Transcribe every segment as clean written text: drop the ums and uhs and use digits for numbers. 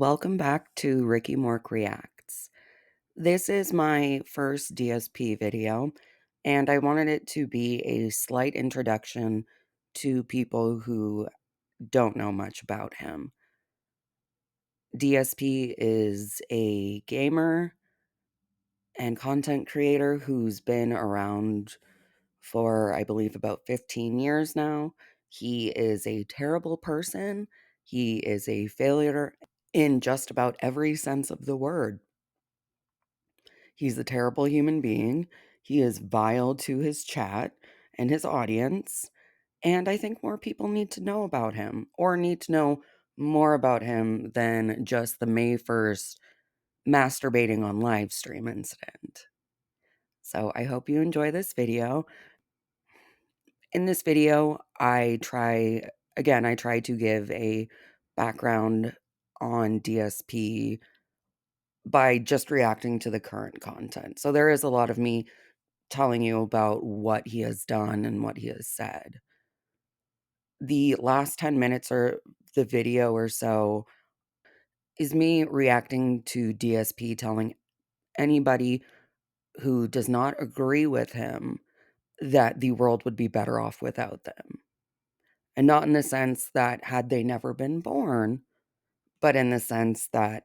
Welcome back to Ricky Mork Reacts. This is my first DSP video, and I wanted it to be a slight introduction to people who don't know much about him. DSP is a gamer and content creator who's been around for, I believe, about 15 years now. He is a terrible person. He is a failure in just about every sense of the word. He's a terrible human being. He is vile to his chat and his audience. And I think more people need to know about him, or need to know more about him than just the May 1st masturbating on live stream incident. So I hope you enjoy this video. In this video, I try to give a background on DSP by just reacting to the current content. So there is a lot of me telling you about what he has done and what he has said. The last 10 minutes or the video or so is me reacting to DSP telling anybody who does not agree with him that the world would be better off without them. And not in the sense that had they never been born, but in the sense that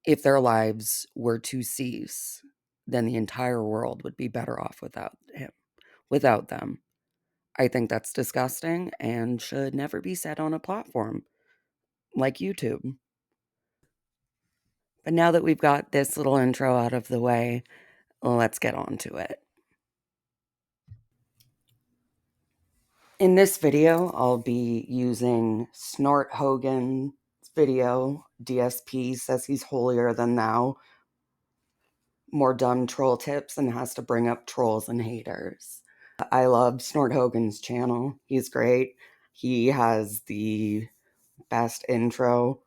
if their lives were to cease, then the entire world would be better off without them. I think that's disgusting and should never be said on a platform like YouTube. But now that we've got this little intro out of the way, let's get on to it. In this video, I'll be using Snort Hogan's video. DSP says he's holier than thou. More dumb troll tips and has to bring up trolls and haters. I love Snort Hogan's channel. He's great. He has the best intro.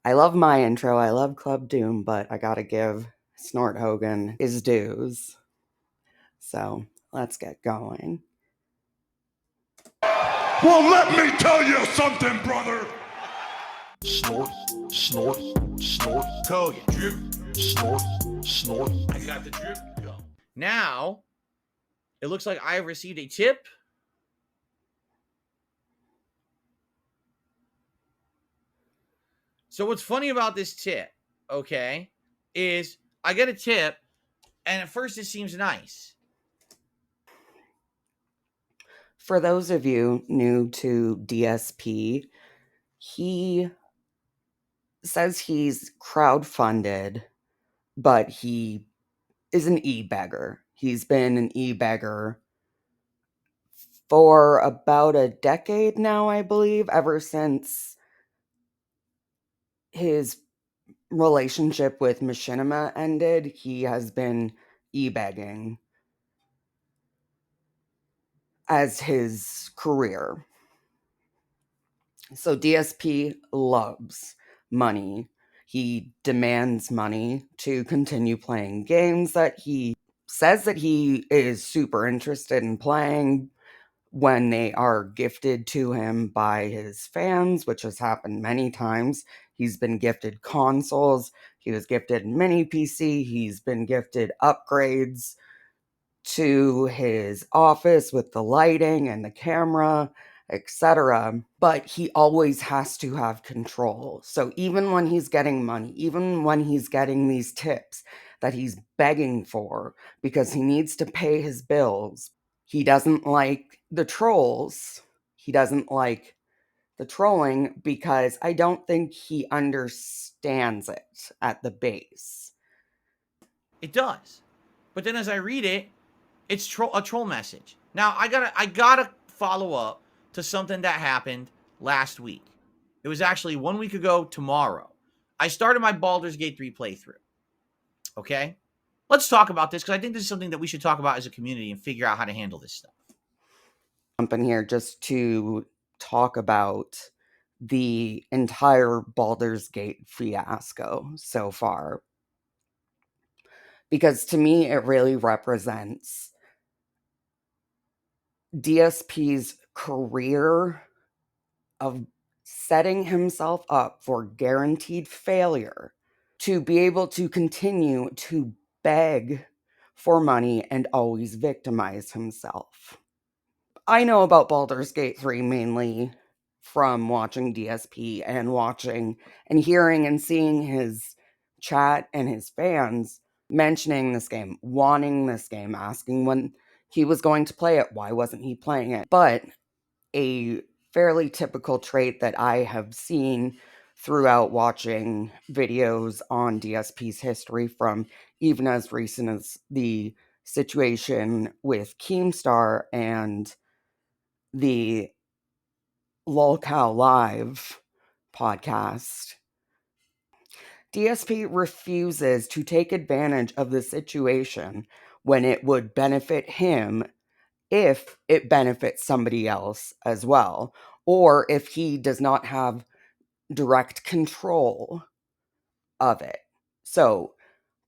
I love my intro. I love ClubDOOM, but I gotta give Snort Hogan his dues. So let's get going. Well, let me tell you something, brother. Snort, snort, snort, Hogan, drip, snort, snort. I got the drip. Go. Now, it looks like I have received a tip. So what's funny about this tip, okay, is I get a tip, and at first it seems nice. For those of you new to DSP, he says he's crowdfunded, but he is an e-beggar. He's been an e-beggar for about a decade now, I believe, ever since his relationship with Machinima ended. He has been e-begging as his career. So DSP loves money. He demands money to continue playing games that he says that he is super interested in playing when they are gifted to him by his fans, which has happened many times. He's been gifted consoles. He was gifted mini PC. He's been gifted upgrades to his office with the lighting and the camera, etc. But he always has to have control. So even when he's getting money, even when he's getting these tips that he's begging for because he needs to pay his bills, he doesn't like the trolls. He doesn't like the trolling because I don't think he understands it at the base. It does. But then as I read it, it's a troll message. Now, I gotta follow up to something that happened last week. It was actually 1 week ago tomorrow. I started my Baldur's Gate 3 playthrough. Okay? Let's talk about this because I think this is something that we should talk about as a community and figure out how to handle this stuff. Jump in here just to talk about the entire Baldur's Gate fiasco so far. Because to me, it really represents DSP's career of setting himself up for guaranteed failure to be able to continue to beg for money and always victimize himself. I know about Baldur's Gate 3 mainly from watching DSP and watching and hearing and seeing his chat and his fans mentioning this game, wanting this game, asking when he was going to play it, why wasn't he playing it. But a fairly typical trait that I have seen throughout watching videos on DSP's history from even as recent as the situation with Keemstar and the Lolcow Live podcast. DSP refuses to take advantage of the situation when it would benefit him if it benefits somebody else as well, or if he does not have direct control of it. So,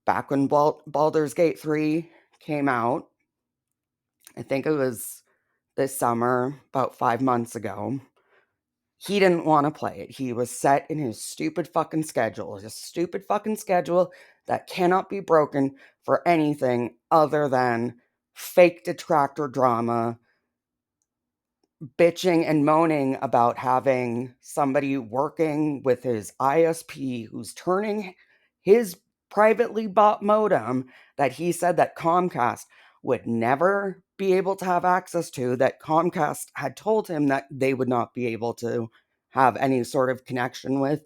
back when Baldur's Gate 3 came out, I think it was this summer, about 5 months ago, he didn't want to play it. He was set in his stupid fucking schedule. His stupid fucking schedule that cannot be broken for anything other than fake detractor drama, bitching and moaning about having somebody working with his ISP who's turning his privately bought modem that he said that Comcast would never be able to have access to, that Comcast had told him that they would not be able to have any sort of connection with.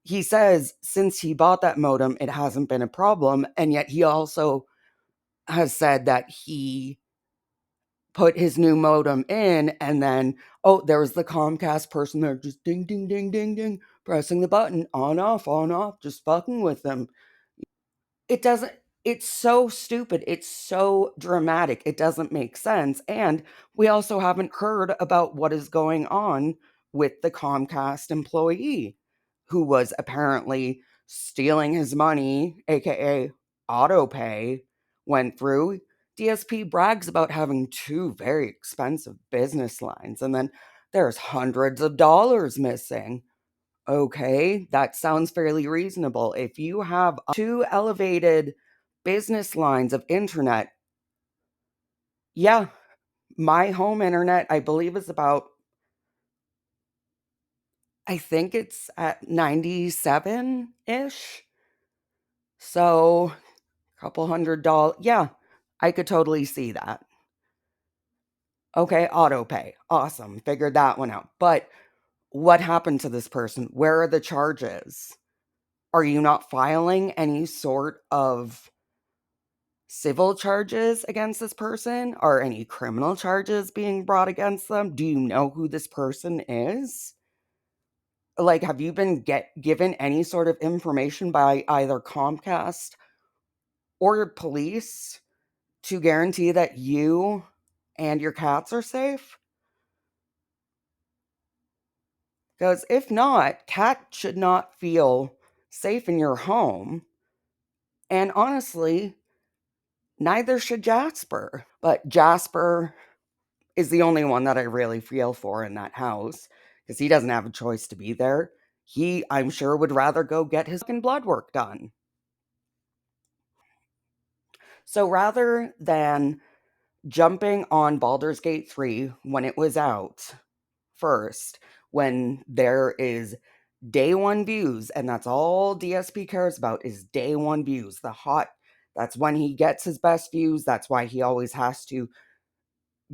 He says since he bought that modem, it hasn't been a problem, and yet he also has said that he put his new modem in, and then, oh, there was the Comcast person there just ding, ding, ding, ding, ding, pressing the button, on, off, just fucking with them. It doesn't, it's so stupid. It's so dramatic. It doesn't make sense. And we also haven't heard about what is going on with the Comcast employee who was apparently stealing his money, aka auto pay, went through. DSP brags about having 2 very expensive business lines, and then there's hundreds of dollars missing. Okay, that sounds fairly reasonable. If you have 2 elevated business lines of internet, yeah, my home internet, I believe, is about, I think it's at 97-ish. So, a couple $100. Yeah, I could totally see that. Okay, auto pay. Awesome. Figured that one out. But what happened to this person? Where are the charges? Are you not filing any sort of civil charges against this person? Are any criminal charges being brought against them? Do you know who this person is? Like, have you been given any sort of information by either Comcast or police to guarantee that you and your cats are safe? Because if not, cats should not feel safe in your home. And honestly, neither should Jasper. But Jasper is the only one that I really feel for in that house because he doesn't have a choice to be there. He, I'm sure, would rather go get his fucking blood work done. So rather than jumping on Baldur's Gate 3 when it was out first, when there is day one views, and that's all DSP cares about is day one views, that's when he gets his best views. That's why he always has to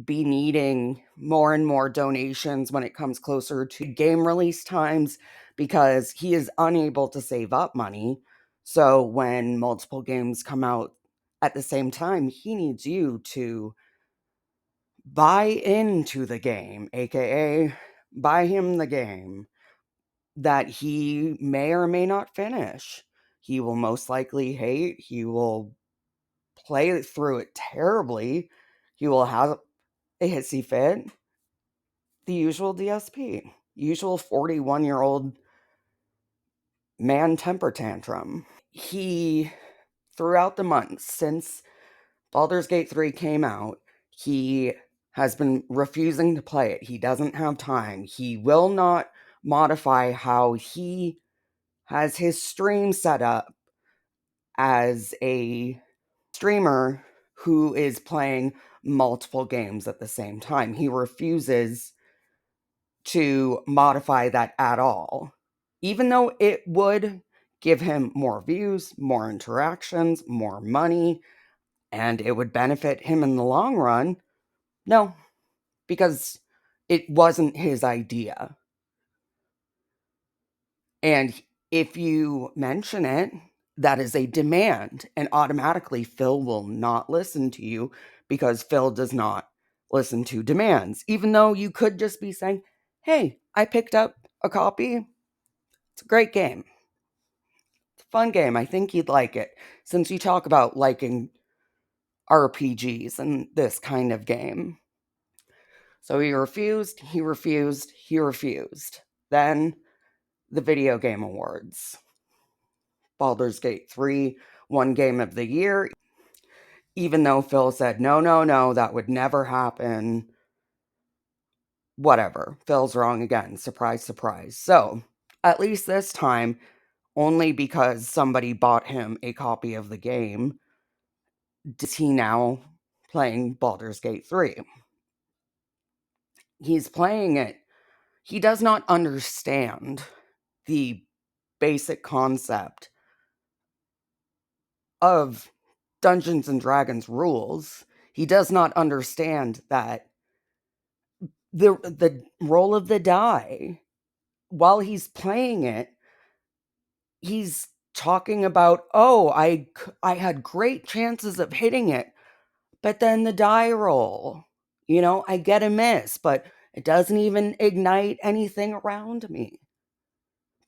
be needing more and more donations when it comes closer to game release times because he is unable to save up money. So when multiple games come out at the same time, he needs you to buy into the game, aka buy him the game that he may or may not finish. He will most likely hate, he will play through it terribly, he will have a hissy fit. The usual DSP, usual 41-year-old man temper tantrum. He, throughout the months since Baldur's Gate 3 came out, he has been refusing to play it. He doesn't have time. He will not modify how he has his stream set up as a streamer who is playing multiple games at the same time. He refuses to modify that at all, even though it would give him more views, more interactions, more money, and it would benefit him in the long run. No, because it wasn't his idea. And if you mention it, that is a demand, and automatically Phil will not listen to you because Phil does not listen to demands, even though you could just be saying, hey, I picked up a copy. It's a great game. It's a fun game. I think you'd like it. Since you talk about liking RPGs and this kind of game. So he refused, he refused, he refused. Then the Video Game Awards. Baldur's Gate 3 won Game of the Year, even though Phil said, no, no, no, that would never happen. Whatever. Phil's wrong again. Surprise, surprise. So, at least this time, only because somebody bought him a copy of the game, is he now playing Baldur's Gate 3. He's playing it. He does not understand the basic concept of Dungeons and Dragons rules. He does not understand that the roll of the die, while he's playing it, he's talking about, oh, I had great chances of hitting it, but then the die roll, I get a miss, but it doesn't even ignite anything around me.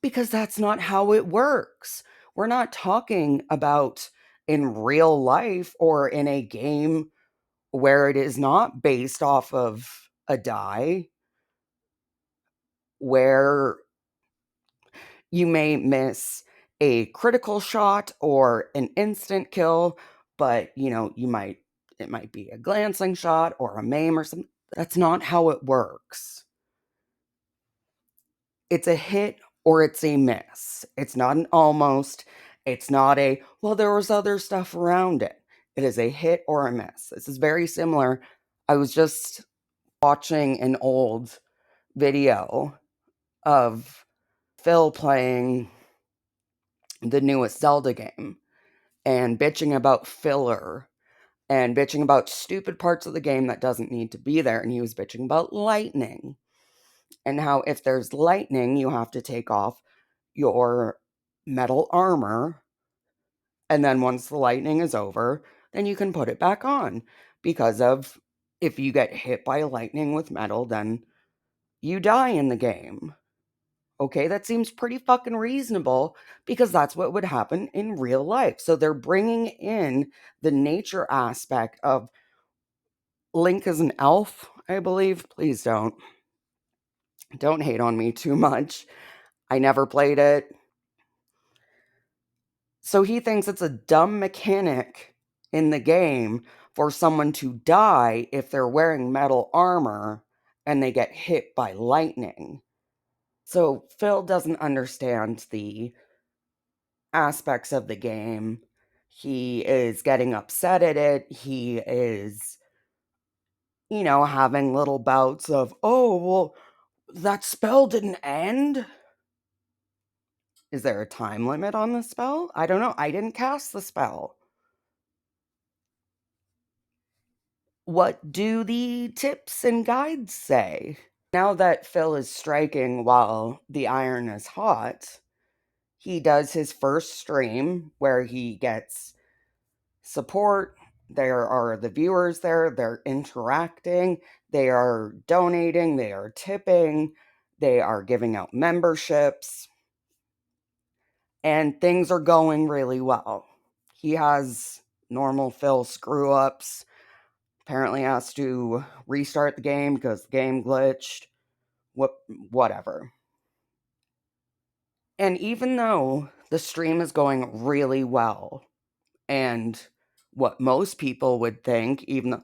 Because that's not how it works. We're not talking about in real life or in a game where it is not based off of a die, where you may miss a critical shot or an instant kill, but it might be a glancing shot or a maim or something. That's not how it works. It's a hit or it's a miss. It's not an almost. It's not a, well, there was other stuff around it. It is a hit or a miss. This is very similar. I was just watching an old video of Phil playing the newest Zelda game and bitching about filler and bitching about stupid parts of the game that doesn't need to be there. And he was bitching about lightning and how if there's lightning, you have to take off your metal armor. And then once the lightning is over, then you can put it back on. Because of if you get hit by lightning with metal, then you die in the game. Okay, that seems pretty fucking reasonable because that's what would happen in real life. So they're bringing in the nature aspect of Link as an elf, I believe. Please don't. Don't hate on me too much. I never played it. So he thinks it's a dumb mechanic in the game for someone to die if they're wearing metal armor and they get hit by lightning. So Phil doesn't understand the aspects of the game. He is getting upset at it. He is, having little bouts of, oh, well, that spell didn't end. Is there a time limit on the spell? I don't know. I didn't cast the spell. What do the tips and guides say? Now that Phil is striking while the iron is hot, he does his first stream where he gets support. There are the viewers there, they're interacting, they are donating, they are tipping, they are giving out memberships, and things are going really well. He has normal Phil screw ups. Apparently has to restart the game because the game glitched. Whatever. And even though the stream is going really well, and what most people would think, even though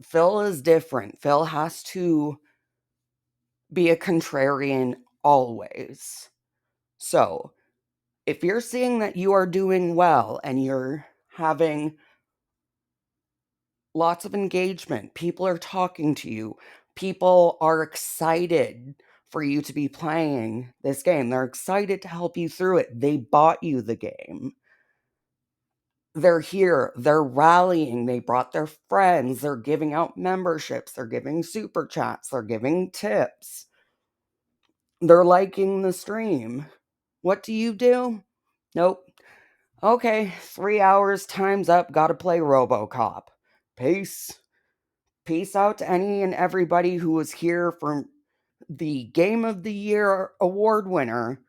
Phil is different, Phil has to be a contrarian always. So, if you're seeing that you are doing well and you're having lots of engagement, people are talking to you, people are excited for you to be playing this game, they're excited to help you through it, they bought you the game. They're here, they're rallying, they brought their friends, they're giving out memberships, they're giving super chats, they're giving tips. They're liking the stream. What do you do? Nope. Okay, 3 hours, time's up, gotta play RoboCop. Peace. Peace out to any and everybody who was here for the Game of the Year award winner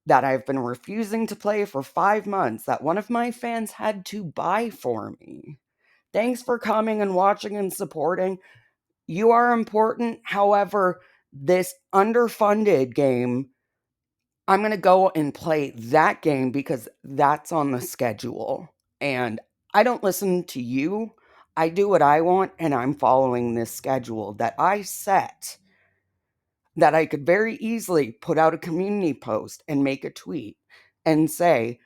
that I've been refusing to play for 5 months that one of my fans had to buy for me. Thanks for coming and watching and supporting. You are important. However, this underfunded game, I'm going to go and play that game because that's on the schedule. And I don't listen to you. I do what I want, and I'm following this schedule that I set, that I could very easily put out a community post and make a tweet and say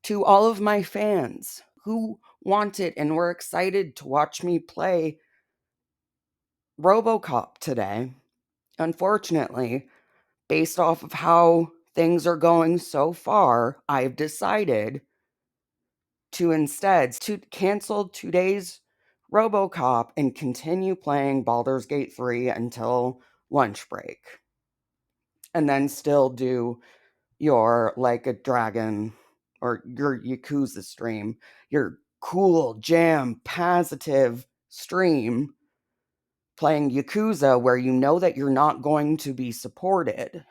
to all of my fans who wanted and were excited to watch me play RoboCop today, unfortunately, based off of how things are going so far, I've decided to instead to cancel today's RoboCop and continue playing Baldur's Gate 3 until lunch break. And then still do your Like a Dragon or your Yakuza stream, your cool, jam, positive stream playing Yakuza where you know that you're not going to be supported.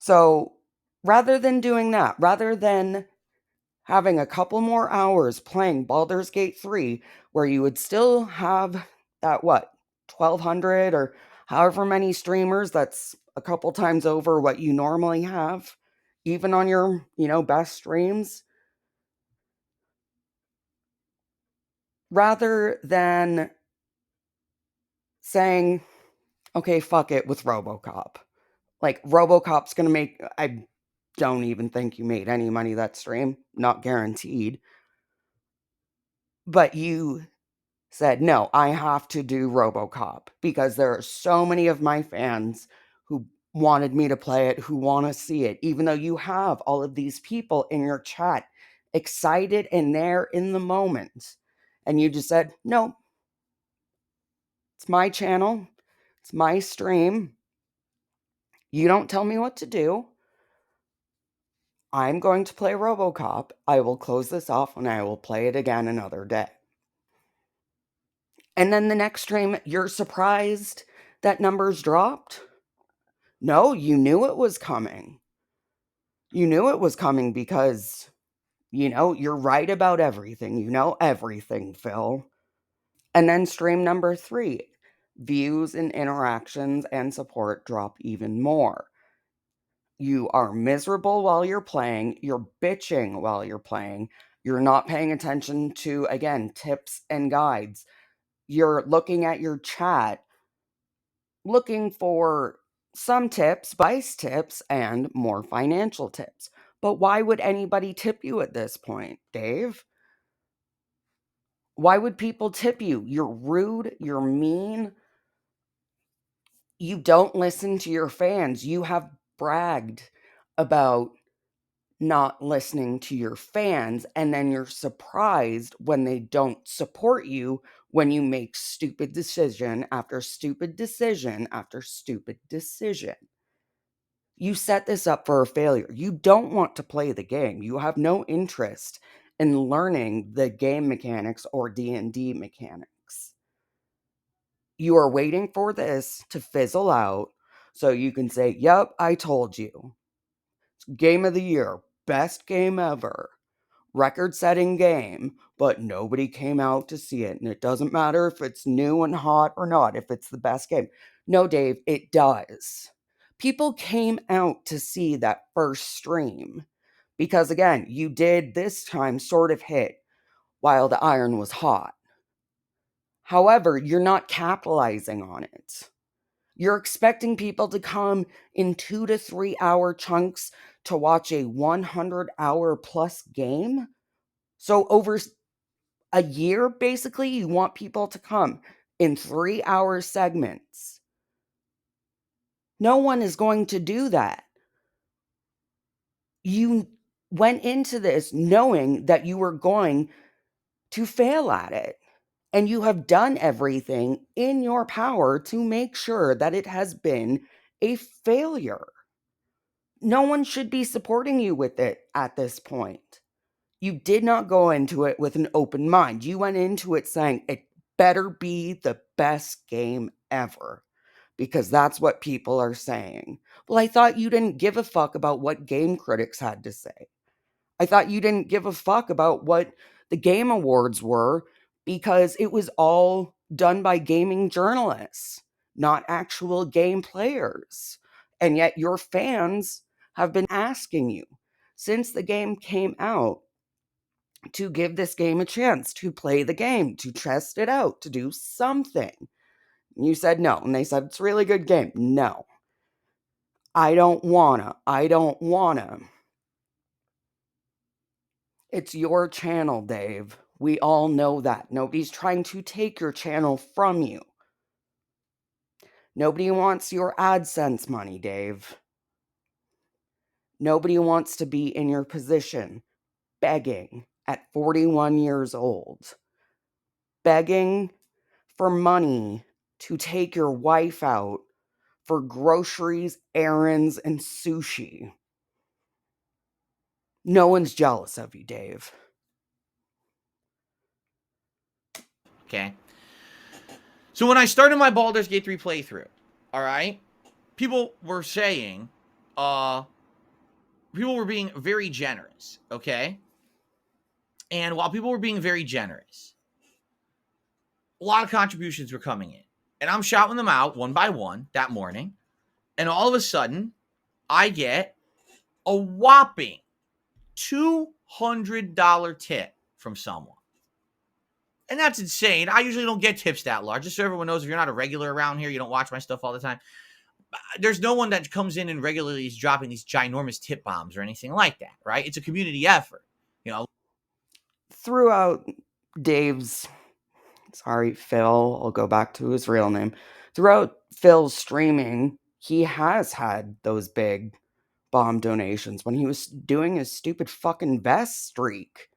So rather than doing that, rather than having a couple more hours playing Baldur's Gate 3, where you would still have that, 1,200 or however many streamers, that's a couple times over what you normally have, even on your, best streams. Rather than saying, okay, fuck it with RoboCop. Like, RoboCop's gonna make, I don't even think you made any money that stream, not guaranteed. But you said, no, I have to do RoboCop because there are so many of my fans who wanted me to play it, who want to see it, even though you have all of these people in your chat excited and there in the moment. And you just said, no, it's my channel, it's my stream. You don't tell me what to do. I'm going to play RoboCop. I will close this off and I will play it again another day. And then the next stream, you're surprised that numbers dropped? No, you knew it was coming. You knew it was coming because, you're right about everything. You know everything, Phil. And then stream number 3, views and interactions and support drop even more. You are miserable while you're playing. You're bitching while you're playing. You're not paying attention to, again, tips and guides. You're looking at your chat, looking for some tips, advice tips, and more financial tips. But why would anybody tip you at this point, Dave? Why would people tip you? You're rude, you're mean, you don't listen to your fans. You have bragged about not listening to your fans, and then you're surprised when they don't support you when you make stupid decision after stupid decision after stupid decision. You set this up for a failure. You don't want to play the game. You have no interest in learning the game mechanics or D&D mechanics. You are waiting for this to fizzle out so you can say, "Yep, I told you. Game of the year, best game ever, record-setting game, but nobody came out to see it, and it doesn't matter if it's new and hot or not, if it's the best game." No, Dave, it does. People came out to see that first stream because, again, you did this time sort of hit while the iron was hot. However, you're not capitalizing on it. You're expecting people to come in 2 to 3 hour chunks to watch a 100-hour plus game? So over a year, basically, you want people to come in 3-hour segments. No one is going to do that. You went into this knowing that you were going to fail at it. And you have done everything in your power to make sure that it has been a failure. No one should be supporting you with it at this point. You did not go into it with an open mind. You went into it saying it better be the best game ever, because that's what people are saying. Well, I thought you didn't give a fuck about what game critics had to say. I thought you didn't give a fuck about what the game awards were, because it was all done by gaming journalists, not actual game players. And yet your fans have been asking you since the game came out to give this game a chance, to play the game, to test it out, to do something. You said no, and they said it's a really good game. No. I don't wanna. I don't wanna. It's your channel, Dave. We all know that. Nobody's trying to take your channel from you. Nobody wants your AdSense money, Dave. Nobody wants to be in your position, begging at 41 years old, begging for money to take your wife out for groceries, errands, and sushi. No one's jealous of you, Dave. Okay. So when I started my Baldur's Gate 3 playthrough, all right, people were saying, people were being very generous, okay? And while people were being very generous, a lot of contributions were coming in. And I'm shouting them out one by one that morning. And all of a sudden, I get a whopping $200 tip from someone. And that's insane. I usually don't get tips that large. Just so everyone knows, if you're not a regular around here, you don't watch my stuff all the time, there's no one that comes in and regularly is dropping these ginormous tip bombs or anything like that, right? It's a community effort, you know. Throughout Dave's, Phil, I'll go back to his real name. Throughout Phil's streaming, he has had those big bomb donations. When he was doing his stupid fucking vest streak,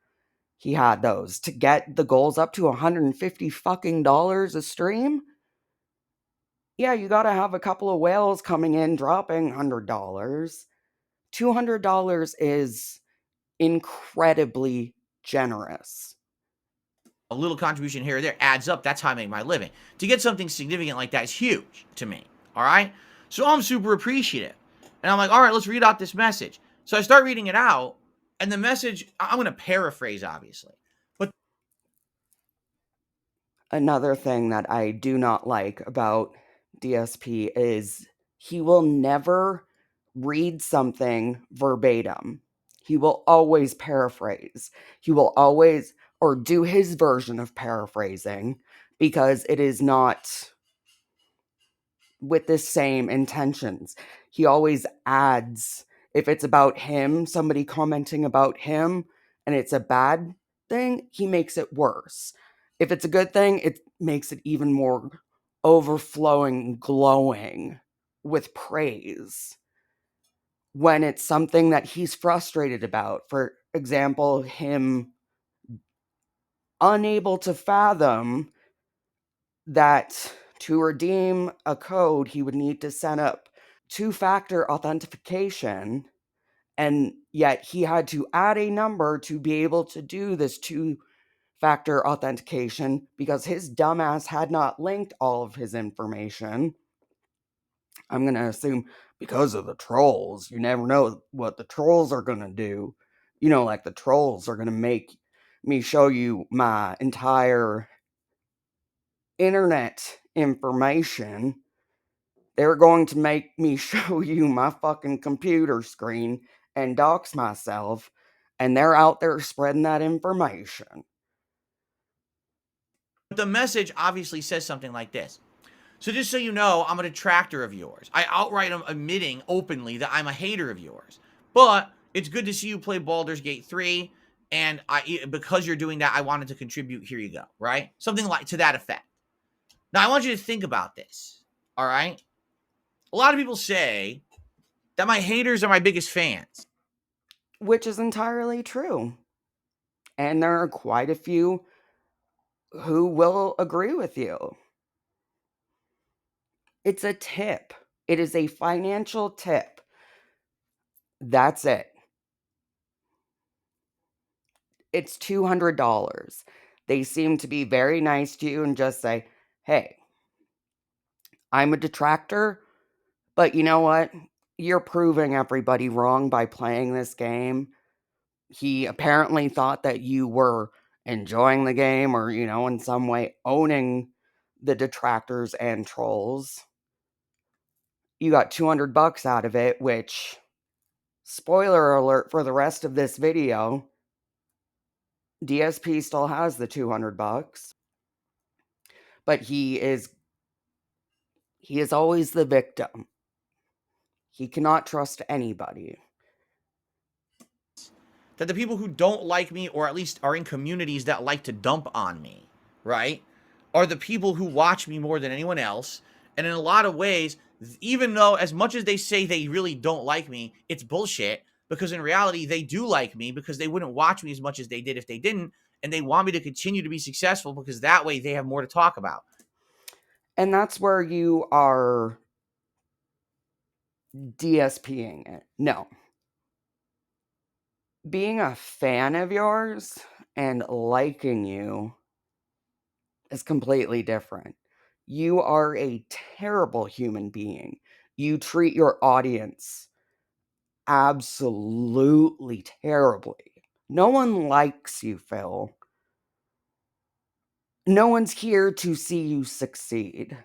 he had those to get the goals up to $150 fucking a stream. Yeah, you gotta have a couple of whales coming in dropping $100. $200 is incredibly generous. A little contribution here or there adds up. That's how I make my living. To get something significant like that is huge to me. All right. So I'm super appreciative. And I'm like, all right, let's read out this message. So I start reading it out. And the message, I'm going to paraphrase, obviously. But Another thing that I do not like about DSP is he will never read something verbatim. He will always paraphrase. He will always, or do his version of paraphrasing, because it is not with the same intentions. He always adds, if it's about him, somebody commenting about him, and it's a bad thing, he makes it worse. If it's a good thing, it makes it even more overflowing, glowing with praise. When it's something that he's frustrated about, for example, him unable to fathom that to redeem a code, he would need to set up two-factor authentication, and yet he had to add a number to be able to do this two-factor authentication because his dumbass had not linked all of his information. I'm going to assume because of the trolls. You never know what the trolls are going to do. You know, like the trolls are going to make me show you my entire internet information. They're going to make me show you my fucking computer screen and dox myself, and they're out there spreading that information. the message obviously says something like this. So just so you know, I'm a detractor of yours. I outright am admitting openly that I'm a hater of yours. But it's good to see you play Baldur's Gate 3, and because you're doing that, I wanted to contribute. Here you go, right? Something like to that effect. Now, I want you to think about this, all right? A lot of people say that my haters are my biggest fans. which is entirely true. And there are quite a few who will agree with you. It's a tip. It is a financial tip. That's it. It's $200. They seem to be very nice to you and just say, hey, I'm a detractor, but you know what? You're proving everybody wrong by playing this game. He apparently thought that you were enjoying the game or, in some way owning the detractors and trolls. You got $200 out of it, which, spoiler alert for the rest of this video, DSP still has the $200, but he is always the victim. He cannot trust anybody. That the people who don't like me, or at least are in communities that like to dump on me, right, are the people who watch me more than anyone else. And in a lot of ways, even though as much as they say they really don't like me, it's bullshit, because in reality, they do like me, because they wouldn't watch me as much as they did if they didn't. And they want me to continue to be successful, because that way they have more to talk about. And that's where you are DSPing it. No. Being a fan of yours and liking you is completely different. You are a terrible human being. You treat your audience absolutely terribly. No one likes you, Phil. No one's here to see you succeed.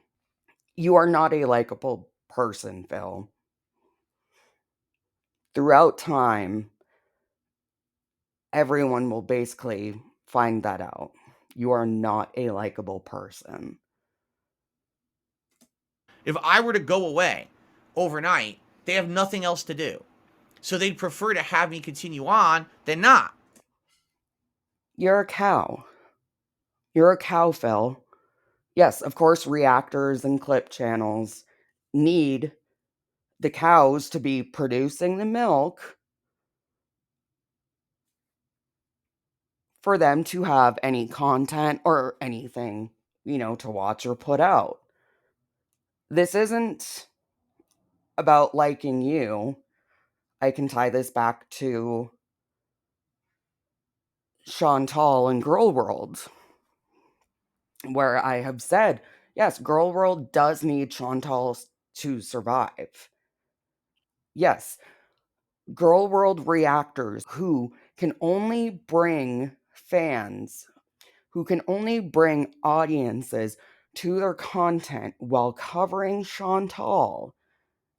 You are not a likable person, Phil. Throughout time, everyone will basically find that out. You are not a likable person. If I were to go away overnight, they have nothing else to do. So they'd prefer to have me continue on than not. You're a cow. You're a cow, Phil. Yes, of course, reactors and clip channels need the cows to be producing the milk for them to have any content or anything, to watch or put out. This isn't about liking you. I can tie this back to Chantal and Girl World, where I have said, yes, Girl World does need Chantal to survive. Yes, Girl World reactors who can only bring fans, who can only bring audiences to their content while covering Chantal,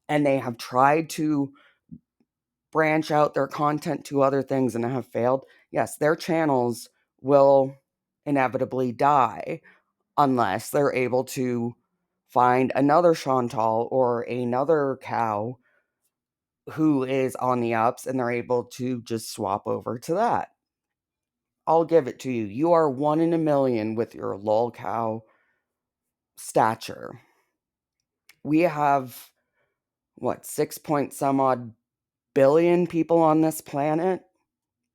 and they have tried to branch out their content to other things and have failed. Yes, their channels will inevitably die unless they're able to find another Chantal or another cow who is on the ups and they're able to just swap over to that. I'll give it to you. You are 1 in a million with your lol cow stature. We have, 6 point some odd billion people on this planet?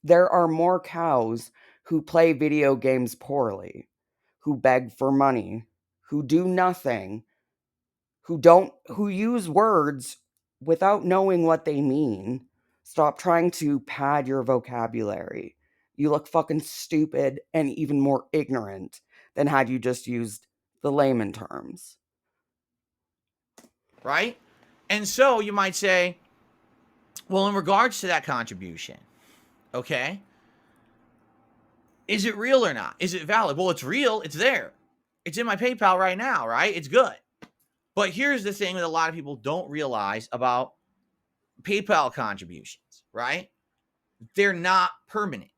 There are more cows who play video games poorly, who beg for money, who do nothing, who use words without knowing what they mean. Stop trying to pad your vocabulary. You look fucking stupid and even more ignorant than had you just used the layman terms. Right? And so you might say, well, in regards to that contribution, okay, is it real or not? Is it valid? Well, it's real. It's there. It's in my PayPal right now, right? It's good. But here's the thing that a lot of people don't realize about PayPal contributions, right? They're not permanent.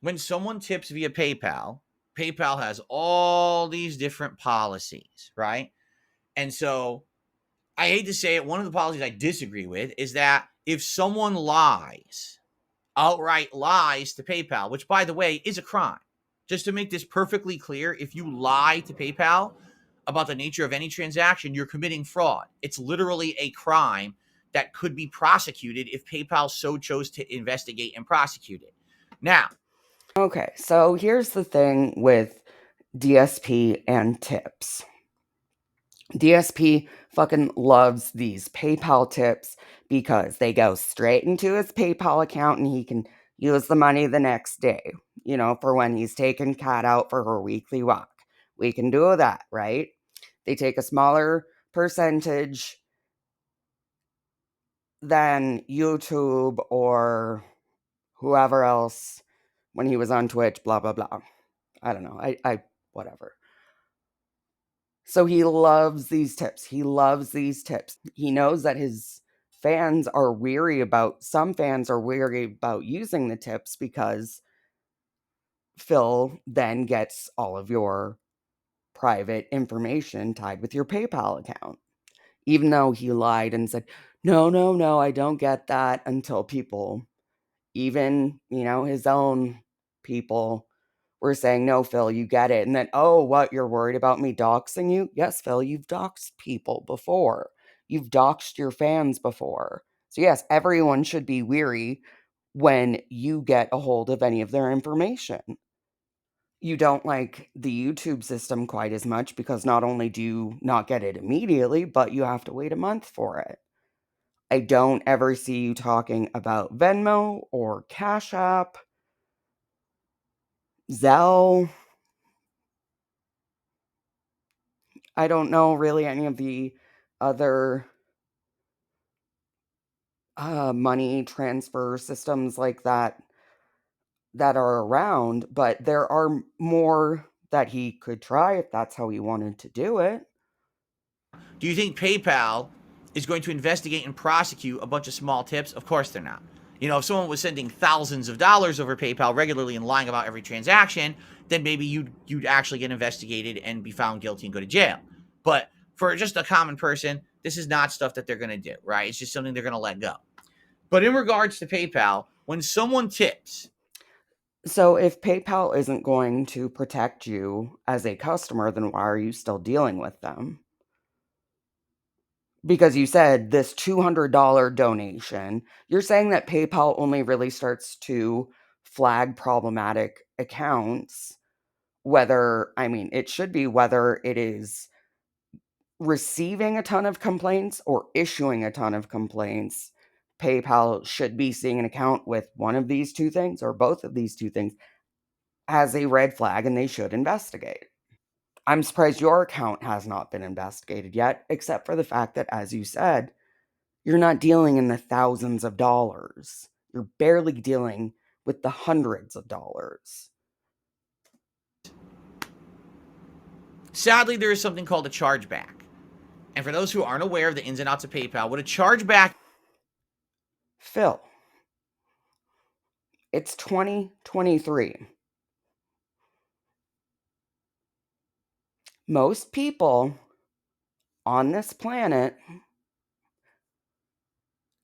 When someone tips via PayPal, PayPal has all these different policies, right? And so I hate to say it, one of the policies I disagree with is that if someone lies, outright lies to PayPal, which by the way is a crime. Just to make this perfectly clear, if you lie to PayPal about the nature of any transaction, you're committing fraud. It's literally a crime that could be prosecuted if PayPal so chose to investigate and prosecute it. Now, Okay, so here's the thing with DSP and tips. DSP fucking loves these PayPal tips because they go straight into his PayPal account and he can use the money the next day, for when he's taking Kat out for her weekly walk. We can do that, right? They take a smaller percentage than YouTube or whoever else when he was on Twitch, blah, blah, blah. I don't know. Whatever. So he loves these tips. He loves these tips. He knows that some fans are weary about using the tips because Phil then gets all of your private information tied with your PayPal account. Even though he lied and said, no, no, no, I don't get that, until people, even, his own people, were saying, no, Phil, you get it. And then, oh, what, you're worried about me doxing you? Yes, Phil, you've doxed people before. You've doxed your fans before. So yes, everyone should be weary when you get a hold of any of their information. You don't like the YouTube system quite as much because not only do you not get it immediately, but you have to wait a month for it. I don't ever see you talking about Venmo or Cash App, Zelle. I don't know really any of the other money transfer systems like that are around, but there are more that he could try if that's how he wanted to do it. do you think PayPal is going to investigate and prosecute a bunch of small tips? Of course they're not. If someone was sending thousands of dollars over PayPal regularly and lying about every transaction, then maybe you'd actually get investigated and be found guilty and go to jail. But for just a common person, this is not stuff that they're going to do, right? It's just something they're going to let go. But in regards to PayPal, when someone tips, So if PayPal isn't going to protect you as a customer, then why are you still dealing with them? Because you said this $200 donation, you're saying that PayPal only really starts to flag problematic accounts, it should be whether it is receiving a ton of complaints or issuing a ton of complaints. PayPal should be seeing an account with one of these two things or both of these two things as a red flag, and they should investigate. I'm surprised your account has not been investigated yet, except for the fact that, as you said, you're not dealing in the thousands of dollars. You're barely dealing with the hundreds of dollars. sadly, there is something called a chargeback. And for those who aren't aware of the ins and outs of PayPal, what a chargeback Phil, it's 2023. Most people on this planet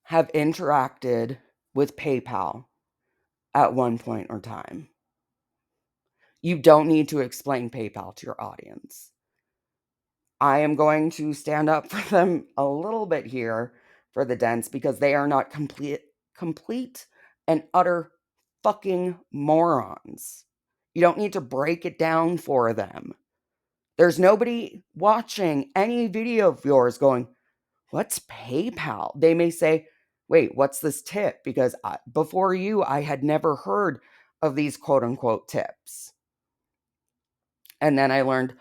have interacted with PayPal at one point or time. You don't need to explain PayPal to your audience. I am going to stand up for them a little bit here for the Dents because they are not complete and utter fucking morons. You don't need to break it down for them. There's nobody watching any video of yours going, what's PayPal? They may say, wait, what's this tip? Because before you, I had never heard of these quote unquote tips. And then I learned,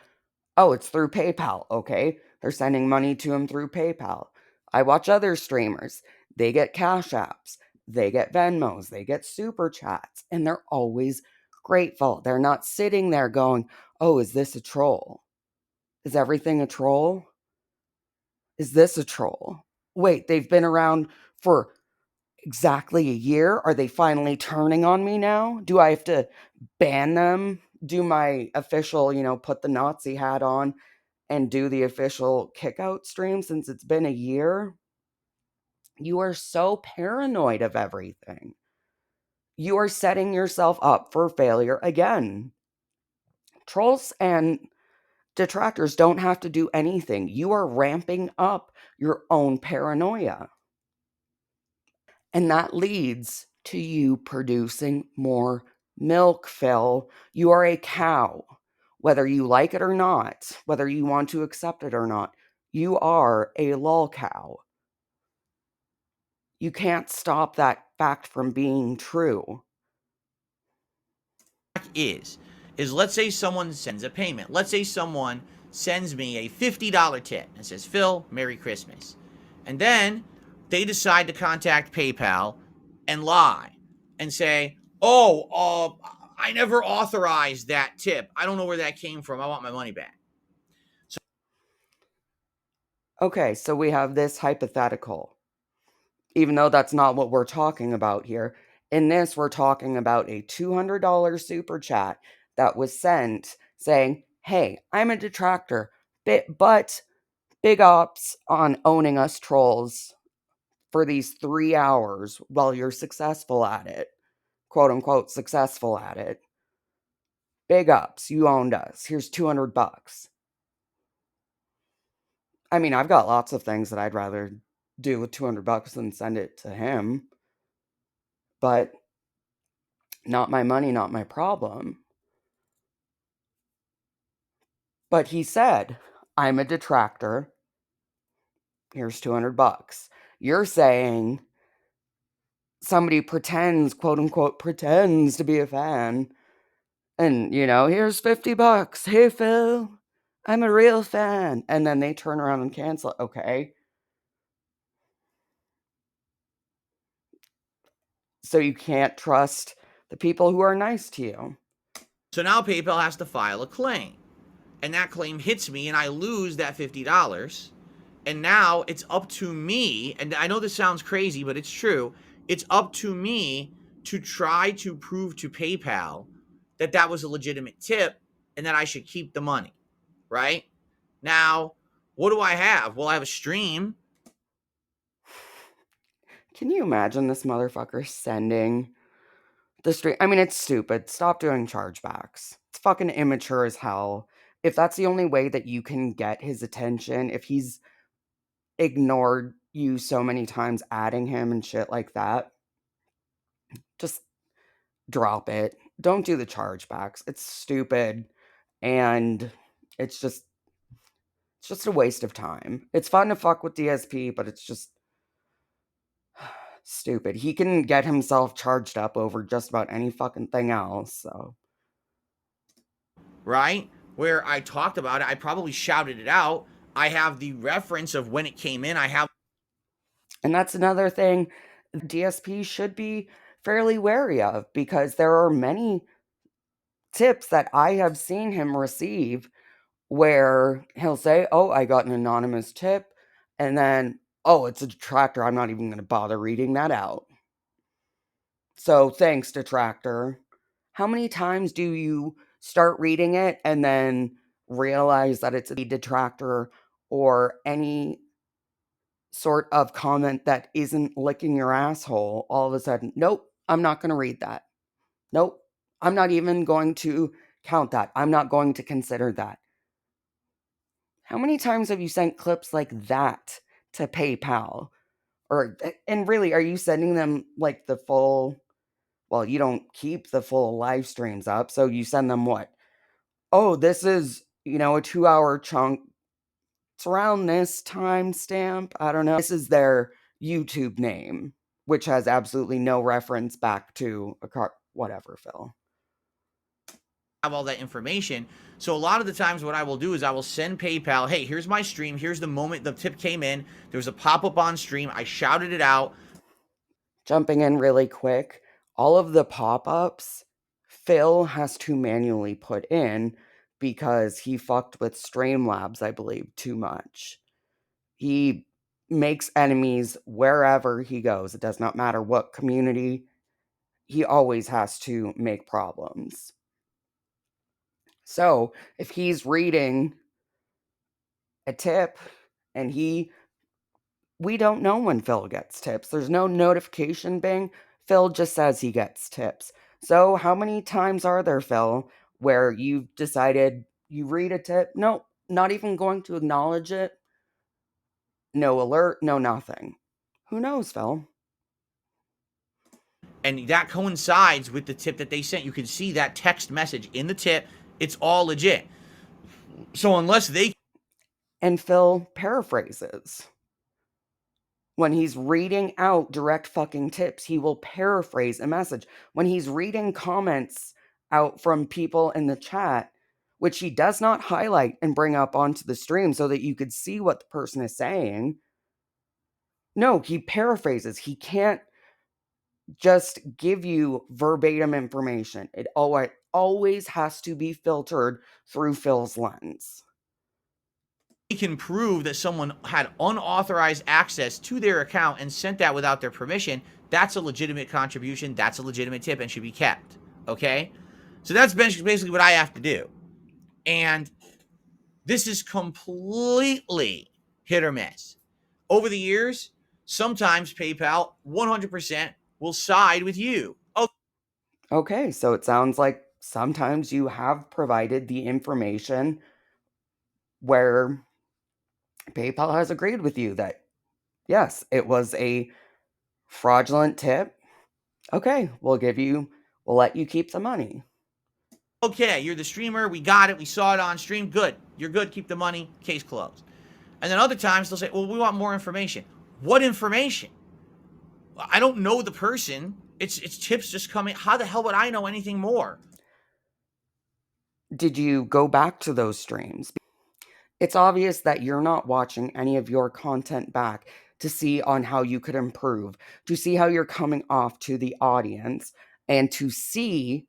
oh, it's through PayPal. Okay. They're sending money to him through PayPal. I watch other streamers. They get Cash Apps. They get Venmos. They get Super Chats. And they're always grateful. They're not sitting there going, oh, is this a troll? Is everything a troll? Is this a troll? Wait, they've been around for exactly a year? Are they finally turning on me now? Do I have to ban them do my official, put the Nazi hat on and do the official kickout stream since it's been a year, you are so paranoid of everything. You are setting yourself up for failure again. Trolls and detractors don't have to do anything. You are ramping up your own paranoia. And that leads to you producing more milk, Phil. You are a cow. Whether you like it or not, whether you want to accept it or not, you are a lol cow. You can't stop that fact from being true. is let's say someone sends a payment. Let's say someone sends me a $50 tip and says, Phil, Merry Christmas. And then they decide to contact PayPal and lie and say, oh, I never authorized that tip. I don't know where that came from. I want my money back. Okay, so we have this hypothetical, even though that's not what we're talking about here. In this, we're talking about a $200 super chat that was sent saying, hey, I'm a detractor, but big ups on owning us trolls for these 3 hours while you're successful at it. Quote unquote, successful at it. Big ups, you owned us. Here's $200. I mean, I've got lots of things that I'd rather do with $200 than send it to him. But not my money, not my problem. But he said, I'm a detractor. Here's $200. You're saying somebody pretends, quote unquote, pretends to be a fan. And, here's $50. Hey, Phil, I'm a real fan. And then they turn around and cancel it. Okay. So you can't trust the people who are nice to you. So now PayPal has to file a claim. And that claim hits me and I lose that $50. And now it's up to me, and I know this sounds crazy, but it's true. It's up to me to try to prove to PayPal that that was a legitimate tip and that I should keep the money, right? Now, what do I have? Well, I have a stream. Can you imagine this motherfucker sending the stream? I mean, it's stupid. Stop doing chargebacks. It's fucking immature as hell. If that's the only way that you can get his attention, if he's ignored you so many times adding him and shit like that, just drop it. Don't do the chargebacks. It's stupid and it's just a waste of time. It's fun to fuck with DSP, but it's just stupid. He can get himself charged up over just about any fucking thing else, so. Right? Where I talked about it, I probably shouted it out. I have the reference of when it came in. I have. And that's another thing DSP should be fairly wary of because there are many tips that I have seen him receive where he'll say, oh, I got an anonymous tip, and then, oh, it's a detractor. I'm not even going to bother reading that out. So thanks, detractor. How many times do you start reading it and then realize that it's a detractor or any sort of comment that isn't licking your asshole? All of a sudden, nope, I'm not going to read that. Nope, I'm not even going to count that. I'm not going to consider that. How many times have you sent clips like that to PayPal? And really, are you sending them like the full? Well, you don't keep the full live streams up, so you send them what? Oh, this is, a 2-hour chunk. It's around this timestamp. I don't know. This is their YouTube name, which has absolutely no reference back to a car. Whatever, Phil. Have all that information. So a lot of the times what I will do is I will send PayPal, hey, here's my stream. Here's the moment the tip came in. There was a pop-up on stream. I shouted it out. Jumping in really quick, all of the pop-ups Phil has to manually put in because he fucked with Streamlabs, I believe, too much. He makes enemies wherever he goes. It does not matter what community. He always has to make problems. So if he's reading a tip and we don't know when Phil gets tips. There's no notification bing. Phil just says he gets tips. So how many times are there, Phil, where you've decided you read a tip? No, not even going to acknowledge it. No alert, no nothing. Who knows, Phil? And that coincides with the tip that they sent. You can see that text message in the tip. It's all legit. So unless they And Phil paraphrases. When he's reading out direct fucking tips, he will paraphrase a message. When he's reading comments out from people in the chat, which he does not highlight and bring up onto the stream so that you could see what the person is saying. No, he paraphrases. He can't just give you verbatim information. It always has to be filtered through Phil's lens. can prove that someone had unauthorized access to their account and sent that without their permission, that's a legitimate contribution. That's a legitimate tip and should be kept. Okay? So that's basically what I have to do. And this is completely hit or miss. Over the years, sometimes PayPal 100% will side with you. Okay, so it sounds like sometimes you have provided the information where PayPal has agreed with you that, yes, it was a fraudulent tip. Okay, we'll let you keep the money. Okay, you're the streamer. We got it. We saw it on stream. Good. You're good. Keep the money. Case closed. And then other times they'll say, well, we want more information. What information? I don't know the person. It's tips just coming. How the hell would I know anything more? Did you go back to those streams? It's obvious that you're not watching any of your content back to see on how you could improve, to see how you're coming off to the audience, and to see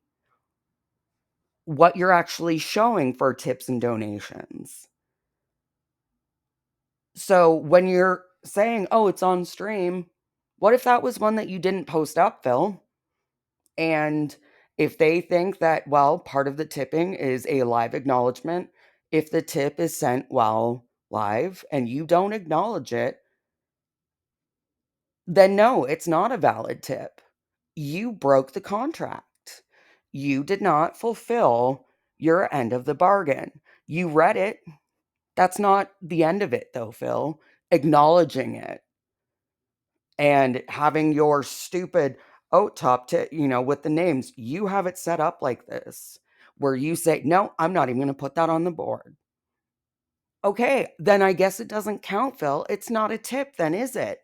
what you're actually showing for tips and donations. So when you're saying, oh, it's on stream, what if that was one that you didn't post up, Phil? And if they think that, well, part of the tipping is a live acknowledgement, if the tip is sent while live and you don't acknowledge it, then no, it's not a valid tip. You broke the contract. You did not fulfill your end of the bargain. You read it. That's not the end of it, though, Phil. Acknowledging it and having your stupid top tip, with the names, you have it set up like this, where you say, no, I'm not even going to put that on the board. Okay, then I guess it doesn't count, Phil. It's not a tip, then, is it?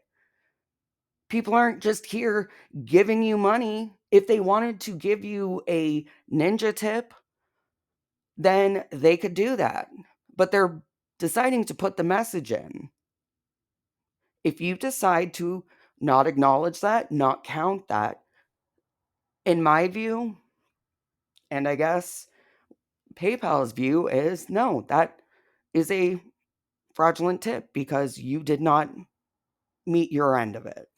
People aren't just here giving you money. If they wanted to give you a ninja tip, then they could do that. But they're deciding to put the message in. If you decide to not acknowledge that, not count that, in my view, and I guess PayPal's view is no, that is a fraudulent tip because you did not meet your end of it.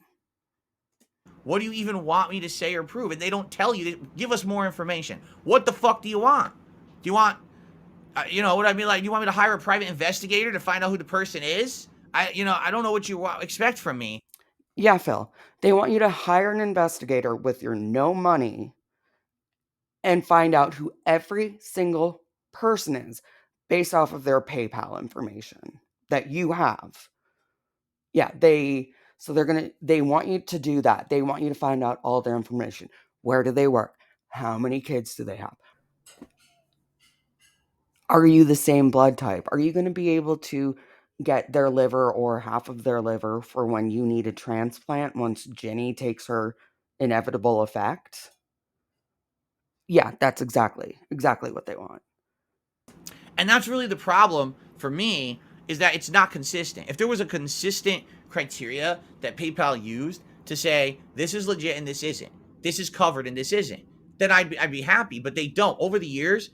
What do you even want me to say or prove? And they don't tell you. Give us more information. What the fuck do you want? Do you want, what I mean? Like, do you want me to hire a private investigator to find out who the person is? I don't know what you expect from me. Yeah, Phil. They want you to hire an investigator with your no money and find out who every single person is based off of their PayPal information that you have. Yeah, they want you to do that. They want you to find out all their information. Where do they work? How many kids do they have? Are you the same blood type? Are you going to be able to get their liver or half of their liver for when you need a transplant once Ginny takes her inevitable effect? Yeah, that's exactly what they want. And that's really the problem for me, is that it's not consistent. If there was a consistent criteria that PayPal used to say, this is legit and this isn't, this is covered and this isn't, then I'd be happy. But they don't. Over the years.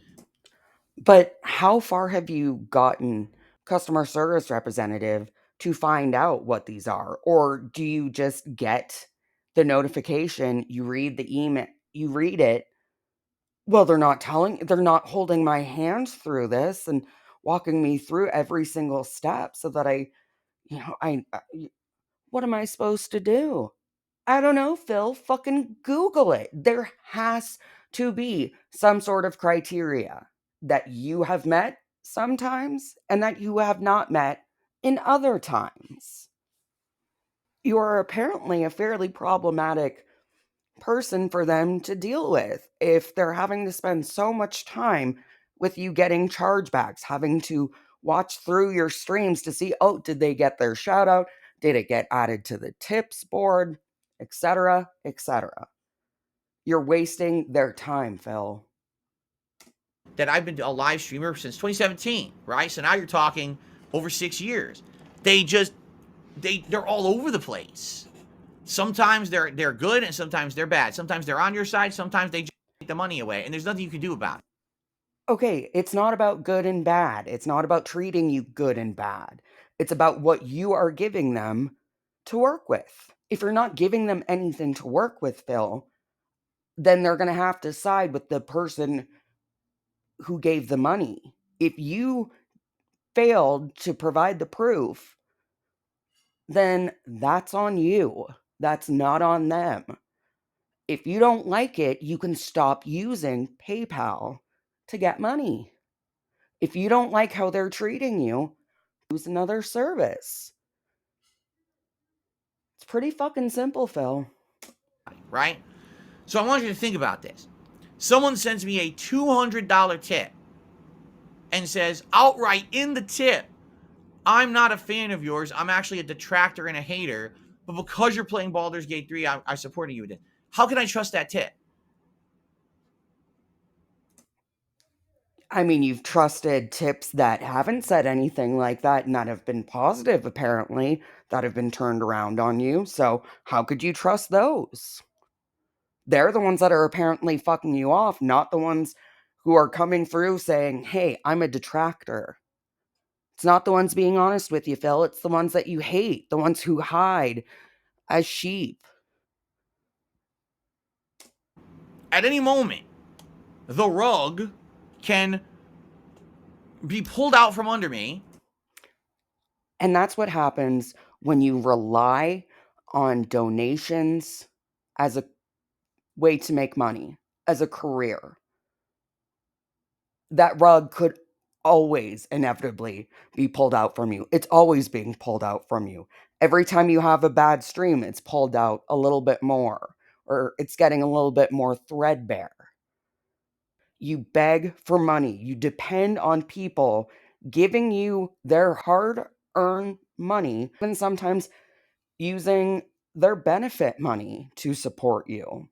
But how far have you gotten customer service representative to find out what these are? Or do you just get the notification, you read the email, you read it Well, they're not holding my hand through this and walking me through every single step so that what am I supposed to do? I don't know, Phil. Fucking Google it. There has to be some sort of criteria that you have met sometimes and that you have not met in other times. You are apparently a fairly problematic person for them to deal with if they're having to spend so much time with you getting chargebacks, having to watch through your streams to see, oh, did they get their shout out? Did it get added to the tips board? Etc. Etc. You're wasting their time, Phil. That I've been a live streamer since 2017, right? So now you're talking over 6 years. They just they're all over the place. Sometimes they're good and sometimes they're bad. Sometimes they're on your side, sometimes they just take the money away, and there's nothing you can do about it. Okay, it's not about good and bad. It's not about treating you good and bad. It's about what you are giving them to work with. If you're not giving them anything to work with, Phil, then they're going to have to side with the person who gave the money. If you failed to provide the proof, then that's on you. That's not on them. If you don't like it, you can stop using PayPal to get money. If you don't like how they're treating you, use another service. It's pretty fucking simple, Phil. Right? So I want you to think about this. Someone sends me a $200 tip and says outright in the tip, I'm not a fan of yours. I'm actually a detractor and a hater. But because you're playing Baldur's Gate 3, I supported you with it. How can I trust that tip? I mean, you've trusted tips that haven't said anything like that and that have been positive, apparently, that have been turned around on you. So, how could you trust those? They're the ones that are apparently fucking you off, not the ones who are coming through saying, hey, I'm a detractor. It's not the ones being honest with you, Phil. It's the ones that you hate, the ones who hide as sheep. At any moment, the rug can be pulled out from under me. And that's what happens when you rely on donations as a way to make money, as a career. That rug could always inevitably be pulled out from you. It's always being pulled out from you. Every time you have a bad stream, it's pulled out a little bit more, or it's getting a little bit more threadbare. You beg for money. You depend on people giving you their hard earned money, and sometimes using their benefit money to support you.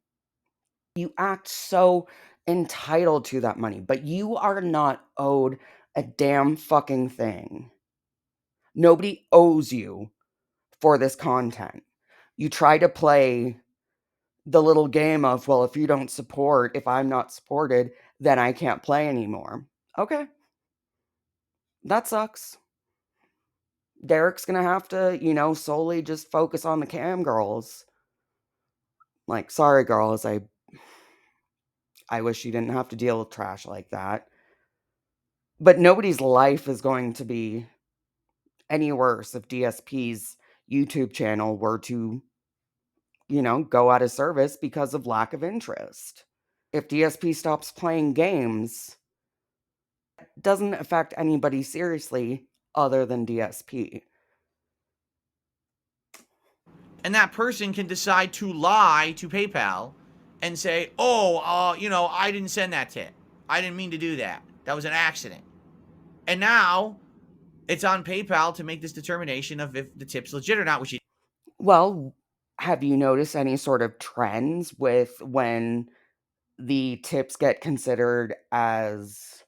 You act so entitled to that money, but you are not owed a damn fucking thing. Nobody owes you for this content. You try to play the little game of, well, if you don't support, if I'm not supported, then I can't play anymore. Okay, that sucks. Derek's gonna have to, solely just focus on the cam girls. Like, sorry, girls, I wish you didn't have to deal with trash like that. But nobody's life is going to be any worse if DSP's YouTube channel were to, go out of service because of lack of interest. If DSP stops playing games, it doesn't affect anybody seriously other than DSP. And that person can decide to lie to PayPal and say, oh, I didn't send that tip. I didn't mean to do that. That was an accident. And now it's on PayPal to make this determination of if the tip's legit or not, which Well, have you noticed any sort of trends with when the tips get considered as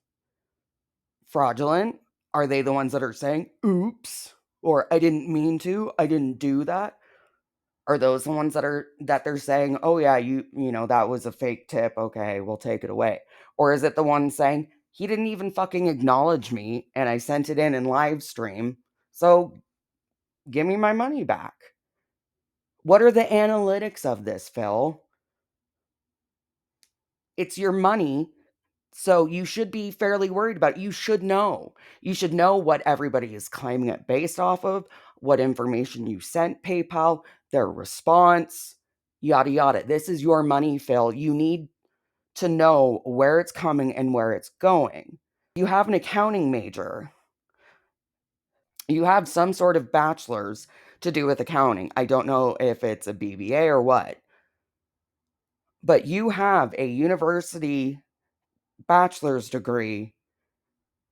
fraudulent? Are they the ones that are saying, oops, or I didn't mean to, I didn't do that? Are those the ones that they're saying, "Oh yeah, that was a fake tip. Okay, we'll take it away." Or is it the one saying, "He didn't even fucking acknowledge me and I sent it in live stream. So, give me my money back." What are the analytics of this, Phil? It's your money So you should be fairly worried about it. You should know. You should know what everybody is claiming it based off of, what information you sent PayPal, their response, yada yada. This is your money, Phil. You need to know where it's coming and where it's going. You have an accounting major. You have some sort of bachelor's to do with accounting. I don't know if it's a BBA or what, but you have a university bachelor's degree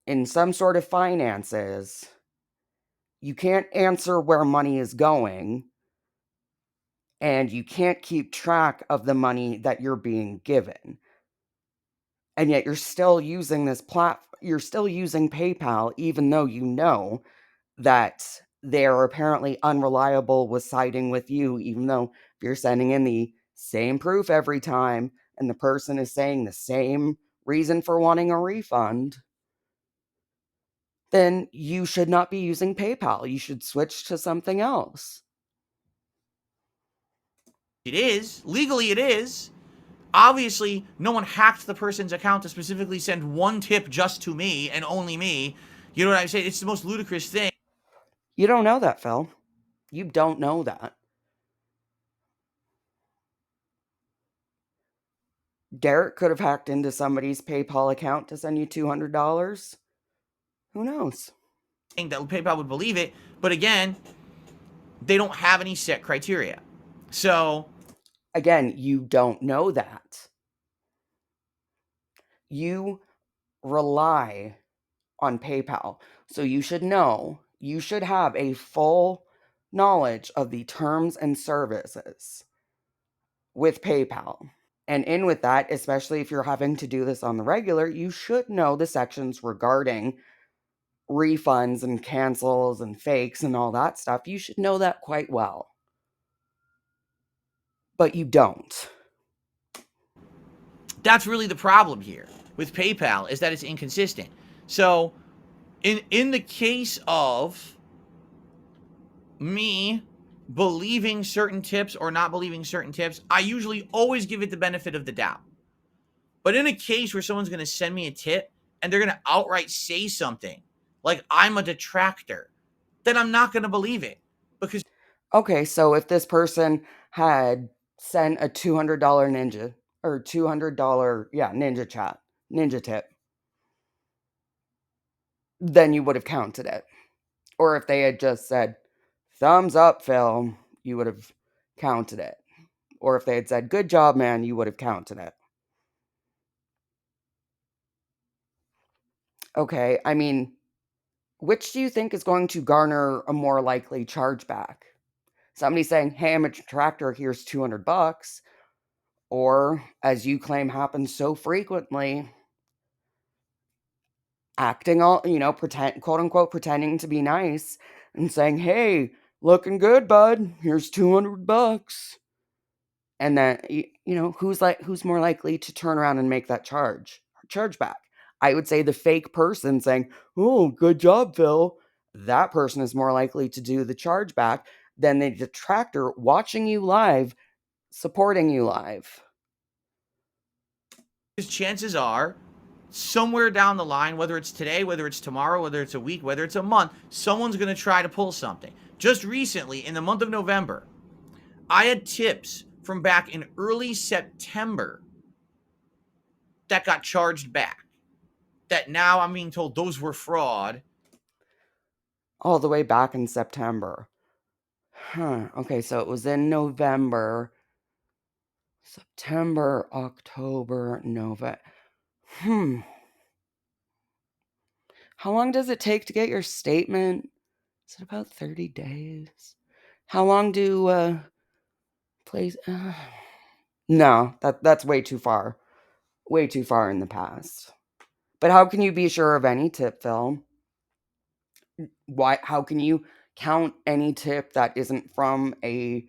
in some sort of finances. You can't answer where money is going, and you can't keep track of the money that you're being given. And yet you're still using you're still using PayPal, even though you know that they're apparently unreliable with siding with you, even though if you're sending in the same proof every time and the person is saying the same reason for wanting a refund, then you should not be using PayPal. You should switch to something else. It is. Legally, it is. Obviously, no one hacked the person's account to specifically send one tip just to me and only me. You know what I'm saying? It's the most ludicrous thing. You don't know that, Phil. You don't know that. Derek could have hacked into somebody's PayPal account to send you $200. Who knows? That PayPal would believe it. But again, they don't have any set criteria. So, again, you don't know that. You rely on PayPal. So you should know, you should have a full knowledge of the terms and services with PayPal. And in with that, especially if you're having to do this on the regular, you should know the sections regarding refunds and cancels and fakes and all that stuff. You should know that quite well. But you don't. that's really the problem here with PayPal, is that it's inconsistent. So, in the case of me believing certain tips or not believing certain tips, I usually always give it the benefit of the doubt. But in a case where someone's going to send me a tip and they're going to outright say something like I'm a detractor, then I'm not going to believe it, because Okay, so if this person had sent a $200 ninja or $200, yeah, ninja tip, then you would have counted it. Or if they had just said, thumbs up, Phil, you would have counted it. Or if they had said, good job, man, you would have counted it. Okay, I mean, which do you think is going to garner a more likely chargeback? Somebody saying, hey, I'm a detractor, here's $200, or as you claim happens so frequently, acting all, quote unquote, pretending to be nice and saying, hey, looking good, bud, here's $200. And then, who's more likely to turn around and make that charge back? I would say the fake person saying, oh, good job, Phil. That person is more likely to do the charge back than the detractor watching you live, supporting you live. chances are somewhere down the line, whether it's today, whether it's tomorrow, whether it's a week, whether it's a month, someone's going to try to pull something. Just recently, in the month of November, I had tips from back in early September that got charged back. That now I'm being told those were fraud. All the way back in September. Huh. Okay, so it was in November, September, October, November. How long does it take to get your statement? Is it about 30 days? How long do plays No, that's way too far. Way too far in the past. But how can you be sure of any tip, Phil? How can you count any tip that isn't from a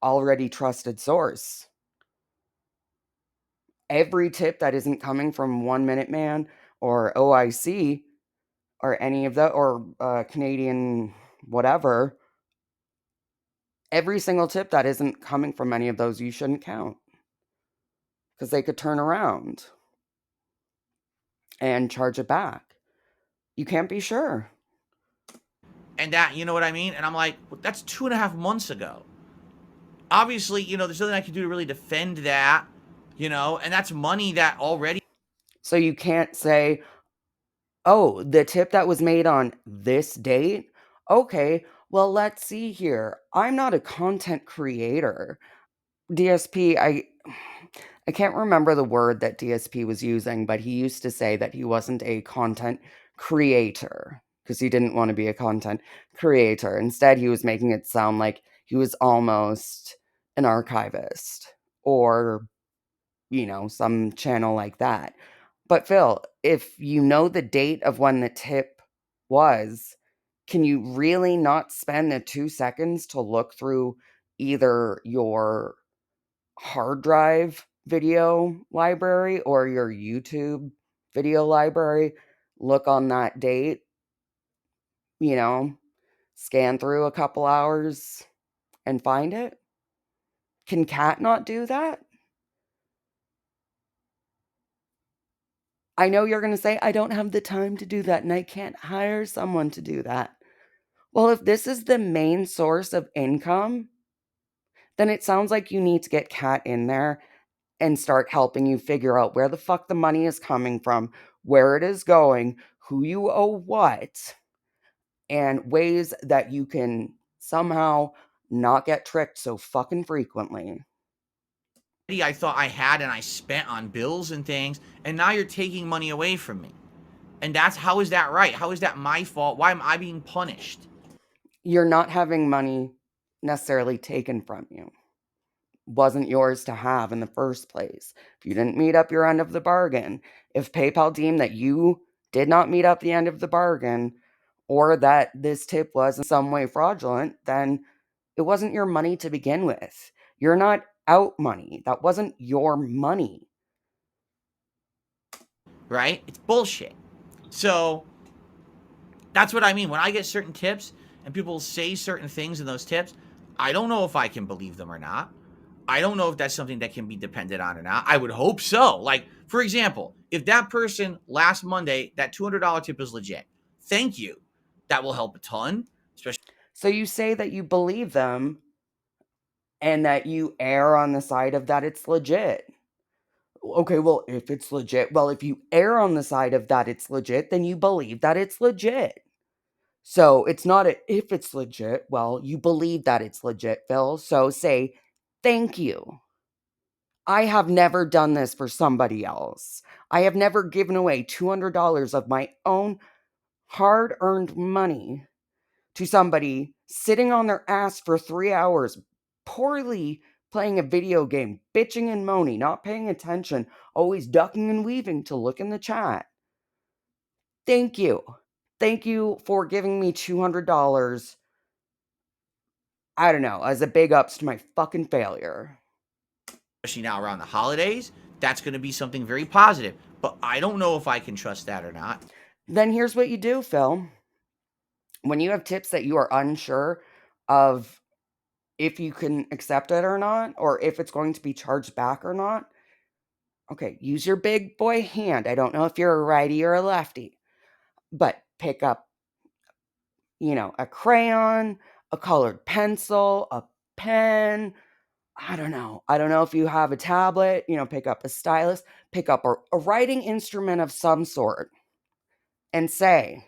already trusted source? Every tip that isn't coming from 1 Minute Man or OIC or any of that, or Canadian whatever, every single tip that isn't coming from any of those you shouldn't count, because they could turn around. and charge it back. You can't be sure. And that, you know what I mean? And I'm like, well, that's 2.5 months ago. Obviously, there's nothing I can do to really defend that, and that's money that already. So you can't say, oh, the tip that was made on this date? Okay, well, let's see here. I'm not a content creator. DSP, I can't remember the word that DSP was using, but he used to say that he wasn't a content creator because he didn't want to be a content creator. Instead, he was making it sound like he was almost an archivist or, some channel like that. But Phil, if you know the date of when the tip was, can you really not spend the 2 seconds to look through either your hard drive video library or your YouTube video library, look on that date, you know, scan through a couple hours and find it? Can Cat not do that? I know you're going to say, I don't have the time to do that and I can't hire someone to do that. Well, if this is the main source of income, then it sounds like you need to get Cat in there and start helping you figure out where the fuck the money is coming from, where it is going, who you owe what, and ways that you can somehow not get tricked so fucking frequently. I thought I had and I spent on bills and things, and now you're taking money away from me. And how is that right? How is that my fault? Why am I being punished? You're not having money necessarily taken from you. Wasn't yours to have in the first place. If you didn't meet up your end of the bargain, if PayPal deemed that you did not meet up the end of the bargain, or that this tip was in some way fraudulent, then it wasn't your money to begin with. You're not out money. That wasn't your money. Right? It's bullshit. So that's what I mean. When I get certain tips and people say certain things in those tips, I don't know if I can believe them or not. I don't know if that's something that can be depended on or not. I would hope so. Like, for example, if that person last Monday, that $200 tip is legit, thank you. That will help a ton, especially. So you say that you believe them and that you err on the side of that it's legit. Okay, well, if it's legit, well, if you err on the side of that it's legit, then you believe that it's legit. So it's not a if it's legit, well, you believe that it's legit, Phil. So say, thank you. I have never done this for somebody else. I have never given away $200 of my own hard earned money to somebody sitting on their ass for 3 hours, poorly playing a video game, bitching and moaning, not paying attention, always ducking and weaving to look in the chat. Thank you. Thank you for giving me $200. I don't know, as a big ups to my fucking failure. Especially now around the holidays, that's going to be something very positive. But I don't know if I can trust that or not. Then here's what you do, Phil. When you have tips that you are unsure of if you can accept it or not, or if it's going to be charged back or not, okay, use your big boy hand. I don't know if you're a righty or a lefty, but pick up, a crayon, a colored pencil, a pen. I don't know. I don't know if you have a tablet, pick up a stylus, pick up a writing instrument of some sort and say,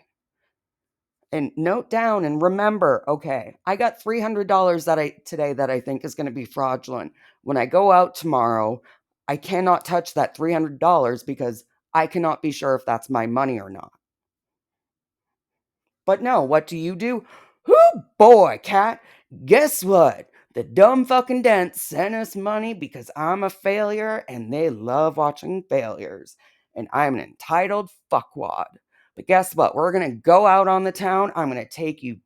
and note down and remember, okay, I got $300 today that I think is going to be fraudulent. When I go out tomorrow, I cannot touch that $300 because I cannot be sure if that's my money or not. But no, what do? Oh boy, Cat, guess what? The dumb fucking dents sent us money because I'm a failure and they love watching failures. And I'm an entitled fuckwad. But guess what? We're going to go out on the town. I'm going to take you,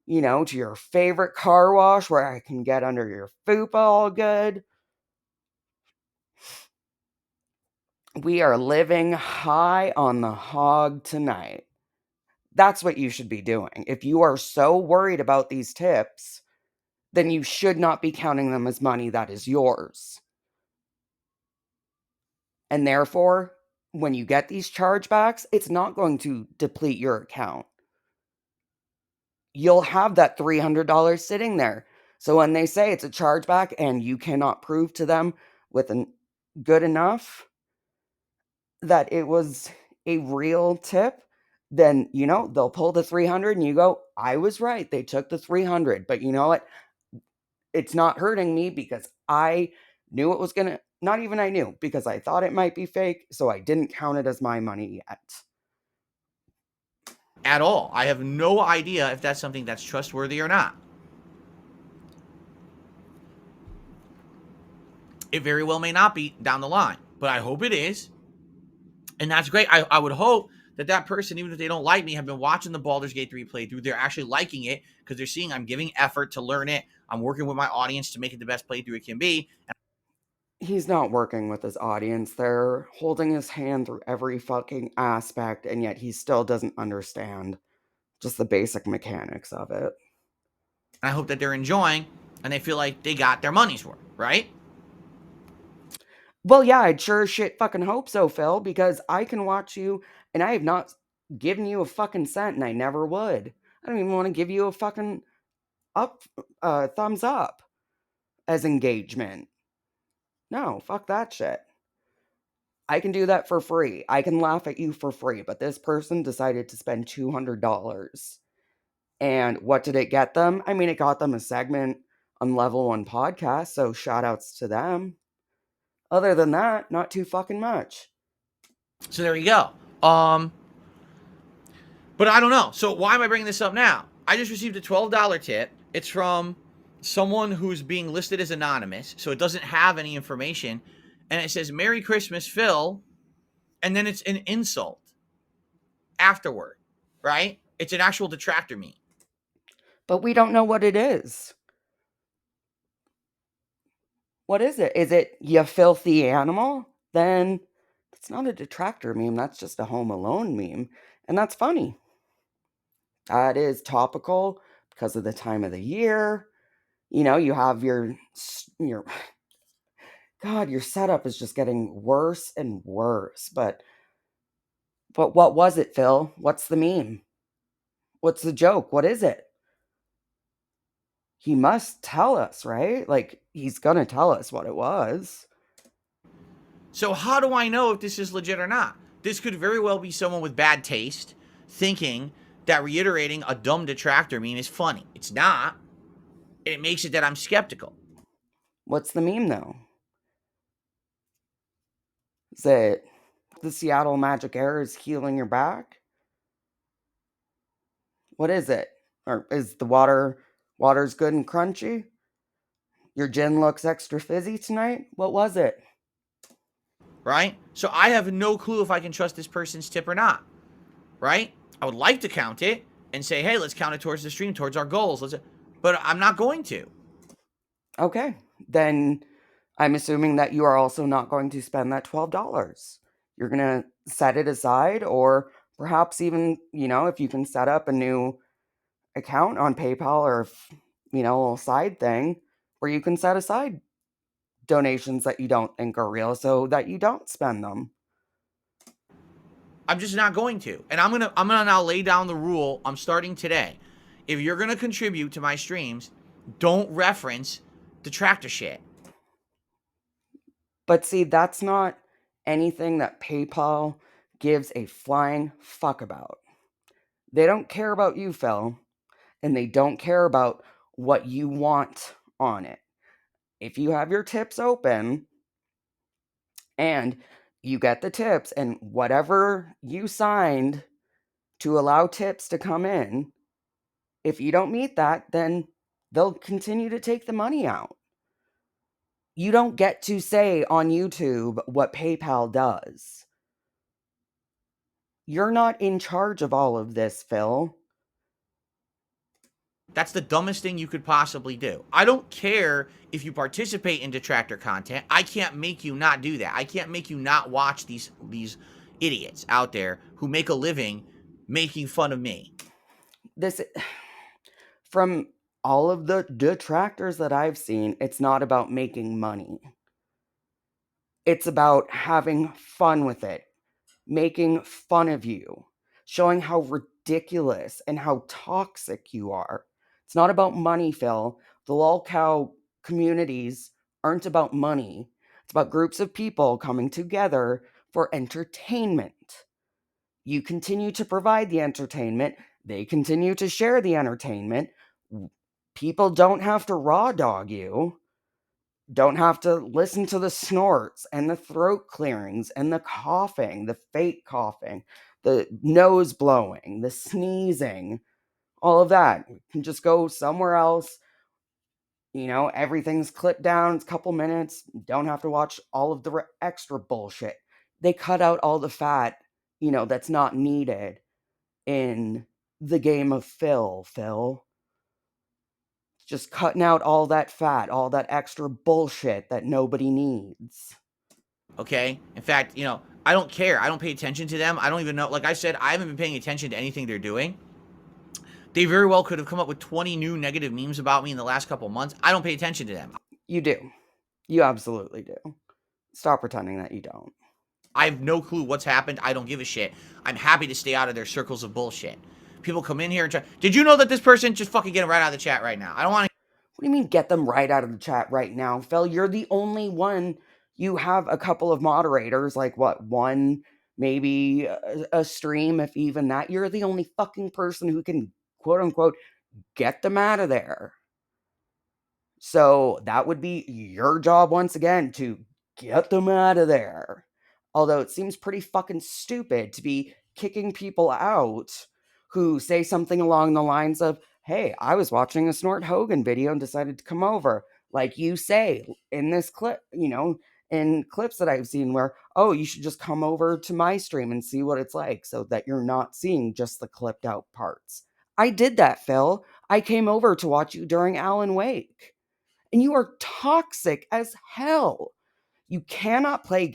to your favorite car wash where I can get under your fupa all good. We are living high on the hog tonight. That's what you should be doing. If you are so worried about these tips, then you should not be counting them as money that is yours. And therefore, when you get these chargebacks, it's not going to deplete your account. You'll have that $300 sitting there. So when they say it's a chargeback and you cannot prove to them with a good enough that it was a real tip, then, they'll pull the 300 and you go, I was right. They took the 300. But you know what? It's not hurting me because I knew it was going to, not even I knew, because I thought it might be fake. So I didn't count it as my money yet. At all. I have no idea if that's something that's trustworthy or not. It very well may not be down the line, but I hope it is. And that's great. I would hope that person, even if they don't like me, have been watching the Baldur's Gate 3 playthrough. They're actually liking it because they're seeing I'm giving effort to learn it. I'm working with my audience to make it the best playthrough it can be. He's not working with his audience. They're holding his hand through every fucking aspect, and yet he still doesn't understand just the basic mechanics of it. I hope that they're enjoying and they feel like they got their money's worth, right? Well, yeah, I'd sure as shit fucking hope so, Phil, because I can watch you, and I have not given you a fucking cent, and I never would. I don't even want to give you a fucking thumbs up as engagement. No, fuck that shit. I can do that for free. I can laugh at you for free, but this person decided to spend $200. And what did it get them? I mean, it got them a segment on Level 1 podcast, so shout outs to them. Other than that, not too fucking much. So there you go. But I don't know. So why am I bringing this up now? I just received a $12 tip. It's from someone who's being listed as anonymous, so it doesn't have any information. And it says, Merry Christmas, Phil. And then it's an insult afterward, right? It's an actual detractor meme. But we don't know what it is. What is it? Is it you filthy animal? Then it's not a detractor meme. That's just a Home Alone meme. And that's funny. That is topical because of the time of the year. You have your God, your setup is just getting worse and worse. But what was it, Phil? What's the meme? What's the joke? What is it? He must tell us, right? Like, he's gonna tell us what it was. So how do I know if this is legit or not? This could very well be someone with bad taste thinking that reiterating a dumb detractor meme is funny. It's not. It makes it that I'm skeptical. What's the meme, though? Is it the Seattle Magic Air is healing your back? What is it? Or is the water's good and crunchy? Your gin looks extra fizzy tonight? What was it? Right? So I have no clue if I can trust this person's tip or not. Right? I would like to count it and say, hey, let's count it towards the stream, towards our goals. But I'm not going to. Okay. Then I'm assuming that you are also not going to spend that $12. You're going to set it aside, or perhaps even, if you can set up a new account on PayPal, or, a little side thing where you can set aside donations that you don't think are real so that you don't spend them. I'm just not going to. And I'm gonna now lay down the rule. I'm starting today. If you're gonna contribute to my streams, don't reference detractor shit. But see, that's not anything that PayPal gives a flying fuck about. They don't care about you, Phil, and they don't care about what you want on it. If you have your tips open and you get the tips, and whatever you signed to allow tips to come in, if you don't meet that, then they'll continue to take the money out. You don't get to say on YouTube what PayPal does. You're not in charge of all of this, Phil. That's the dumbest thing you could possibly do. I don't care if you participate in detractor content. I can't make you not do that. I can't make you not watch these idiots out there who make a living making fun of me. From all of the detractors that I've seen, it's not about making money. It's about having fun with it. making fun of you, showing how ridiculous and how toxic you are. It's not about money, Phil. The lolcow communities aren't about money. It's about groups of people coming together for entertainment. You continue to provide the entertainment, they continue to share the entertainment. People don't have to raw dog you, don't have to listen to the snorts and the throat clearings and the coughing, the fake coughing, the nose blowing, the sneezing, all of that. You can just go somewhere else. Everything's clipped down. It's a couple minutes. Don't have to watch all of the extra bullshit. They cut out all the fat, that's not needed in the game of Phil. Just cutting out all that fat, all that extra bullshit that nobody needs. Okay? In fact, I don't care. I don't pay attention to them. I don't even know. Like I said, I haven't been paying attention to anything they're doing. They very well could have come up with 20 new negative memes about me in the last couple months. I don't pay attention to them. You do. You absolutely do. Stop pretending that you don't. I have no clue what's happened. I don't give a shit. I'm happy to stay out of their circles of bullshit. People come in here and try. Did you know that this person just fucking get him right out of the chat right now? I don't want to. What do you mean get them right out of the chat right now, Phil? You're the only one. You have a couple of moderators, like what, one, maybe a stream, if even that. You're the only fucking person who can, quote unquote, get them out of there. So that would be your job once again, to get them out of there. Although it seems pretty fucking stupid to be kicking people out who say something along the lines of, hey, I was watching a Snort Hogan video and decided to come over. Like you say in this clip, in clips that I've seen where, oh, you should just come over to my stream and see what it's like so that you're not seeing just the clipped out parts. I did that, Phil. I came over to watch you during Alan Wake. And you are toxic as hell. You cannot play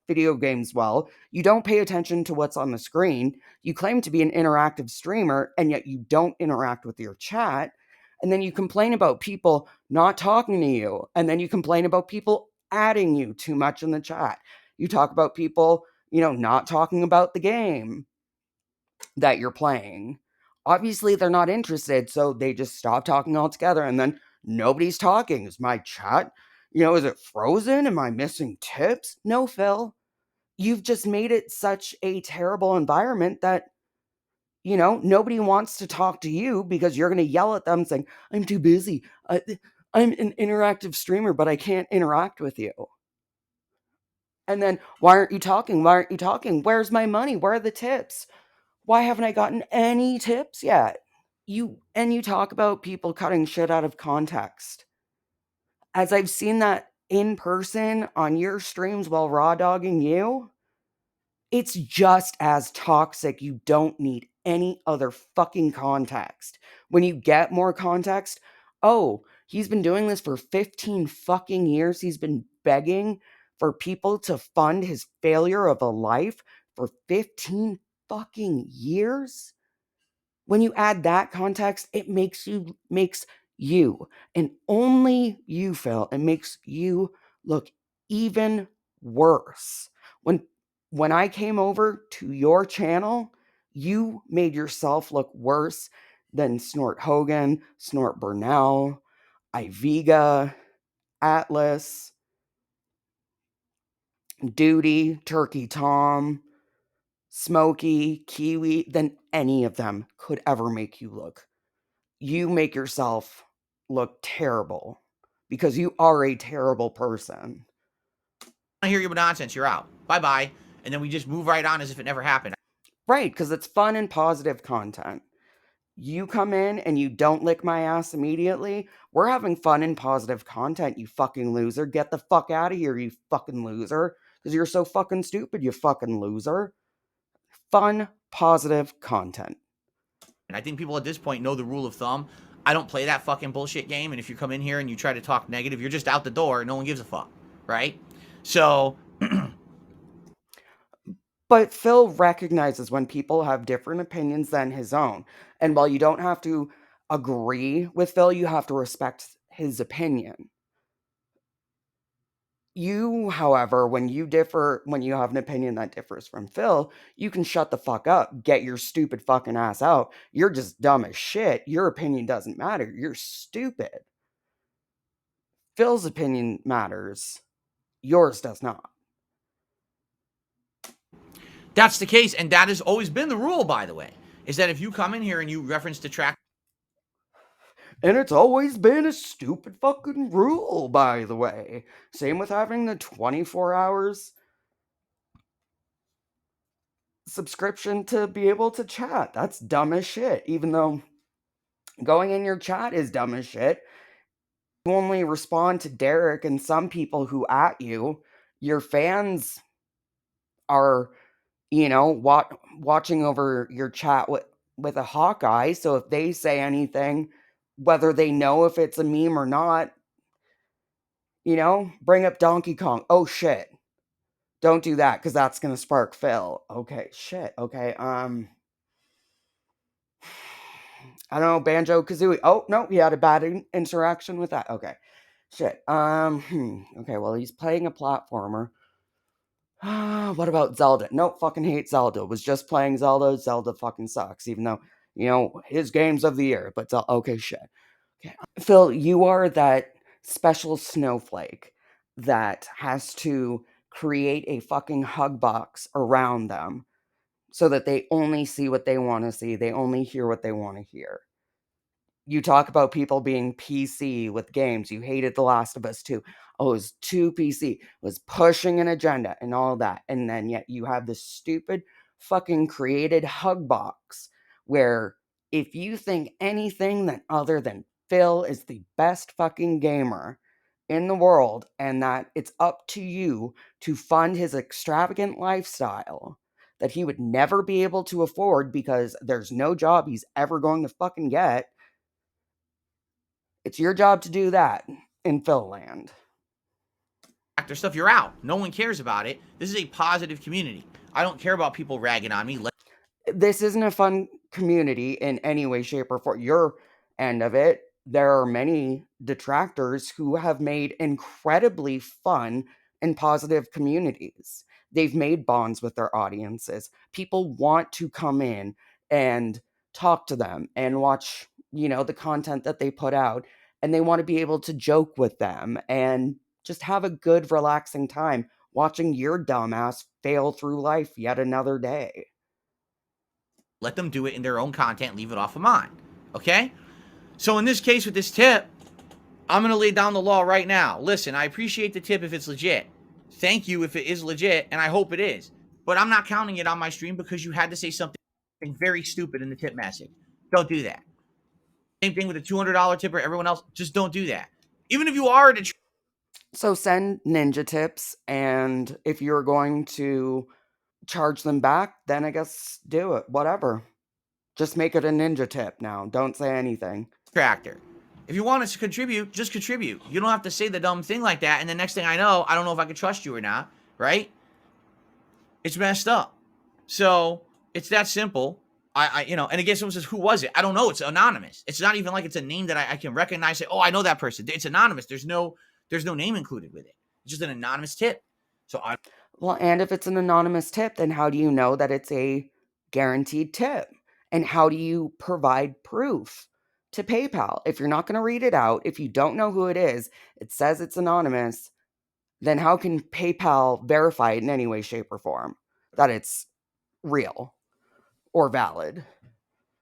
video games well. You don't pay attention to what's on the screen. You claim to be an interactive streamer, and yet you don't interact with your chat. And then you complain about people not talking to you. And then you complain about people adding you too much in the chat. You talk about people, not talking about the game that you're playing. Obviously, they're not interested, so they just stop talking altogether, and then nobody's talking. Is my chat, is it frozen? Am I missing tips? No, Phil. You've just made it such a terrible environment that, nobody wants to talk to you because you're going to yell at them saying, I'm too busy. I'm an interactive streamer, but I can't interact with you. And then, why aren't you talking? Why aren't you talking? Where's my money? Where are the tips? Why haven't I gotten any tips yet? You talk about people cutting shit out of context. As I've seen that in person on your streams while raw dogging you, it's just as toxic. You don't need any other fucking context. When you get more context, oh, he's been doing this for 15 fucking years. He's been begging for people to fund his failure of a life for 15 fucking years. When you add that context, it makes you and only you, Phil, it makes you look even worse. When I came over to your channel, you made yourself look worse than Snort Hogan, Snort Burnell, Iviga, Atlas, Duty, Turkey Tom, Smokey, Kiwi, than any of them could ever make you look. You make yourself look terrible because you are a terrible person. I hear your nonsense. You're out. Bye bye. And then we just move right on as if it never happened. Right, because it's fun and positive content. You come in and you don't lick my ass immediately. We're having fun and positive content, you fucking loser. Get the fuck out of here, you fucking loser. Because you're so fucking stupid, you fucking loser. Fun, positive content. And I think people at this point know the rule of thumb. I don't play that fucking bullshit game. And if you come in here and you try to talk negative, you're just out the door. No one gives a fuck. Right? So. But Phil recognizes when people have different opinions than his own. And while you don't have to agree with Phil, you have to respect his opinion. You, however, when you have an opinion that differs from Phil, you can shut the fuck up, get your stupid fucking ass out. You're just dumb as shit. Your opinion doesn't matter. You're stupid. Phil's opinion matters. Yours does not. That's the case, and that has always been the rule, by the way, is that if you come in here and you reference detractors, And it's always been a stupid fucking rule, by the way. Same with having the 24 hours subscription to be able to chat. That's dumb as shit. Even though going in your chat is dumb as shit, you only respond to Derek and some people who at you. Your fans are, watching over your chat with a hawk eye. So if they say anything, whether they know if it's a meme or not, bring up Donkey Kong. Oh shit. Don't do that because that's gonna spark Phil. Okay, shit. Okay, I don't know, Banjo Kazooie. Oh no, he had a bad interaction with that. Okay, shit. Okay, well he's playing a platformer. What about Zelda? Nope, fucking hate Zelda. Was just playing Zelda. Zelda fucking sucks, even though his games of the year. But okay, shit. Okay, Phil, you are that special snowflake that has to create a fucking hug box around them so that they only see what they want to see. They only hear what they want to hear. You talk about people being PC with games. You hated The Last of Us 2. Oh, it was too PC. It was pushing an agenda and all that. And then yet you have this stupid fucking created hug box where if you think anything that other than Phil is the best fucking gamer in the world and that it's up to you to fund his extravagant lifestyle that he would never be able to afford because there's no job he's ever going to fucking get, it's your job to do that in Phil land. stuff, you're out. No one cares about it. This is a positive community. I don't care about people ragging on me. This isn't a fun community in any way, shape, or form. Your end of it, there are many detractors who have made incredibly fun and positive communities. They've made bonds with their audiences. People want to come in and talk to them and watch, the content that they put out, and they want to be able to joke with them and just have a good, relaxing time watching your dumbass fail through life yet another day. Let them do it in their own content. Leave it off of mine. Okay? So in this case with this tip, I'm going to lay down the law right now. Listen, I appreciate the tip if it's legit. Thank you if it is legit, and I hope it is. But I'm not counting it on my stream because you had to say something very stupid in the tip message. Don't do that. Same thing with a $200 tip or everyone else. Just don't do that. Even if you are a So send ninja tips, and if you're going to charge them back, then I guess do it. Whatever. Just make it a ninja tip now. Don't say anything. detractor. If you want us to contribute, just contribute. You don't have to say the dumb thing like that, and the next thing I know if I can trust you or not, right? It's messed up. So it's that simple. And again, someone says, who was it? I don't know. It's anonymous. It's not even like it's a name that I can recognize. Say, oh, I know that person. It's anonymous. There's no name included with it. It's just an anonymous tip. So Well, and if it's an anonymous tip, then how do you know that it's a guaranteed tip? And how do you provide proof to PayPal? If you're not going to read it out, if you don't know who it is, it says it's anonymous, then how can PayPal verify it in any way, shape, or form that it's real or valid?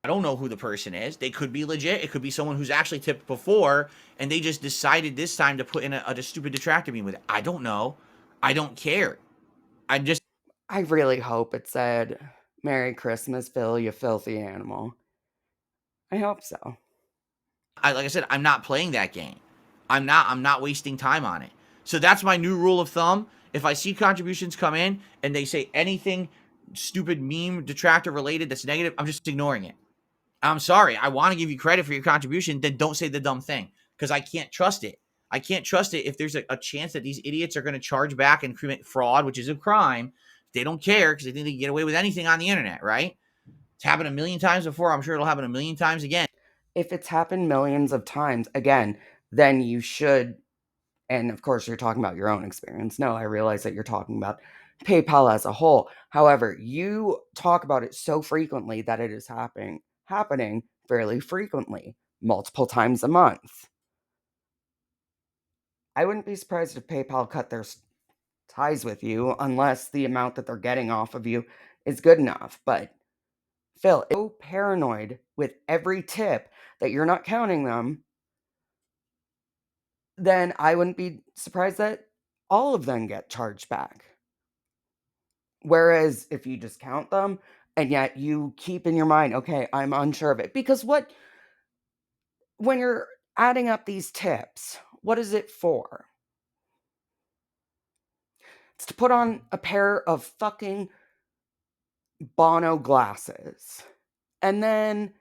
I don't know who the person is. They could be legit. It could be someone who's actually tipped before, and they just decided this time to put in a stupid detractor meme with it. I don't know. I don't care. I really hope it said, "Merry Christmas, Phil, you filthy animal." I hope so. like I said, I'm not playing that game. I'm not wasting time on it. So that's my new rule of thumb. If I see contributions come in and they say anything stupid meme detractor related that's negative, I'm just ignoring it. I'm sorry. I want to give you credit for your contribution. Then don't say the dumb thing because I can't trust it. I can't trust it if there's a chance that these idiots are going to charge back and commit fraud, which is a crime. They don't care because they think they can get away with anything on the internet, right? It's happened a million times before. I'm sure it'll happen a million times again. If it's happened millions of times, again, then you should And of course, you're talking about your own experience. No, I realize that you're talking about PayPal as a whole. However, you talk about it so frequently that it is happening fairly frequently, multiple times a month. I wouldn't be surprised if PayPal cut their ties with you unless the amount that they're getting off of you is good enough. But Phil, if you're so paranoid with every tip that you're not counting them, then I wouldn't be surprised that all of them get charged back. Whereas if you just count them and yet you keep in your mind, okay, I'm unsure of it. Because when you're adding up these tips, what is it for? It's to put on a pair of fucking Bono glasses, and then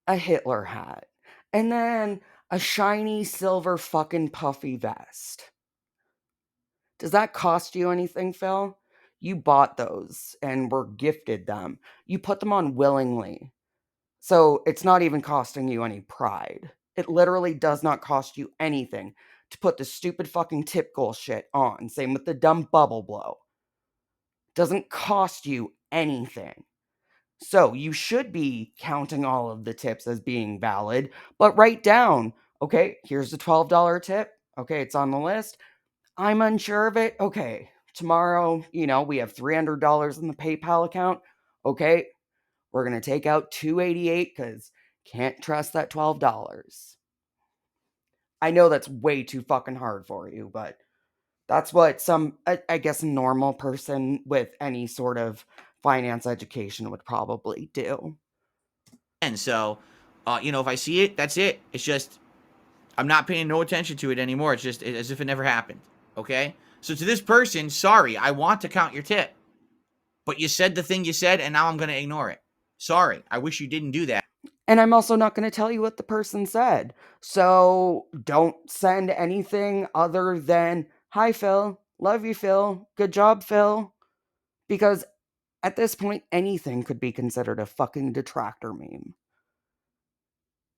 a Hitler hat, and then a shiny silver fucking puffy vest. Does that cost you anything, Phil? You bought those and were gifted them. You put them on willingly. So it's not even costing you any pride. It literally does not cost you anything to put the stupid fucking tip goal shit on. Same with the dumb bubble blow. Doesn't cost you anything. So you should be counting all of the tips as being valid, but write down, okay, here's the $12 tip. Okay, it's on the list. I'm unsure of it. Okay, tomorrow, we have $300 in the PayPal account. Okay, we're going to take out $288 because can't trust that $12. I know that's way too fucking hard for you, but that's what I guess, a normal person with any sort of finance education would probably do. And so, if I see it, that's it. It's just I'm not paying no attention to it anymore. It's just as if it never happened. Okay. So to this person, sorry, I want to count your tip, but you said the thing you said, and now I'm going to ignore it. Sorry, I wish you didn't do that. And I'm also not going to tell you what the person said. So don't send anything other than, hi, Phil. Love you, Phil. Good job, Phil. Because at this point, anything could be considered a fucking detractor meme.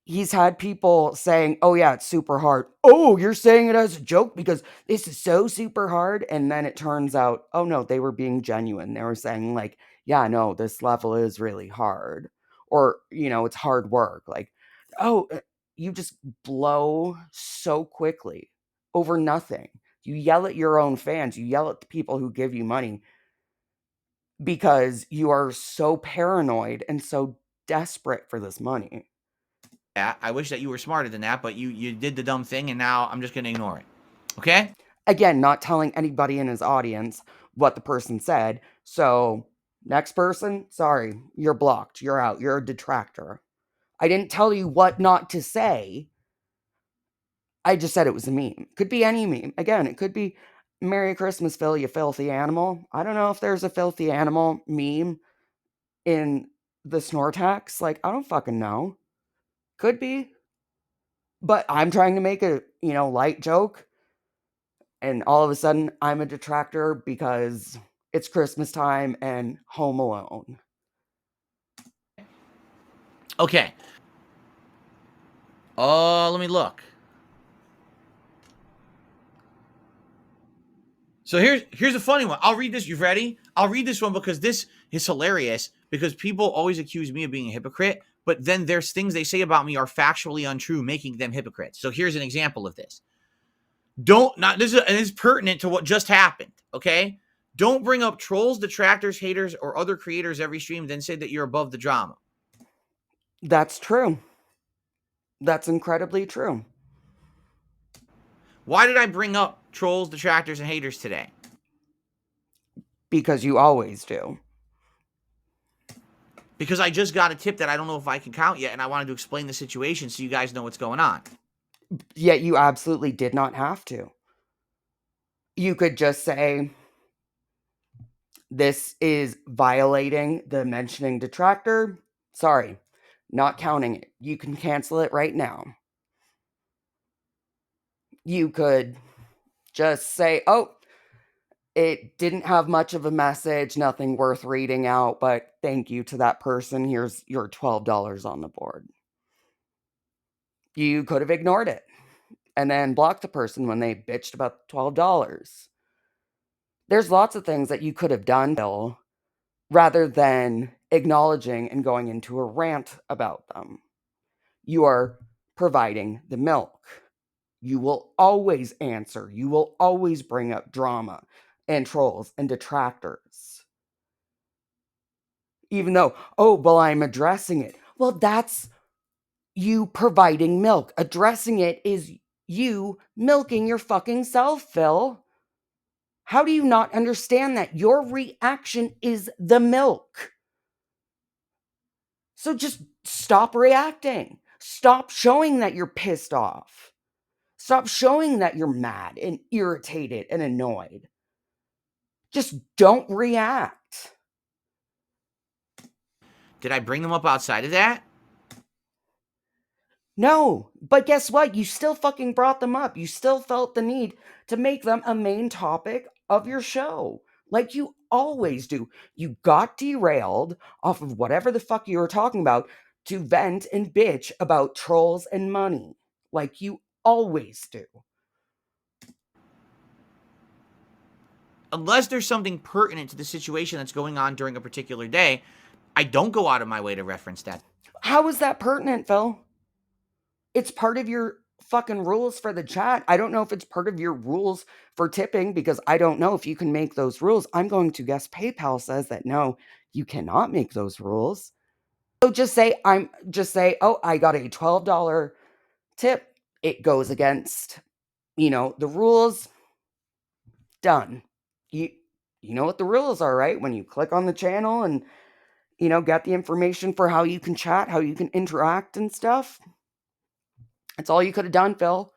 He's had people saying, oh, yeah, it's super hard. Oh, you're saying it as a joke because this is so super hard. And then it turns out, oh, no, they were being genuine. They were saying, like, yeah, no, this level is really hard. Or, it's hard work. Like, oh, you just blow so quickly over nothing. You yell at your own fans. You yell at the people who give you money because you are so paranoid and so desperate for this money. I wish that you were smarter than that, but you did the dumb thing, and now I'm just going to ignore it. Okay? Again, not telling anybody in his audience what the person said. So, next person, sorry, you're blocked. You're out. You're a detractor. I didn't tell you what not to say. I just said it was a meme. Could be any meme. Again, it could be Merry Christmas, Phil, you filthy animal. I don't know if there's a filthy animal meme in the Snortex. Like, I don't fucking know. Could be. But I'm trying to make a, light joke. And all of a sudden, I'm a detractor because it's Christmas time and Home Alone. Okay. Let me look. So here's a funny one. I'll read this. You ready? I'll read this one because this is hilarious because people always accuse me of being a hypocrite, but then there's things they say about me are factually untrue, making them hypocrites. So here's an example of this. This is pertinent to what just happened, okay? Don't bring up trolls, detractors, haters, or other creators every stream, then say that you're above the drama. That's true. That's incredibly true. Why did I bring up trolls, detractors, and haters today? Because you always do. Because I just got a tip that I don't know if I can count yet, and I wanted to explain the situation so you guys know what's going on. Yet you absolutely did not have to. You could just say, this is violating the mentioning detractor. Sorry, not counting it. You can cancel it right now. You could just say, oh, it didn't have much of a message, nothing worth reading out, but thank you to that person. Here's your $12 on the board. You could have ignored it. and then block the person when they bitched about $12. There's lots of things that you could have done, Phil, rather than acknowledging and going into a rant about them. You are providing the milk. You will always answer. You will always bring up drama and trolls and detractors. Even though, oh, well, I'm addressing it. Well, that's you providing milk. Addressing it is you milking your fucking self, Phil. How do you not understand that? Your reaction is the milk. So just stop reacting. Stop showing that you're pissed off. Stop showing that you're mad and irritated and annoyed. Just don't react. Did I bring them up outside of that? No, but guess what? You still fucking brought them up. You still felt the need to make them a main topic of your show, like you always do. You got derailed off of whatever the fuck you were talking about to vent and bitch about trolls and money, like you always do. Unless there's something pertinent to the situation that's going on during a particular day, I don't go out of my way to reference that. How is that pertinent, Phil? It's part of your fucking rules for the chat. I don't know if it's part of your rules for tipping because I don't know if you can make those rules. I'm going to guess PayPal says that no, you cannot make those rules. So just say oh, I got a $12 tip. It goes against, the rules. Done. You you know what the rules are, right? When you click on the channel and get the information for how you can chat, how you can interact and stuff. That's all you could have done, Phil.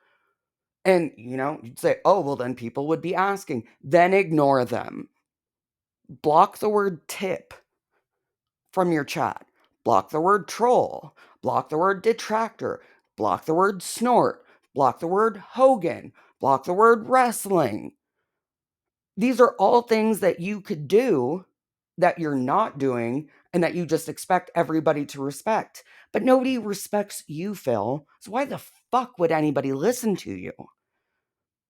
And, you'd say, oh, well, then people would be asking. Then ignore them. Block the word tip from your chat. Block the word troll. Block the word detractor. Block the word snort. Block the word Hogan. Block the word wrestling. These are all things that you could do that you're not doing and that you just expect everybody to respect. But nobody respects you, Phil. So why the fuck would anybody listen to you?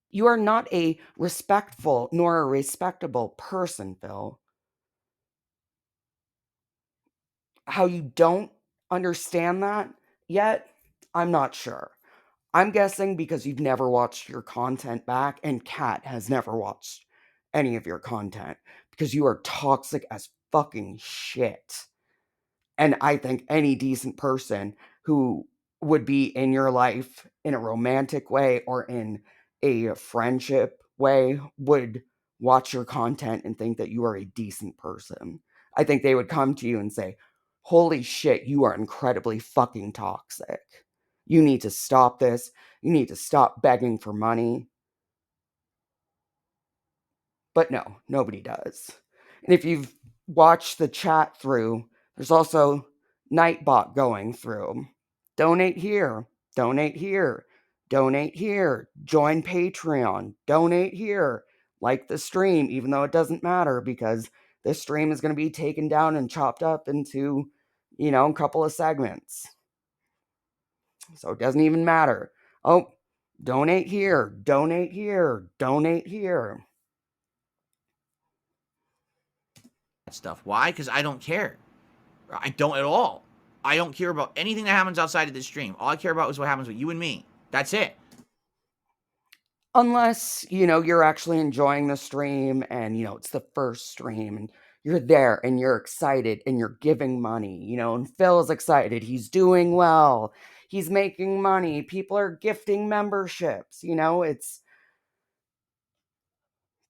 You are not a respectful nor a respectable person, Phil. How you don't understand that yet, I'm not sure. I'm guessing because you've never watched your content back, and Kat has never watched any of your content because you are toxic as fucking shit. And I think any decent person who would be in your life in a romantic way or in a friendship way would watch your content and think that you are a decent person. I think they would come to you and say, holy shit, you are incredibly fucking toxic. You need to stop this. You need to stop begging for money. But no, nobody does. And if you've watched the chat through, there's also Nightbot going through. Donate here, donate here, donate here, join Patreon, donate here, like the stream, even though it doesn't matter because this stream is going to be taken down and chopped up into, a couple of segments. So it doesn't even matter. Oh, donate here, donate here, donate here. Stuff. Why? Because I don't care. I don't at all. I don't care about anything that happens outside of this stream. All I care about is what happens with you and me. That's it. Unless, you're actually enjoying the stream and, it's the first stream and you're there and you're excited and you're giving money, and Phil's excited. He's doing well. He's making money. People are gifting memberships,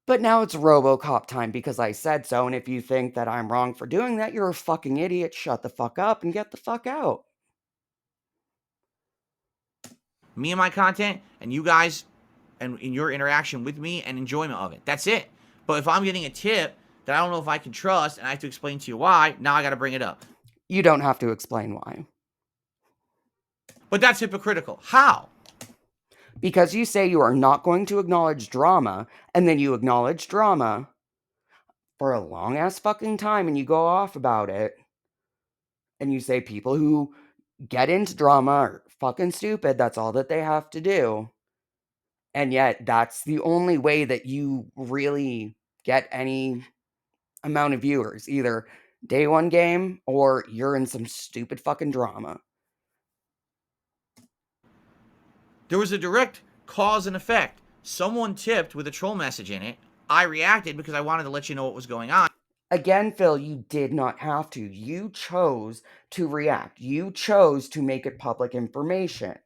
but now it's RoboCop time because I said so. And if you think that I'm wrong for doing that, you're a fucking idiot. Shut the fuck up and get the fuck out. Me and my content, and you guys, and in your interaction with me and enjoyment of it. That's it. But if I'm getting a tip that I don't know if I can trust and I have to explain to you why, now I got to bring it up. You don't have to explain why. But that's hypocritical. How? Because you say you are not going to acknowledge drama, and then you acknowledge drama for a long ass fucking time and you go off about it, and you say people who get into drama are fucking stupid. That's all that they have to do. And yet, that's the only way that you really get any amount of viewers. Either day one game or you're in some stupid fucking drama. There was a direct cause and effect. Someone tipped with a troll message in it. I reacted because I wanted to let you know what was going on. Again, Phil, you did not have to. You chose to react. You chose to make it public information.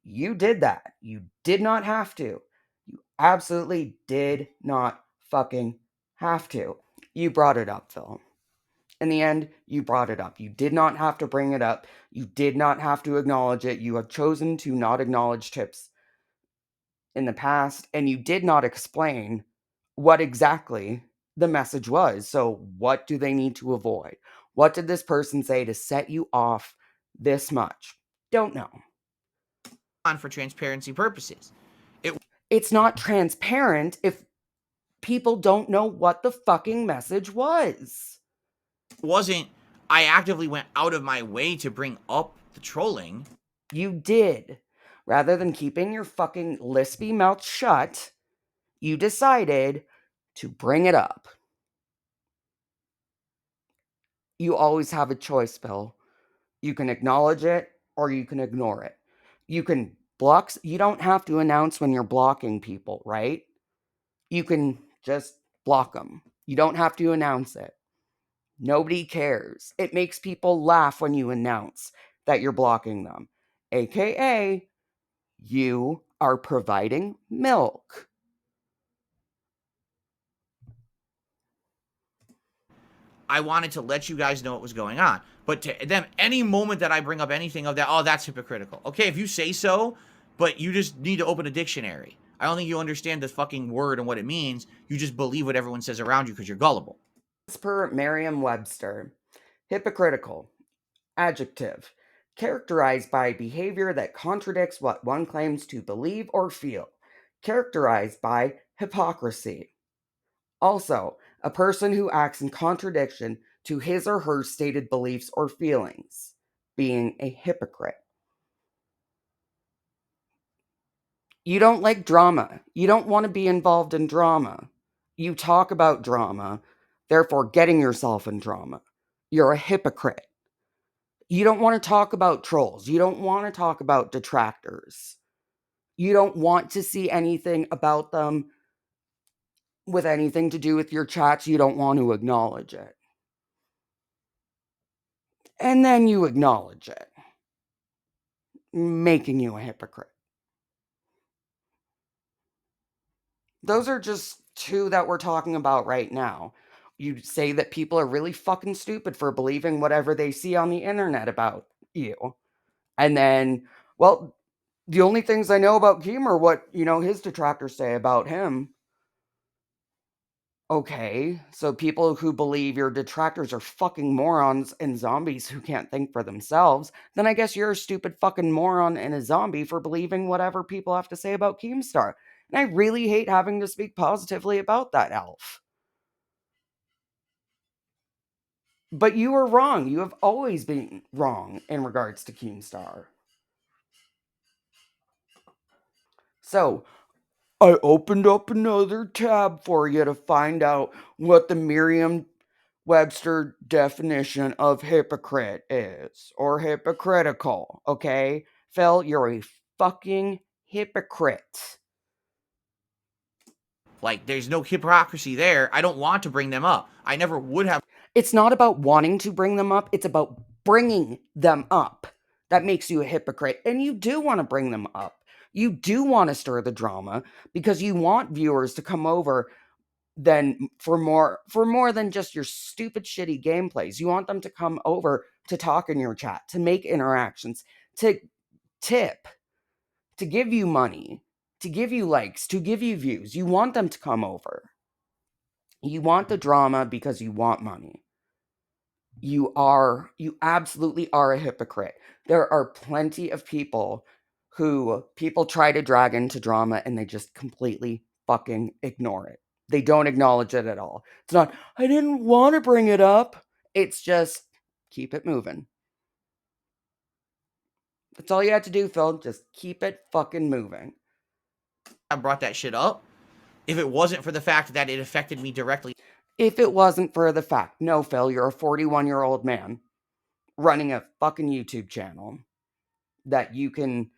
You did that. You did not have to. You absolutely did not fucking have to. You brought it up, Phil. In the end, you brought it up. You did not have to bring it up. You did not have to acknowledge it. You have chosen to not acknowledge tips in the past, and you did not explain what exactly the message was. So, what do they need to avoid? What did this person say to set you off this much? Don't know. For transparency purposes. It's not transparent if people don't know what the fucking message was. Wasn't I actively went out of my way to bring up the trolling. You did. Rather than keeping your fucking lispy mouth shut, you decided to bring it up. You always have a choice, Phil. You can acknowledge it or you can ignore it. You can block, you don't have to announce when you're blocking people, right? You can just block them. You don't have to announce it. Nobody cares. It makes people laugh when you announce that you're blocking them. AKA, you are providing milk. I wanted to let you guys know what was going on. But to them, any moment that I bring up anything of that, oh, that's hypocritical. Okay, if you say so, but you just need to open a dictionary. I don't think you understand the fucking word and what it means. You just believe what everyone says around you because you're gullible. As per Merriam-Webster, hypocritical, adjective, characterized by behavior that contradicts what one claims to believe or feel, characterized by hypocrisy. Also, a person who acts in contradiction to his or her stated beliefs or feelings, being a hypocrite. You don't like drama. You don't want to be involved in drama. You talk about drama, therefore getting yourself in drama. You're a hypocrite. You don't want to talk about trolls. You don't want to talk about detractors. You don't want to see anything about them with anything to do with your chats. You don't want to acknowledge it. And then you acknowledge it, making you a hypocrite. Those are just two that we're talking about right now. You say that people are really fucking stupid for believing whatever they see on the internet about you. And then, well, the only things I know about Keem are what, his detractors say about him. Okay, so people who believe your detractors are fucking morons and zombies who can't think for themselves, then I guess you're a stupid fucking moron and a zombie for believing whatever people have to say about Keemstar. And I really hate having to speak positively about that elf. But you are wrong. You have always been wrong in regards to Keemstar. So, I opened up another tab for you to find out what the Merriam-Webster definition of hypocrite is, or hypocritical, okay? Phil, you're a fucking hypocrite. Like, there's no hypocrisy there. I don't want to bring them up. I never would have. It's not about wanting to bring them up, it's about bringing them up. That makes you a hypocrite, and you do want to bring them up. You do want to stir the drama because you want viewers to come over than for more than just your stupid shitty gameplays. You want them to come over to talk in your chat, to make interactions, to tip, to give you money, to give you likes, to give you views. You want them to come over. You want the drama because you want money. You absolutely are a hypocrite. There are plenty of people who people try to drag into drama and they just completely fucking ignore it. They don't acknowledge it at all. It's not, I didn't want to bring it up. It's just keep it moving. That's all you have to do, Phil. Just keep it fucking moving. I brought that shit up if it wasn't for the fact that it affected me directly. If it wasn't for the fact, no, Phil, you're a 41-year-old man running a fucking YouTube channel that you can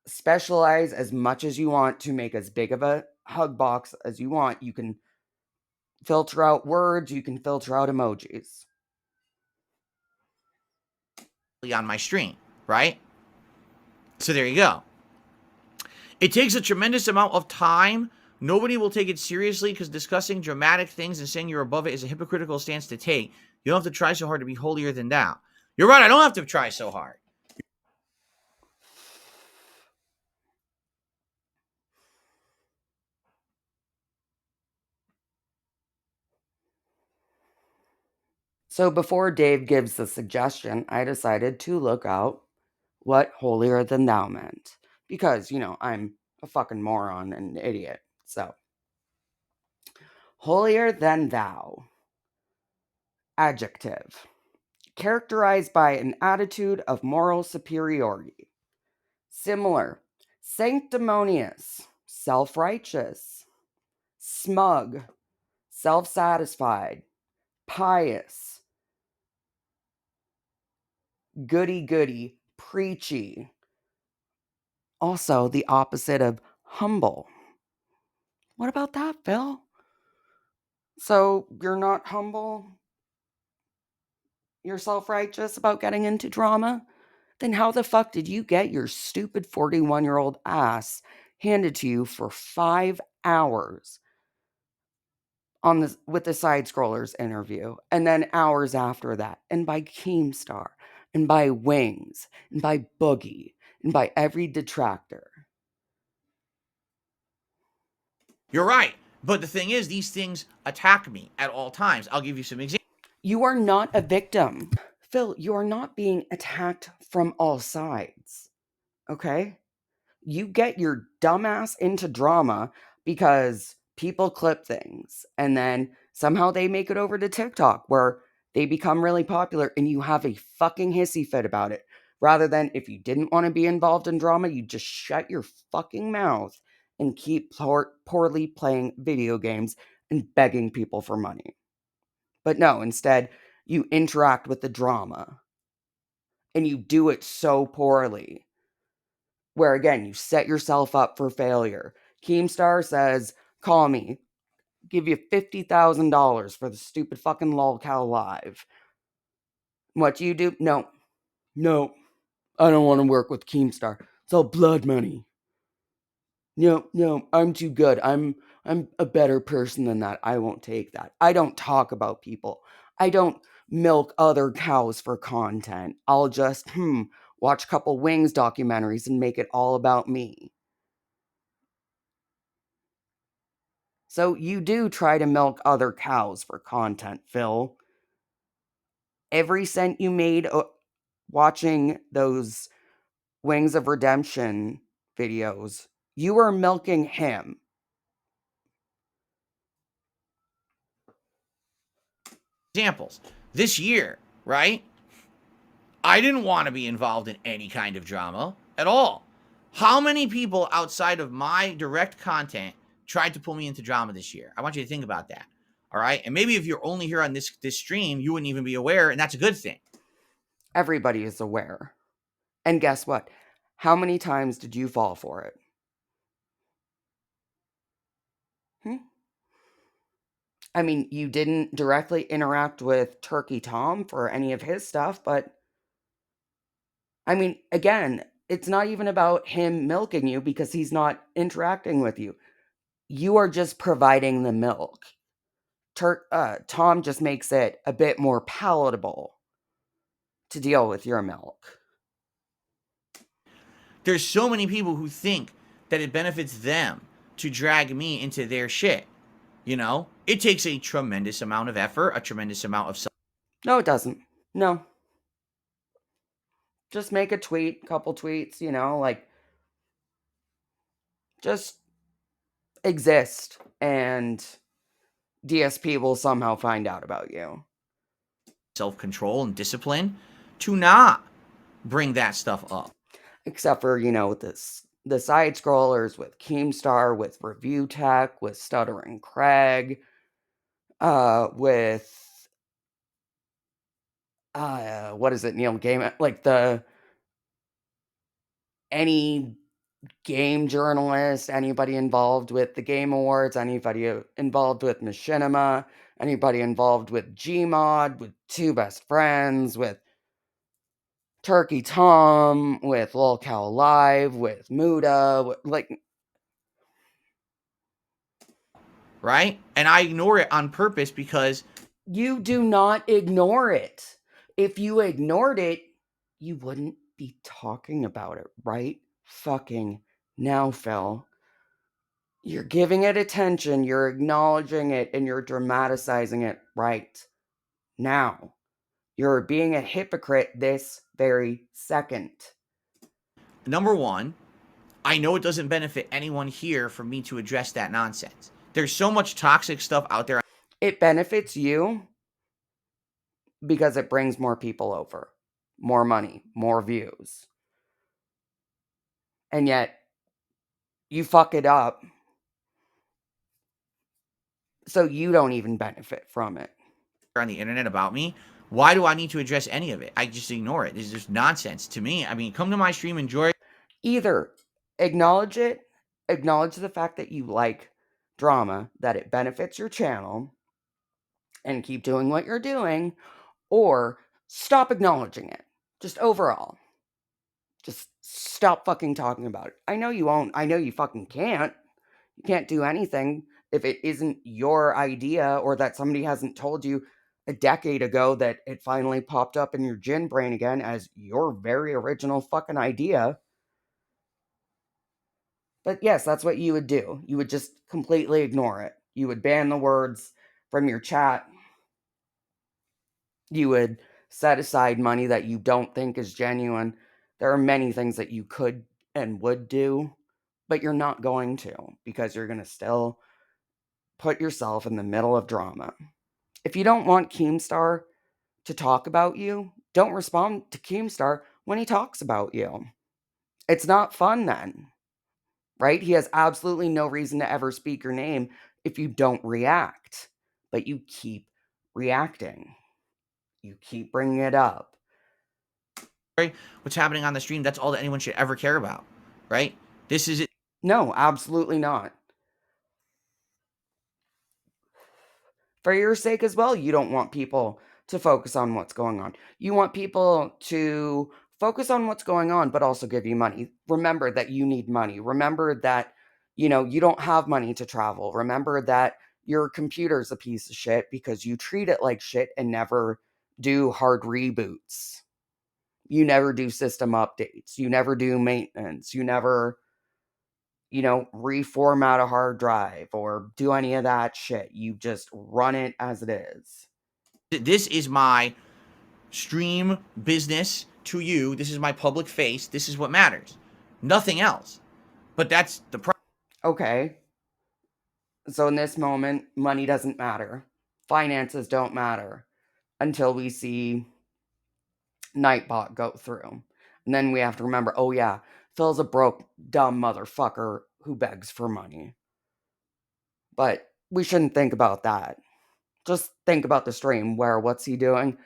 specialize as much as you want to make as big of a hug box as you want. You can filter out words, you can filter out emojis. On my stream, right? So there you go. It takes a tremendous amount of time. Nobody will take it seriously because discussing dramatic things and saying you're above it is a hypocritical stance to take. You don't have to try so hard to be holier than thou. You're right, I don't have to try so hard. So before Dave gives the suggestion, I decided to look out what holier than thou meant. Because, I'm a fucking moron and an idiot. So, holier than thou. Adjective. Characterized by an attitude of moral superiority. Similar. Sanctimonious. Self-righteous. Smug. Self-satisfied. Pious. Goody-goody. Preachy. Also, the opposite of humble. What about that, Phil? So, you're not humble? You're self-righteous about getting into drama? Then how the fuck did you get your stupid 41-year-old ass handed to you for 5 hours with the side scrollers interview, and then hours after that, and by Keemstar, and by Wings, and by Boogie, and by every detractor? You're right. But the thing is, these things attack me at all times. I'll give you some examples. You are not a victim. Phil, you are not being attacked from all sides. Okay? You get your dumbass into drama because people clip things and then somehow they make it over to TikTok where they become really popular and you have a fucking hissy fit about it. Rather than if you didn't want to be involved in drama, you just shut your fucking mouth and keep poorly playing video games and begging people for money. But no, instead, you interact with the drama and you do it so poorly where again, you set yourself up for failure. Keemstar says, call me, give you $50,000 for the stupid fucking lolcow live. What do you do? No, I don't want to work with Keemstar. It's all blood money. No, I'm too good. I'm a better person than that. I won't take that. I don't talk about people. I don't milk other cows for content. I'll just watch a couple Wings documentaries and make it all about me. So you do try to milk other cows for content, Phil. Every cent you made watching those Wings of Redemption videos, you were milking him. Examples. This year, right? I didn't want to be involved in any kind of drama at all. How many people outside of my direct content tried to pull me into drama this year? I want you to think about that. All right. And maybe if you're only here on this stream, you wouldn't even be aware, and that's a good thing. Everybody is aware. And guess what? How many times did you fall for it? I mean, you didn't directly interact with Turkey Tom for any of his stuff, but I mean, again, it's not even about him milking you because he's not interacting with you. You are just providing the milk. Tom just makes it a bit more palatable to deal with your milk. There's so many people who think that it benefits them to drag me into their shit. You know, it takes a tremendous amount of effort, a tremendous amount of No, it doesn't. No. Just make a tweet, couple tweets, just exist and DSP will somehow find out about you. self-control and discipline to not bring that stuff up. Except for, this the side scrollers with Keemstar, with Review Tech, with Stuttering Craig, with what is it, Neil Gaiman? Like any game journalist, anybody involved with the Game Awards, anybody involved with Machinima, anybody involved with Gmod, with Two Best Friends, with Turkey Tom, with Lolcow Live, with Muda, like, right? And I ignore it on purpose because you do not ignore it. If you ignored it, you wouldn't be talking about it right fucking now, Phil. You're giving it attention, you're acknowledging it, and you're dramatizing it right now. You're being a hypocrite this very second. number one, I know it doesn't benefit anyone here for me to address that nonsense. There's so much toxic stuff out there. It benefits you because it brings more people over, more money, more views. And yet, you fuck it up, so you don't even benefit from it. On the internet about me. Why do I need to address any of it? I just ignore it. It's just nonsense to me. I mean, come to my stream, enjoy. Either acknowledge it, acknowledge the fact that you like drama, that it benefits your channel, and keep doing what you're doing, or stop acknowledging it. Just overall. Just stop fucking talking about it. I know you won't. I know you fucking can't. You can't do anything if it isn't your idea or that somebody hasn't told you a decade ago that it finally popped up in your gin brain again as your very original fucking idea. But yes, that's what you would do. You would just completely ignore it. You would ban the words from your chat. You would set aside money that you don't think is genuine. There are many things that you could and would do, but you're not going to because you're going to still put yourself in the middle of drama. If you don't want Keemstar to talk about you, don't respond to Keemstar when he talks about you. It's not fun then, right? He has absolutely no reason to ever speak your name if you don't react, but you keep reacting. You keep bringing it up. What's happening on the stream. That's all that anyone should ever care about, right? This is it. No, absolutely not. For your sake as well, you don't want people to focus on what's going on. You want people to focus on what's going on, but also give you money. Remember that you need money. Remember that, you don't have money to travel. Remember that your computer's a piece of shit because you treat it like shit and never do hard reboots. You never do system updates. You never do maintenance. You never reformat a hard drive or do any of that shit. You just run it as it is. This is my stream business to you. This is my public face. This is what matters. Nothing else. But that's the problem. Okay. So in this moment, money doesn't matter. Finances don't matter until we see Nightbot go through. And then we have to remember, oh yeah, Phil's a broke, dumb motherfucker who begs for money. But we shouldn't think about that. Just think about the stream where what's he doing?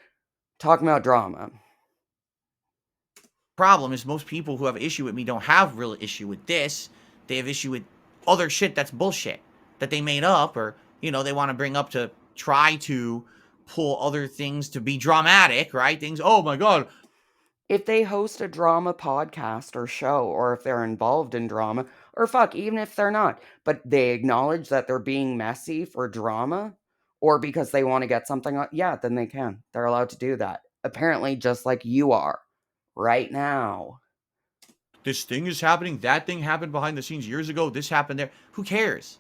Talking about drama. Problem is most people who have issue with me don't have real issue with this. They have issue with other shit that's bullshit that they made up, or they want to bring up to try to pull other things to be dramatic, right? Things, oh my god. If they host a drama podcast or show, or if they're involved in drama, or fuck, even if they're not, but they acknowledge that they're being messy for drama, or because they want to get something on, yeah, then they can. They're allowed to do that. Apparently, just like you are right now. This thing is happening, that thing happened behind the scenes years ago, this happened there. Who cares?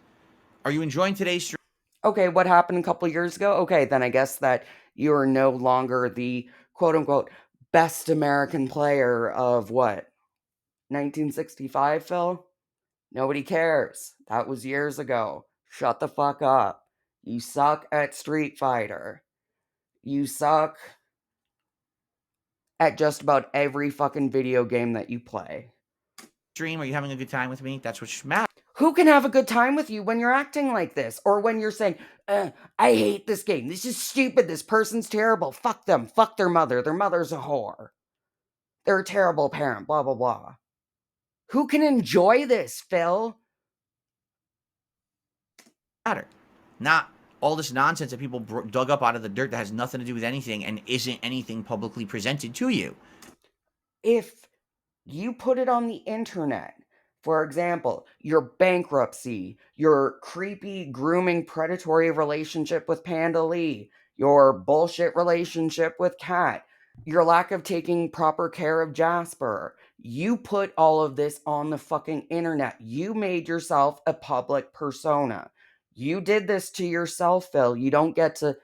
Are you enjoying today's stream? Okay, what happened a couple years ago? Okay, then I guess that you are no longer the quote unquote best American player of what? 1965, Phil? Nobody cares. That was years ago. Shut the fuck up. You suck at Street Fighter. You suck at just about every fucking video game that you play. stream? Are you having a good time with me? That's what matters. Who can have a good time with you when you're acting like this? Or when you're saying, I hate this game. This is stupid. This person's terrible. Fuck them. Fuck their mother. Their mother's a whore. They're a terrible parent. Blah, blah, blah. Who can enjoy this, Phil? Not all this nonsense that people dug up out of the dirt that has nothing to do with anything and isn't anything publicly presented to you. If you put it on the internet, for example, your bankruptcy, your creepy, grooming, predatory relationship with Panda Lee, your bullshit relationship with Kat, your lack of taking proper care of Jasper, you put all of this on the fucking internet. You made yourself a public persona. You did this to yourself, Phil. You don't get to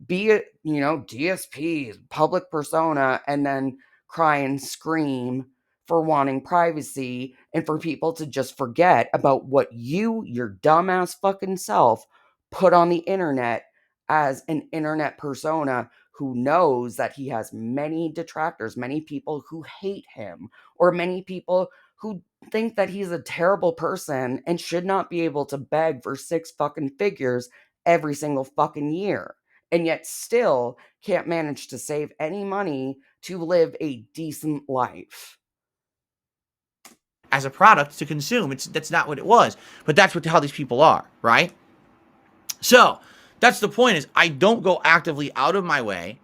be a, DSP, public persona, and then cry and scream for wanting privacy and for people to just forget about what you, your dumbass fucking self, put on the internet as an internet persona who knows that he has many detractors, many people who hate him, or many people who think that he's a terrible person and should not be able to beg for 6 fucking figures every single fucking year, and yet still can't manage to save any money to live a decent life. As a product to consume, that's not what it was, but that's how these people are, right? So that's the point, is I don't go actively out of my way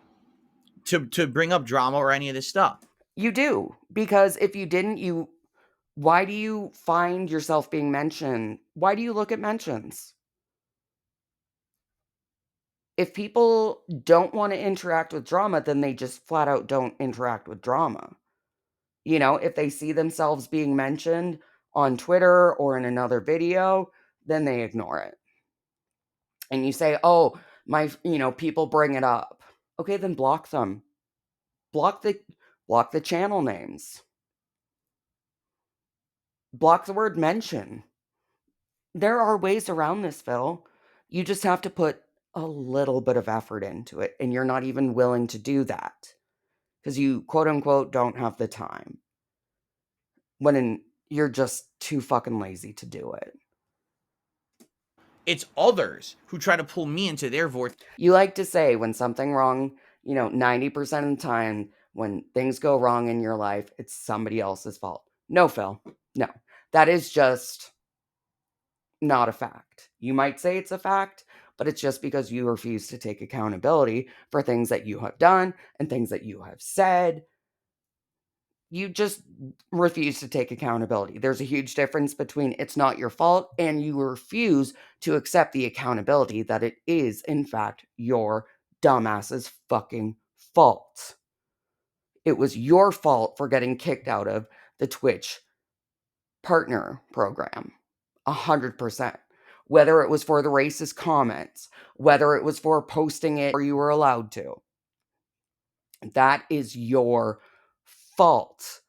to bring up drama or any of this stuff. You do, because if you didn't, why do you find yourself being mentioned? Why do you look at mentions? If people don't want to interact with drama, then they just flat out don't interact with drama. If they see themselves being mentioned on Twitter or in another video, then they ignore it. And you say, oh, people bring it up. Okay, then block them. Block the channel names. Block the word mention. There are ways around this, Phil. You just have to put a little bit of effort into it, and you're not even willing to do that because you, quote unquote, don't have the time. You're just too fucking lazy to do it. It's others who try to pull me into their vortex. You like to say when something wrong, 90% of the time when things go wrong in your life, it's somebody else's fault. No, Phil. No. That is just not a fact. You might say it's a fact, but it's just because you refuse to take accountability for things that you have done and things that you have said. You just refuse to take accountability. There's a huge difference between it's not your fault and you refuse to accept the accountability that it is, in fact, your dumbass's fucking fault. It was your fault for getting kicked out of the Twitch partner program. 100%. Whether it was for the racist comments, whether it was for posting it or you were allowed to. That is your fault.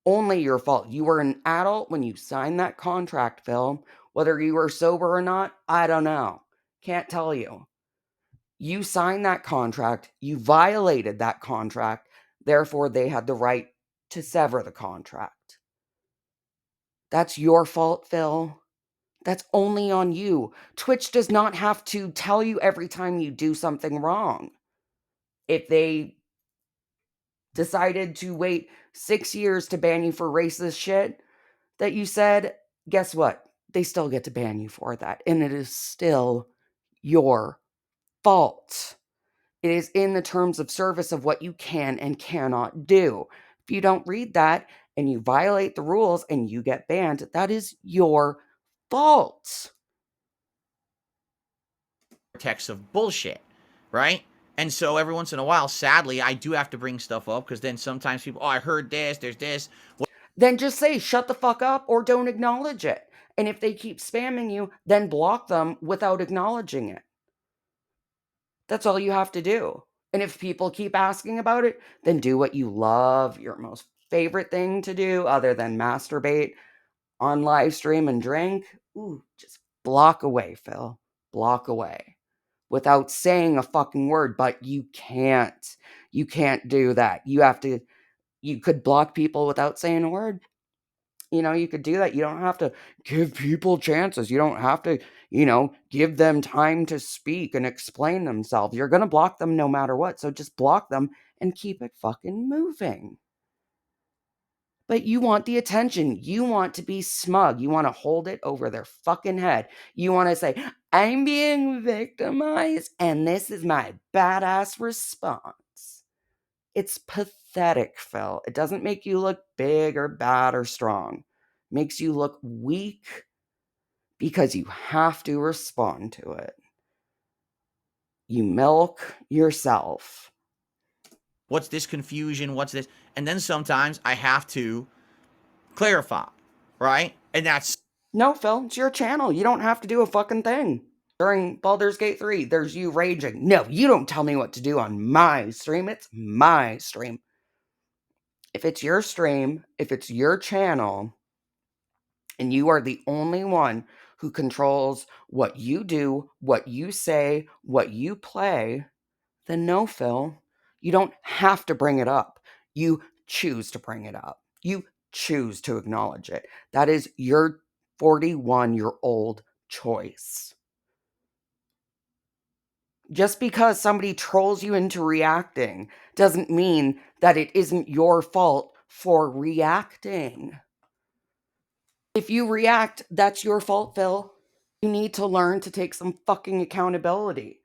Only your fault. You were an adult when you signed that contract, Phil. Whether you were sober or not, I don't know. Can't tell you. You signed that contract. You violated that contract. Therefore, they had the right to sever the contract. That's your fault, Phil. That's only on you. Twitch does not have to tell you every time you do something wrong. If they decided to wait 6 years to ban you for racist shit that you said, guess what? They still get to ban you for that. And it is still your fault. It is in the terms of service of what you can and cannot do. If you don't read that and you violate the rules and you get banned, that is your fault. Text of bullshit, right? And so every once in a while, sadly, I do have to bring stuff up because then sometimes people, I heard this, there's this. Then just say, shut the fuck up or don't acknowledge it. And if they keep spamming you, then block them without acknowledging it. That's all you have to do. And if people keep asking about it, then do what you love, your most favorite thing to do other than masturbate on live stream and drink. Ooh, just block away, Phil. Block away. Without saying a fucking word, but you can't. You can't do that. You could block people without saying a word. You could do that. You don't have to give people chances. You don't have to, give them time to speak and explain themselves. You're going to block them no matter what. So just block them and keep it fucking moving. But you want the attention. You want to be smug. You want to hold it over their fucking head. You want to say, I'm being victimized and this is my badass response. It's pathetic, Phil. It doesn't make you look big or bad or strong. It makes you look weak because you have to respond to it. You milk yourself. What's this confusion? What's this? And then sometimes I have to clarify, right? And that's No, Phil, it's your channel. You don't have to do a fucking thing. During Baldur's Gate 3, there's you raging. No, you don't tell me what to do on my stream. It's my stream. If it's your stream, if it's your channel, and you are the only one who controls what you do, what you say, what you play, then no, Phil. You don't have to bring it up. You choose to bring it up. You choose to acknowledge it. That is your 41-year-old choice. Just because somebody trolls you into reacting doesn't mean that it isn't your fault for reacting. If you react, that's your fault, Phil. You need to learn to take some fucking accountability.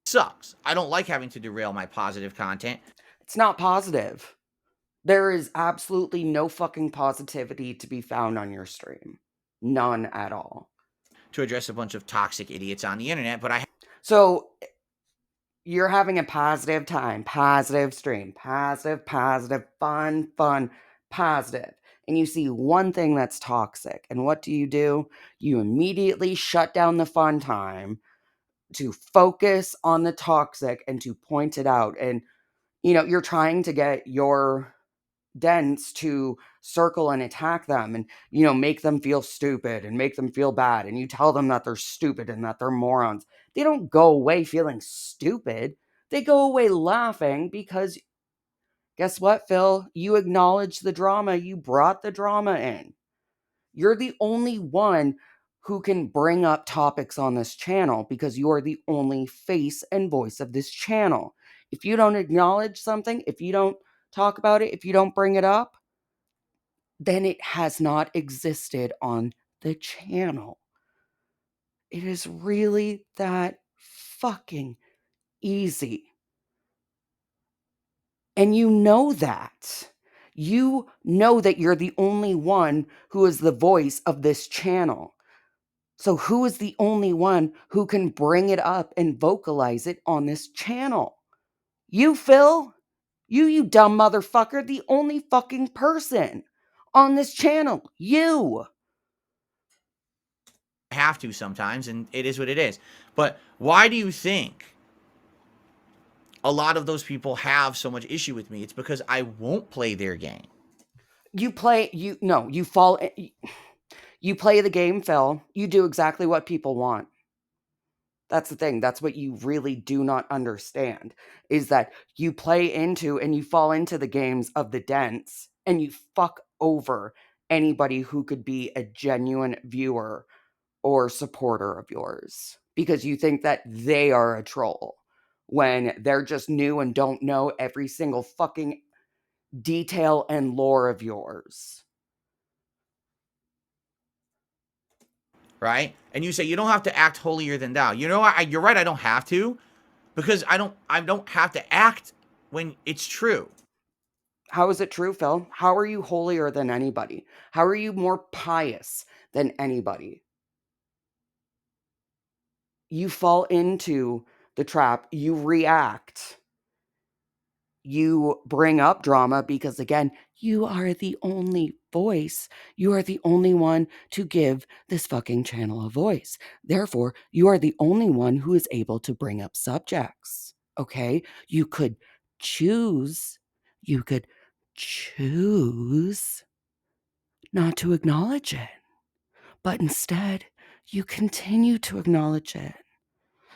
sucks. I don't like having to derail my positive content It's not positive. There is absolutely no fucking positivity to be found on your stream. None at all. to address a bunch of toxic idiots on the internet, but I So you're having a positive time, positive stream, positive, fun, positive. And you see one thing that's toxic. And what do? You immediately shut down the fun time to focus on the toxic and to point it out. And, you're trying to get your dents to circle and attack them and, make them feel stupid and make them feel bad. And you tell them that they're stupid and that they're morons. They don't go away feeling stupid. They go away laughing because guess what, Phil? You acknowledge the drama. You brought the drama in. You're the only one who can bring up topics on this channel because you are the only face and voice of this channel. If you don't acknowledge something, if you don't talk about it, if you don't bring it up, then it has not existed on the channel. It is really that fucking easy. And you know that. You know that you're the only one who is the voice of this channel. So who is the only one who can bring it up and vocalize it on this channel? You, Phil. You dumb motherfucker. The only fucking person on this channel. You. have to sometimes, and it is what it is. But why do you think a lot of those people have so much issue with me? It's because I won't play their game. You play, you play the game, Phil. You do exactly what people want. That's the thing. That's what you really do not understand is that you play into and you fall into the games of the dents and you fuck over anybody who could be a genuine viewer or supporter of yours because you think that they are a troll when they're just new and don't know every single fucking detail and lore of yours. Right? And you say you don't have to act holier than thou. You know, you're right. I don't have to, because I don't have to act when it's true. How is it true, Phil? How are you holier than anybody? How are you more pious than anybody? You fall into the trap. You react. You bring up drama because, again, you are the only voice. You are the only one to give this fucking channel a voice. Therefore, you are the only one who is able to bring up subjects. Okay? You could choose not to acknowledge it, but instead you continue to acknowledge it.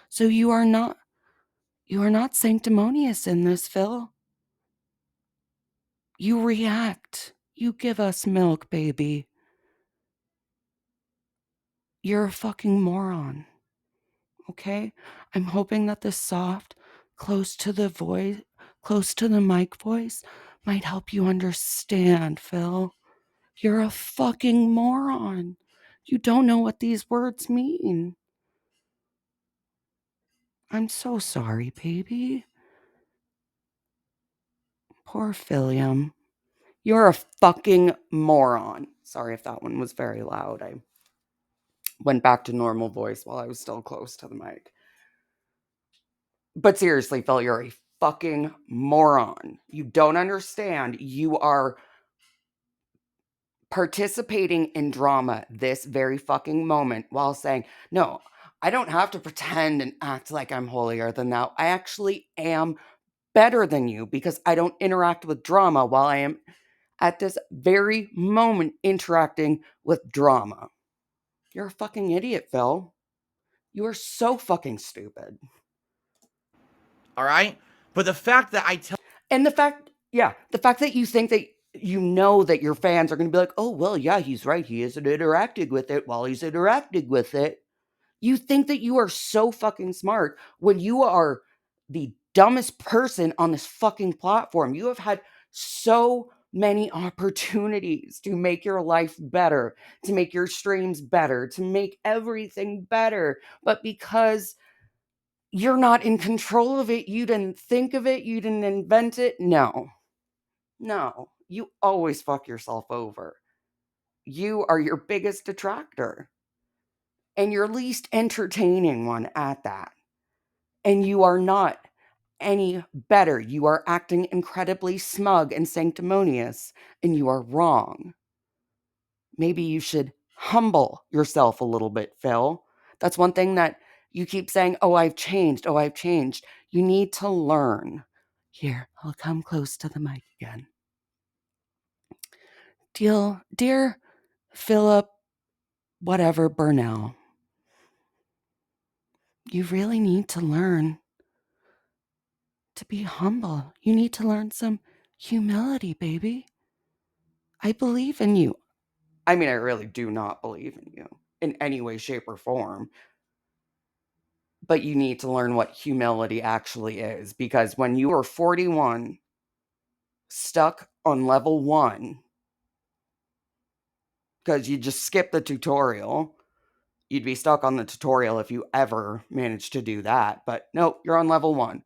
So you are not sanctimonious in this, Phil. You react. You give us milk, baby. You're a fucking moron. Okay? I'm hoping that this soft, close to the mic voice might help you understand, Phil. You're a fucking moron. You don't know what these words mean. I'm so sorry, baby. Poor Philium. You're a fucking moron. Sorry if that one was very loud. I went back to normal voice while I was still close to the mic. But seriously, Phil, you're a fucking moron. You don't understand. You are participating in drama this very fucking moment while saying, no, I don't have to pretend and act like I'm holier than thou. I actually am better than you because I don't interact with drama while I am at this very moment interacting with drama. You're a fucking idiot, Phil. You are so fucking stupid. All right? But the fact that I tell And the fact that you think that you know that your fans are going to be like, oh, well, yeah, he's right. He isn't interacting with it while he's interacting with it. You think that you are so fucking smart when you are the dumbest person on this fucking platform. You have had so many opportunities to make your life better, to make your streams better, to make everything better. But because you're not in control of it, you didn't think of it, you didn't invent it. No, you always fuck yourself over. You are your biggest detractor and your least entertaining one at that. And you are not any better. You are acting incredibly smug and sanctimonious, and you are wrong. Maybe you should humble yourself a little bit, Phil. That's one thing that you keep saying, oh, I've changed. Oh, I've changed. You need to learn. Here, I'll come close to the mic again. Dear Philip, whatever, Burnell, you really need to learn to be humble. You need to learn some humility, baby. I believe in you. I mean, I really do not believe in you in any way, shape, or form. But you need to learn what humility actually is because when you are 41, stuck on level 1, because you just skipped the tutorial, you'd be stuck on the tutorial if you ever managed to do that. But nope, you're on level 1.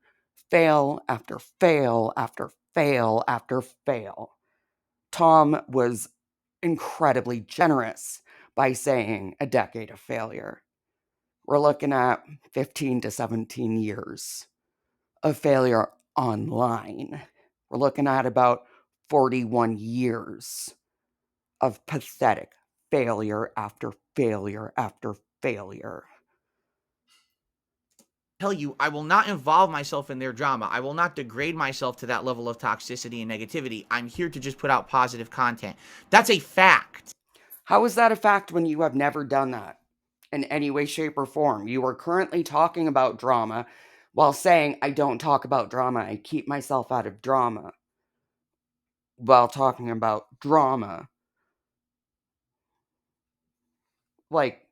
Fail after fail after fail after fail. Tom was incredibly generous by saying a decade of failure. We're looking at 15 to 17 years of failure online. We're looking at about 41 years of pathetic failure after failure after failure. tell you, I will not involve myself in their drama. I will not degrade myself to that level of toxicity and negativity. I'm here to just put out positive content. That's a fact. How is that a fact when you have never done that in any way, shape, or form? You are currently talking about drama while saying, I don't talk about drama. I keep myself out of drama while talking about drama. Like,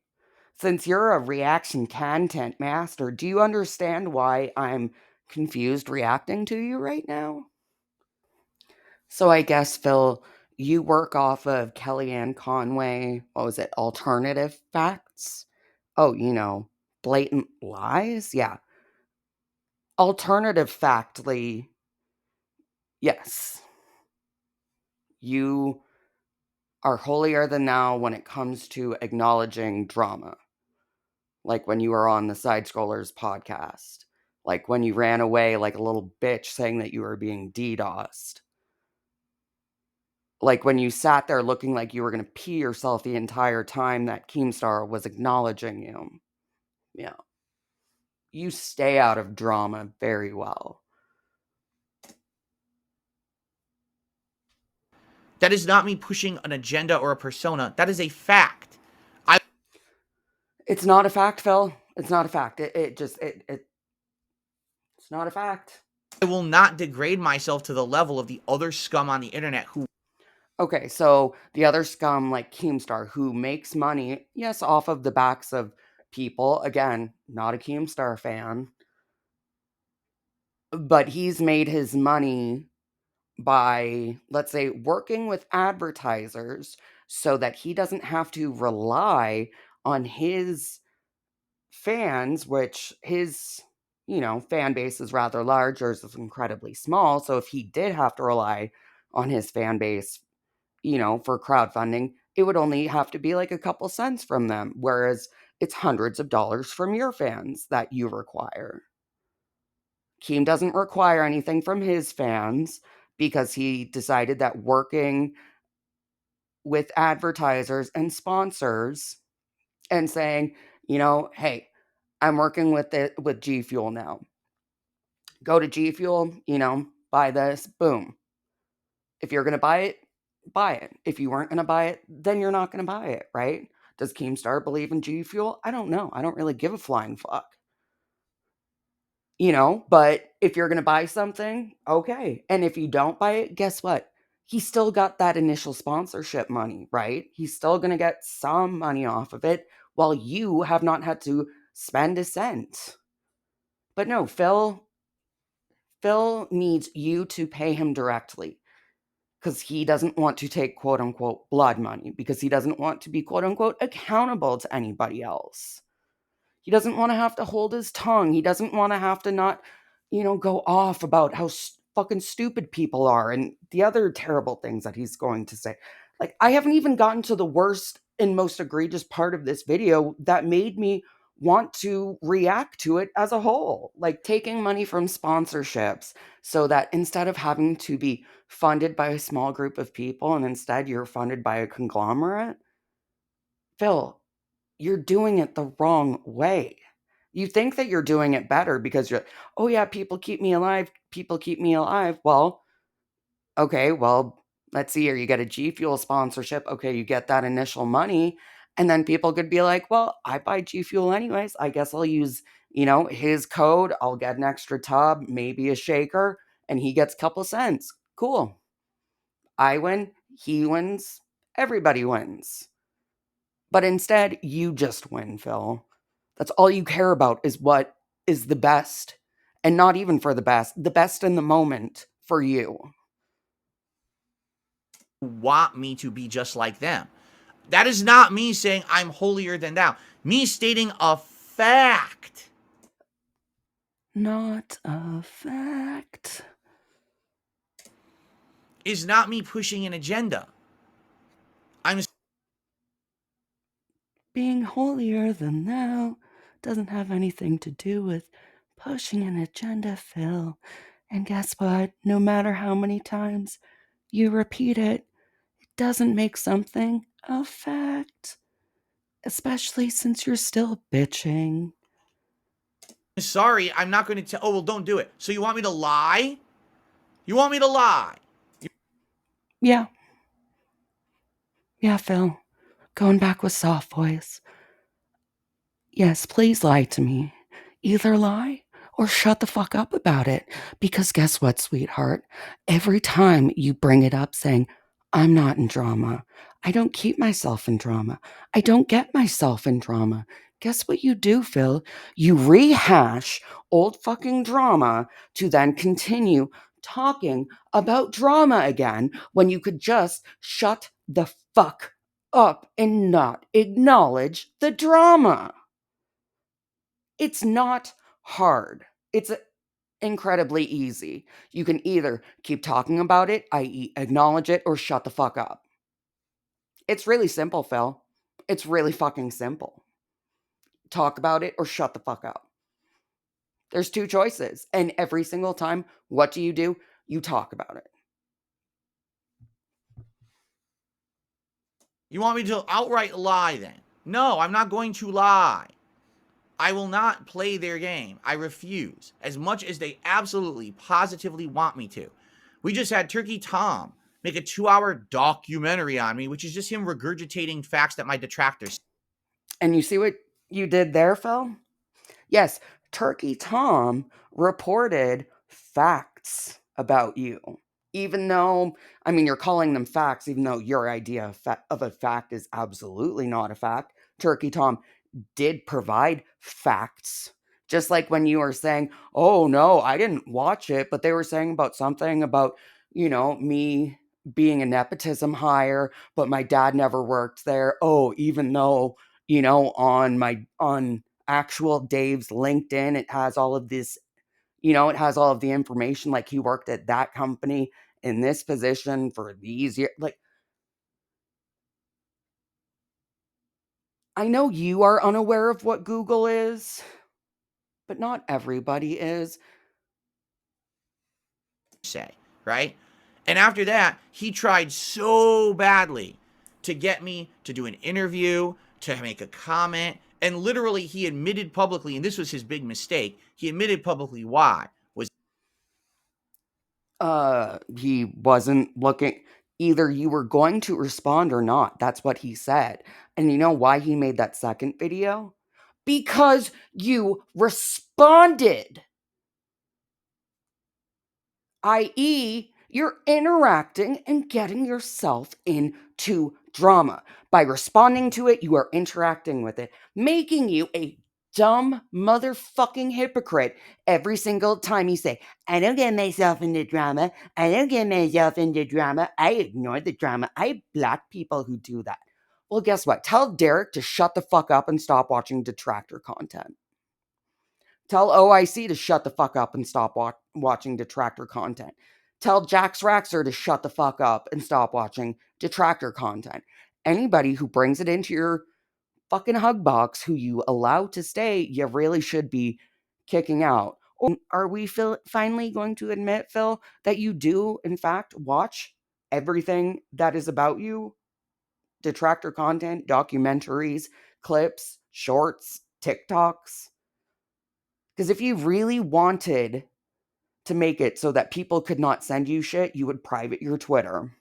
since you're a reaction content master, do you understand why I'm confused reacting to you right now? So I guess, Phil, you work off of Kellyanne Conway, what was it, alternative facts? Oh, blatant lies? Yeah. Alternative factly, yes. You are holier than thou when it comes to acknowledging drama. Like when you were on the Side Scrollers podcast. Like when you ran away like a little bitch saying that you were being DDoSed. Like when you sat there looking like you were going to pee yourself the entire time that Keemstar was acknowledging you. Yeah. You stay out of drama very well. That is not me pushing an agenda or a persona. That is a fact. It's not a fact, Phil. It's not a fact. It's not a fact. I will not degrade myself to the level of the other scum on the internet who Okay, so the other scum like Keemstar, who makes money, yes, off of the backs of people. Again, not a Keemstar fan, but he's made his money by, let's say, working with advertisers so that he doesn't have to rely on his fans, which his, fan base is rather large, yours is incredibly small. So if he did have to rely on his fan base, for crowdfunding, it would only have to be like a couple cents from them, whereas it's hundreds of dollars from your fans that you require. Keem doesn't require anything from his fans because he decided that working with advertisers and sponsors and saying, hey, I'm working with G Fuel now. Go to G Fuel, buy this, boom. If you're going to buy it, buy it. If you weren't going to buy it, then you're not going to buy it, right? Does Keemstar believe in G Fuel? I don't know. I don't really give a flying fuck. But if you're going to buy something, okay. And if you don't buy it, guess what? He still got that initial sponsorship money, right? He's still going to get some money off of it while you have not had to spend a cent. But no, Phil needs you to pay him directly because he doesn't want to take quote unquote blood money because he doesn't want to be quote unquote accountable to anybody else. He doesn't want to have to hold his tongue. He doesn't want to have to not, go off about how fucking stupid people are and the other terrible things that he's going to say. Like, I haven't even gotten to the worst and most egregious part of this video that made me want to react to it as a whole. Like, taking money from sponsorships so that instead of having to be funded by a small group of people and instead you're funded by a conglomerate. Phil, you're doing it the wrong way. You think that you're doing it better because you're, oh yeah, people keep me alive. People keep me alive. Well, okay, well, let's see here. You get a G Fuel sponsorship. Okay, you get that initial money. And then people could be like, well, I buy G Fuel anyways. I guess I'll use, his code. I'll get an extra tub, maybe a shaker, and he gets a couple cents. Cool. I win. He wins. Everybody wins. But instead, you just win, Phil. That's all you care about is what is the best. And not even for the best in the moment for you. Want me to be just like them. That is not me saying I'm holier than thou. Me stating a fact. Not a fact. Is not me pushing an agenda. I'm Being holier than thou doesn't have anything to do with pushing an agenda, Phil. And guess what? No matter how many times you repeat it, it doesn't make something a fact. Especially since you're still bitching. sorry, I'm not going to tell. Oh, well, don't do it. So you want me to lie? You want me to lie? Yeah. Yeah, Phil. Going back with soft voice. Yes, please lie to me. Either lie or shut the fuck up about it. Because guess what, sweetheart? Every time you bring it up saying, I'm not in drama, I don't keep myself in drama, I don't get myself in drama. Guess what you do, Phil? You rehash old fucking drama to then continue talking about drama again when you could just shut the fuck up and not acknowledge the drama. It's not hard. It's incredibly easy. You can either keep talking about it, i.e., acknowledge it, or shut the fuck up. It's really simple, Phil. It's really fucking simple. Talk about it or shut the fuck up. There's two choices. And every single time, what do? You talk about it. You want me to outright lie then? No, I'm not going to lie. I will not play their game. I refuse. As much as they absolutely, positively want me to. We just had Turkey Tom make a 2-hour documentary on me, which is just him regurgitating facts that my detractors. And you see what you did there, Phil? Yes, Turkey Tom reported facts about you. Even though, I mean, you're calling them facts, even though your idea of a fact is absolutely not a fact. Turkey Tom did provide facts. Just like when you were saying, oh no, I didn't watch it, but they were saying about something about, me being a nepotism hire, but my dad never worked there. Oh, even though, on actual Dave's LinkedIn, it has all of this, it has all of the information, like he worked at that company in this position for these years. Like, I know you are unaware of what Google is, but not everybody is. Say, right? And after that, he tried so badly to get me to do an interview, to make a comment, and literally he admitted publicly, and this was his big mistake, he admitted publicly why. Was He wasn't looking. Either you were going to respond or not. That's what he said. And you know why he made that second video? Because you responded. I.e., you're interacting and getting yourself into drama. By responding to it, you are interacting with it, making you a dumb motherfucking hypocrite every single time you say, I don't get myself into drama. I don't get myself into drama. I ignore the drama. I block people who do that. Well, guess what? Tell Derek to shut the fuck up and stop watching detractor content. Tell OIC to shut the fuck up and stop watching detractor content. Tell Jax Raxer to shut the fuck up and stop watching detractor content. Anybody who brings it into your fucking hug box who you allow to stay, you really should be kicking out. Or are we finally going to admit, Phil, that you do, in fact, watch everything that is about you? Detractor content, documentaries, clips, shorts, TikToks? Because if you really wanted to make it so that people could not send you shit, you would private your Twitter.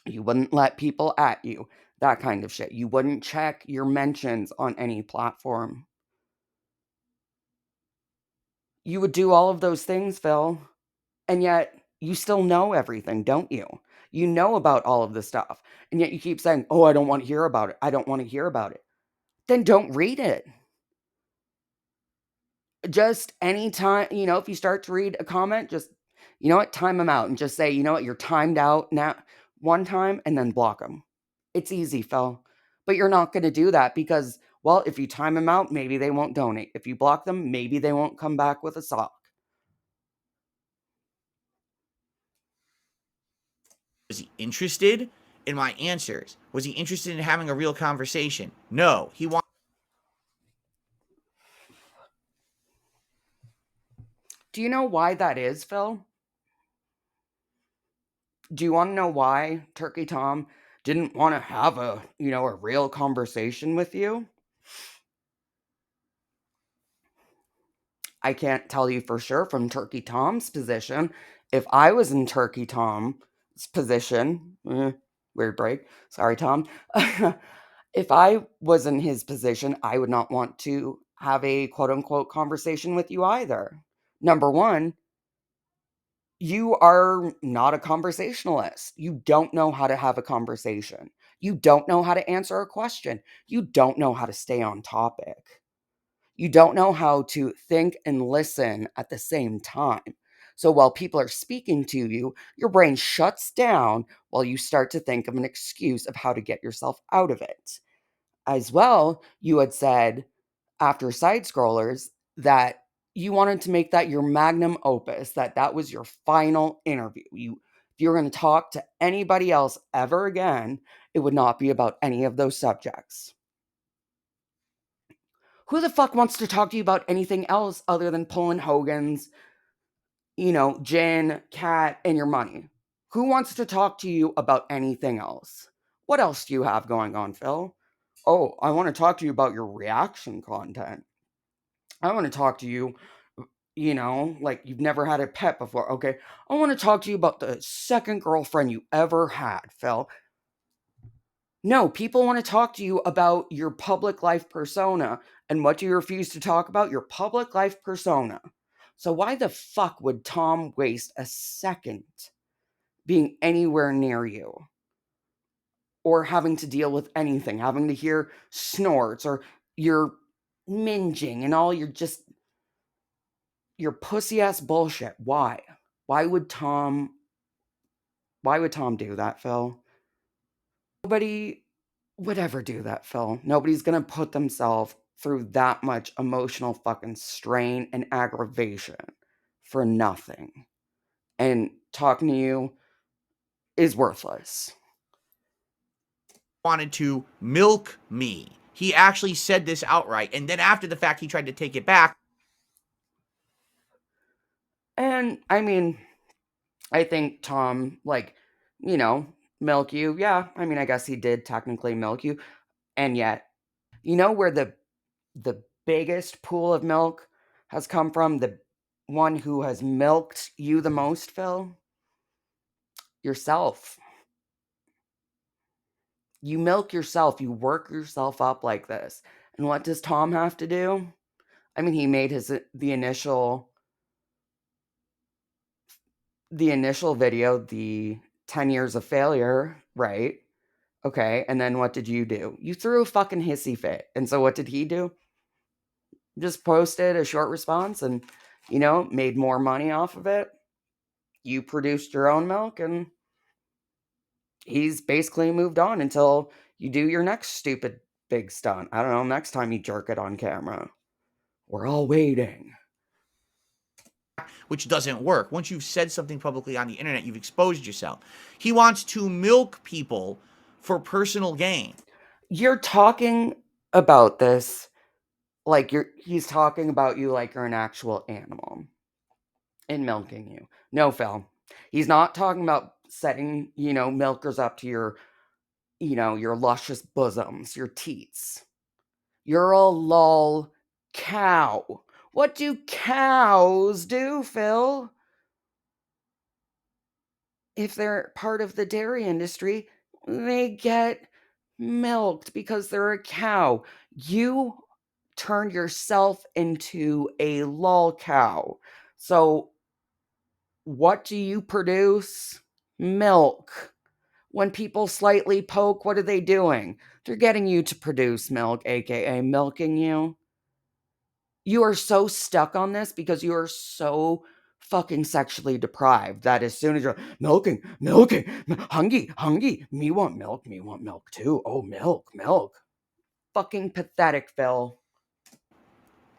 You wouldn't let people at you. That kind of shit. You wouldn't check your mentions on any platform. You would do all of those things, Phil. And yet, you still know everything, don't you? You know about all of this stuff. And yet you keep saying, oh, I don't want to hear about it. I don't want to hear about it. Then don't read it. Just anytime, if you start to read a comment, just, time them out and just say, you're timed out now one time and then block them. It's easy, Phil. But you're not going to do that because, well, if you time them out, maybe they won't donate. If you block them, maybe they won't come back with a sock. he interested in my answers? Was he interested in having a real conversation? No, he wanted. Do you know why that is, Phil? Do you want to know why Turkey Tom didn't want to have a real conversation with you? I can't tell you for sure from Turkey Tom's position. If I was in Turkey Tom's position, weird break. Sorry, Tom. If I was in his position, I would not want to have a quote unquote conversation with you either. Number one, you are not a conversationalist. You don't know how to have a conversation. You don't know how to answer a question. You don't know how to stay on topic. You don't know how to think and listen at the same time. So while people are speaking to you, your brain shuts down while you start to think of an excuse of how to get yourself out of it. As well, you had said after side scrollers that you wanted to make that your magnum opus, that was your final interview. If you were going to talk to anybody else ever again, it would not be about any of those subjects. Who the fuck wants to talk to you about anything else other than pulling Hogan's, gin, cat, and your money? Who wants to talk to you about anything else? What else do you have going on, Phil? Oh, I want to talk to you about your reaction content. I want to talk to you, like you've never had a pet before. Okay. I want to talk to you about the second girlfriend you ever had, Phil. No, people want to talk to you about your public life persona. And what do you refuse to talk about? Your public life persona. So why the fuck would Tom waste a second being anywhere near you or having to deal with anything, having to hear snorts or you're minging and all your pussy ass bullshit. Why? Why would Tom why would Tom do that, Phil? Nobody would ever do that, Phil. Nobody's gonna put themselves through that much emotional fucking strain and aggravation for nothing. And talking to you is worthless. Wanted to milk me. He actually said this outright. And then after the fact, he tried to take it back. And I mean, I think Tom, like, milk you. Yeah, I mean, I guess he did technically milk you. And yet, where the biggest pool of milk has come from? The one who has milked you the most, Phil? Yourself. You milk yourself, you work yourself up like this. And what does Tom have to do? I mean, he made the initial video, the 10 years of failure, right? Okay, and then what did you do? You threw a fucking hissy fit. And so what did he do? Just posted a short response and, made more money off of it. You produced your own milk and he's basically moved on until you do your next stupid big stunt. I don't know, next time you jerk it on camera. We're all waiting. Which doesn't work. Once you've said something publicly on the internet, you've exposed yourself. He wants to milk people for personal gain. You're talking about this like he's talking about you like you're an actual animal and milking you. No, Phil. He's not talking about setting, milkers up to your luscious bosoms, your teats. You're a lol cow. What do cows do, Phil? If they're part of the dairy industry, they get milked because they're a cow. You turned yourself into a lol cow. So, what do you produce? Milk. When people slightly poke, what are they doing? They're getting you to produce milk, aka milking you. You are so stuck on this because you are so fucking sexually deprived that as soon as you're milking, hungry, me want milk too. Oh, milk. Fucking pathetic, Phil.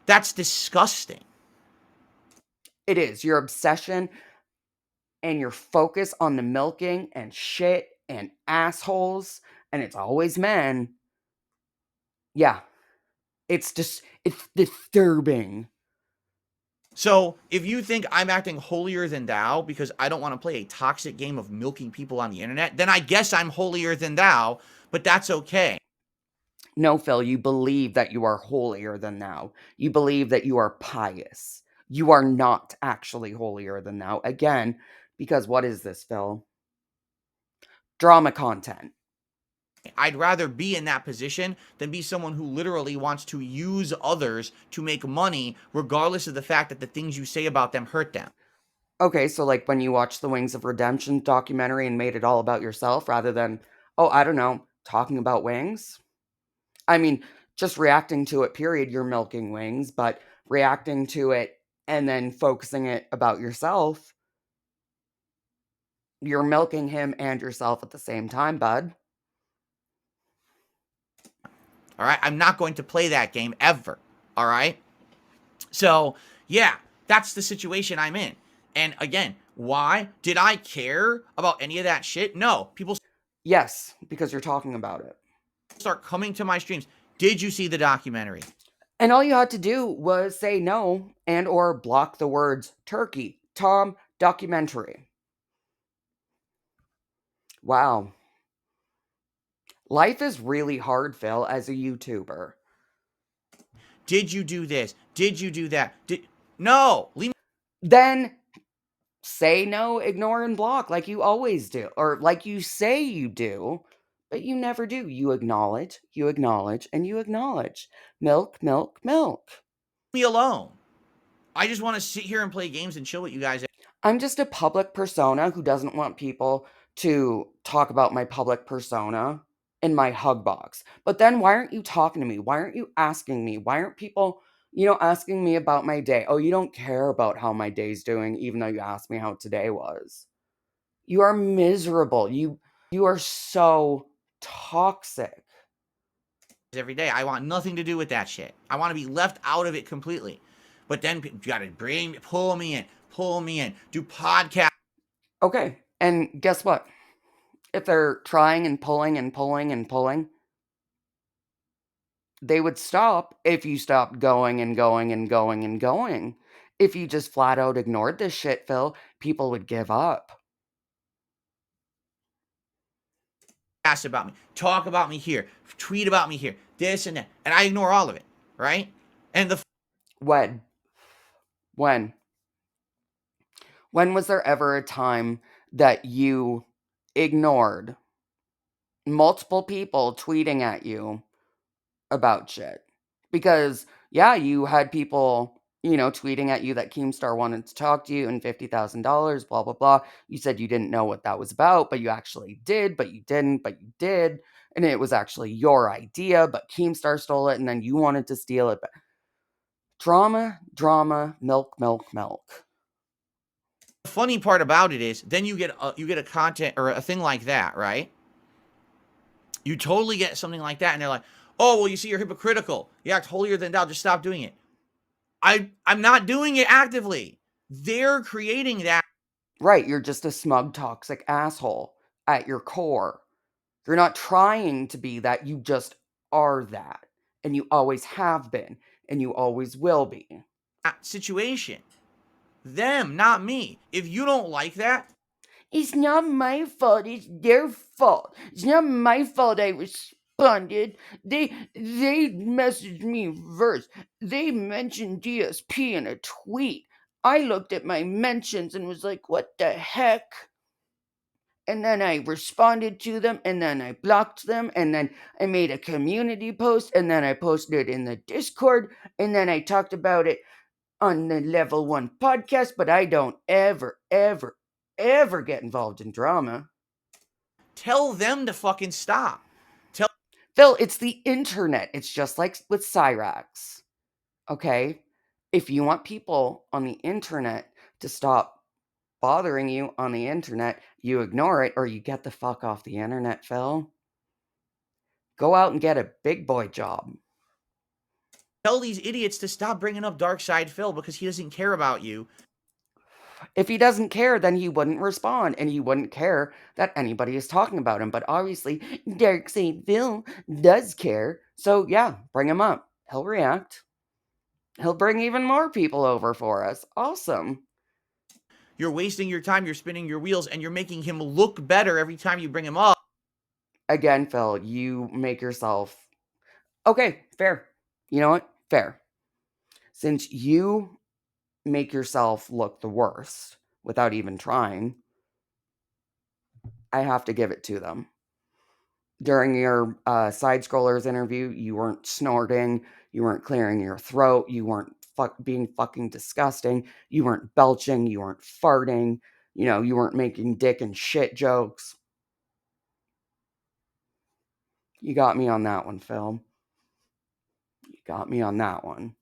That's disgusting. It is. Your obsession and your focus on the milking and shit and assholes, and it's always men. Yeah. It's disturbing. So, if you think I'm acting holier than thou because I don't want to play a toxic game of milking people on the internet, then I guess I'm holier than thou, but that's okay. No, Phil, you believe that you are holier than thou. You believe that you are pious. You are not actually holier than thou. Again, because what is this, Phil? Drama content. I'd rather be in that position than be someone who literally wants to use others to make money, regardless of the fact that the things you say about them hurt them. Okay, so like when you watched the Wings of Redemption documentary and made it all about yourself rather than, oh, I don't know, talking about wings? I mean, just reacting to it, period, you're milking wings, but reacting to it and then focusing it about yourself, you're milking him and yourself at the same time, bud. All right. I'm not going to play that game ever. All right. So, yeah, that's the situation I'm in. And again, why did I care about any of that shit? No. People Yes, because you're talking about it. start coming to my streams. Did you see the documentary? And all you had to do was say no and or block the words turkey, Tom, documentary. Wow. Life is really hard, Phil, as a YouTuber. Did you do this? Did you do that? No. Leave me. Then say no, ignore, and block like you always do, or like you say you do, but you never do. You acknowledge, and you acknowledge. Milk, milk, milk. Alone. I just want to sit here and play games and chill with you guys. I'm just a public persona who doesn't want people to talk about my public persona in my hug box. But then why aren't you talking to me? Why aren't you asking me? Why aren't people, asking me about my day? Oh, you don't care about how my day's doing, even though you asked me how today was. You are miserable. You are so toxic. every day. I want nothing to do with that shit. I want to be left out of it completely. But then you got to pull me in, do podcasts. Okay. And guess what? If they're trying and pulling and pulling and pulling, they would stop if you stopped going and going and going and going. If you just flat out ignored this shit, Phil, people would give up. About me, talk about me here, tweet about me here, this and that, and I ignore all of it, right? And the When? When? When was there ever a time that you ignored multiple people tweeting at you about shit? Because, yeah, you had people, tweeting at you that Keemstar wanted to talk to you and $50,000, blah, blah, blah. You said you didn't know what that was about, but you actually did, but you didn't, but you did. And it was actually your idea, but Keemstar stole it and then you wanted to steal it. But drama, drama, milk, milk, milk. funny part about it is, then you get a content or a thing like that, right? You totally get something like that, and they're like, "Oh, well, you see, you're hypocritical. You act holier than thou. Just stop doing it." I'm not doing it actively. They're creating that. Right, you're just a smug, toxic asshole at your core. You're not trying to be that, you just are that. And you always have been, and you always will be. Situation. Them, not me. If you don't like that, It's not my fault, it's their fault. It's not my fault I responded. They messaged me first. They mentioned DSP in a tweet. I looked at my mentions and was like, what the heck? And then I responded to them, and then I blocked them, and then I made a community post, and then I posted it in the Discord, and then I talked about it on the Level 1 podcast, but I don't ever, ever, ever get involved in drama. tell them to fucking stop. Tell Phil, it's the internet. It's just like with Cyrax. Okay? If you want people on the internet to stop bothering you on the internet, you ignore it or you get the fuck off the internet, Phil. Go out and get a big boy job. tell these idiots to stop bringing up Dark Side Phil because he doesn't care about you. If he doesn't care, then he wouldn't respond, and he wouldn't care that anybody is talking about him. But obviously, Darkseid Phil does care. So yeah, bring him up. He'll react. He'll bring even more people over for us. Awesome. You're wasting your time, you're spinning your wheels, and you're making him look better every time you bring him up. Again, Phil, you make yourself. Okay, fair. You know what? Fair. Since you make yourself look the worst without even trying, I have to give it to them. During your side scrollers interview, you weren't snorting, you weren't clearing your throat, you weren't being fucking disgusting, you weren't belching, you weren't farting, you weren't making dick and shit jokes. You got me on that one, Phil. You got me on that one.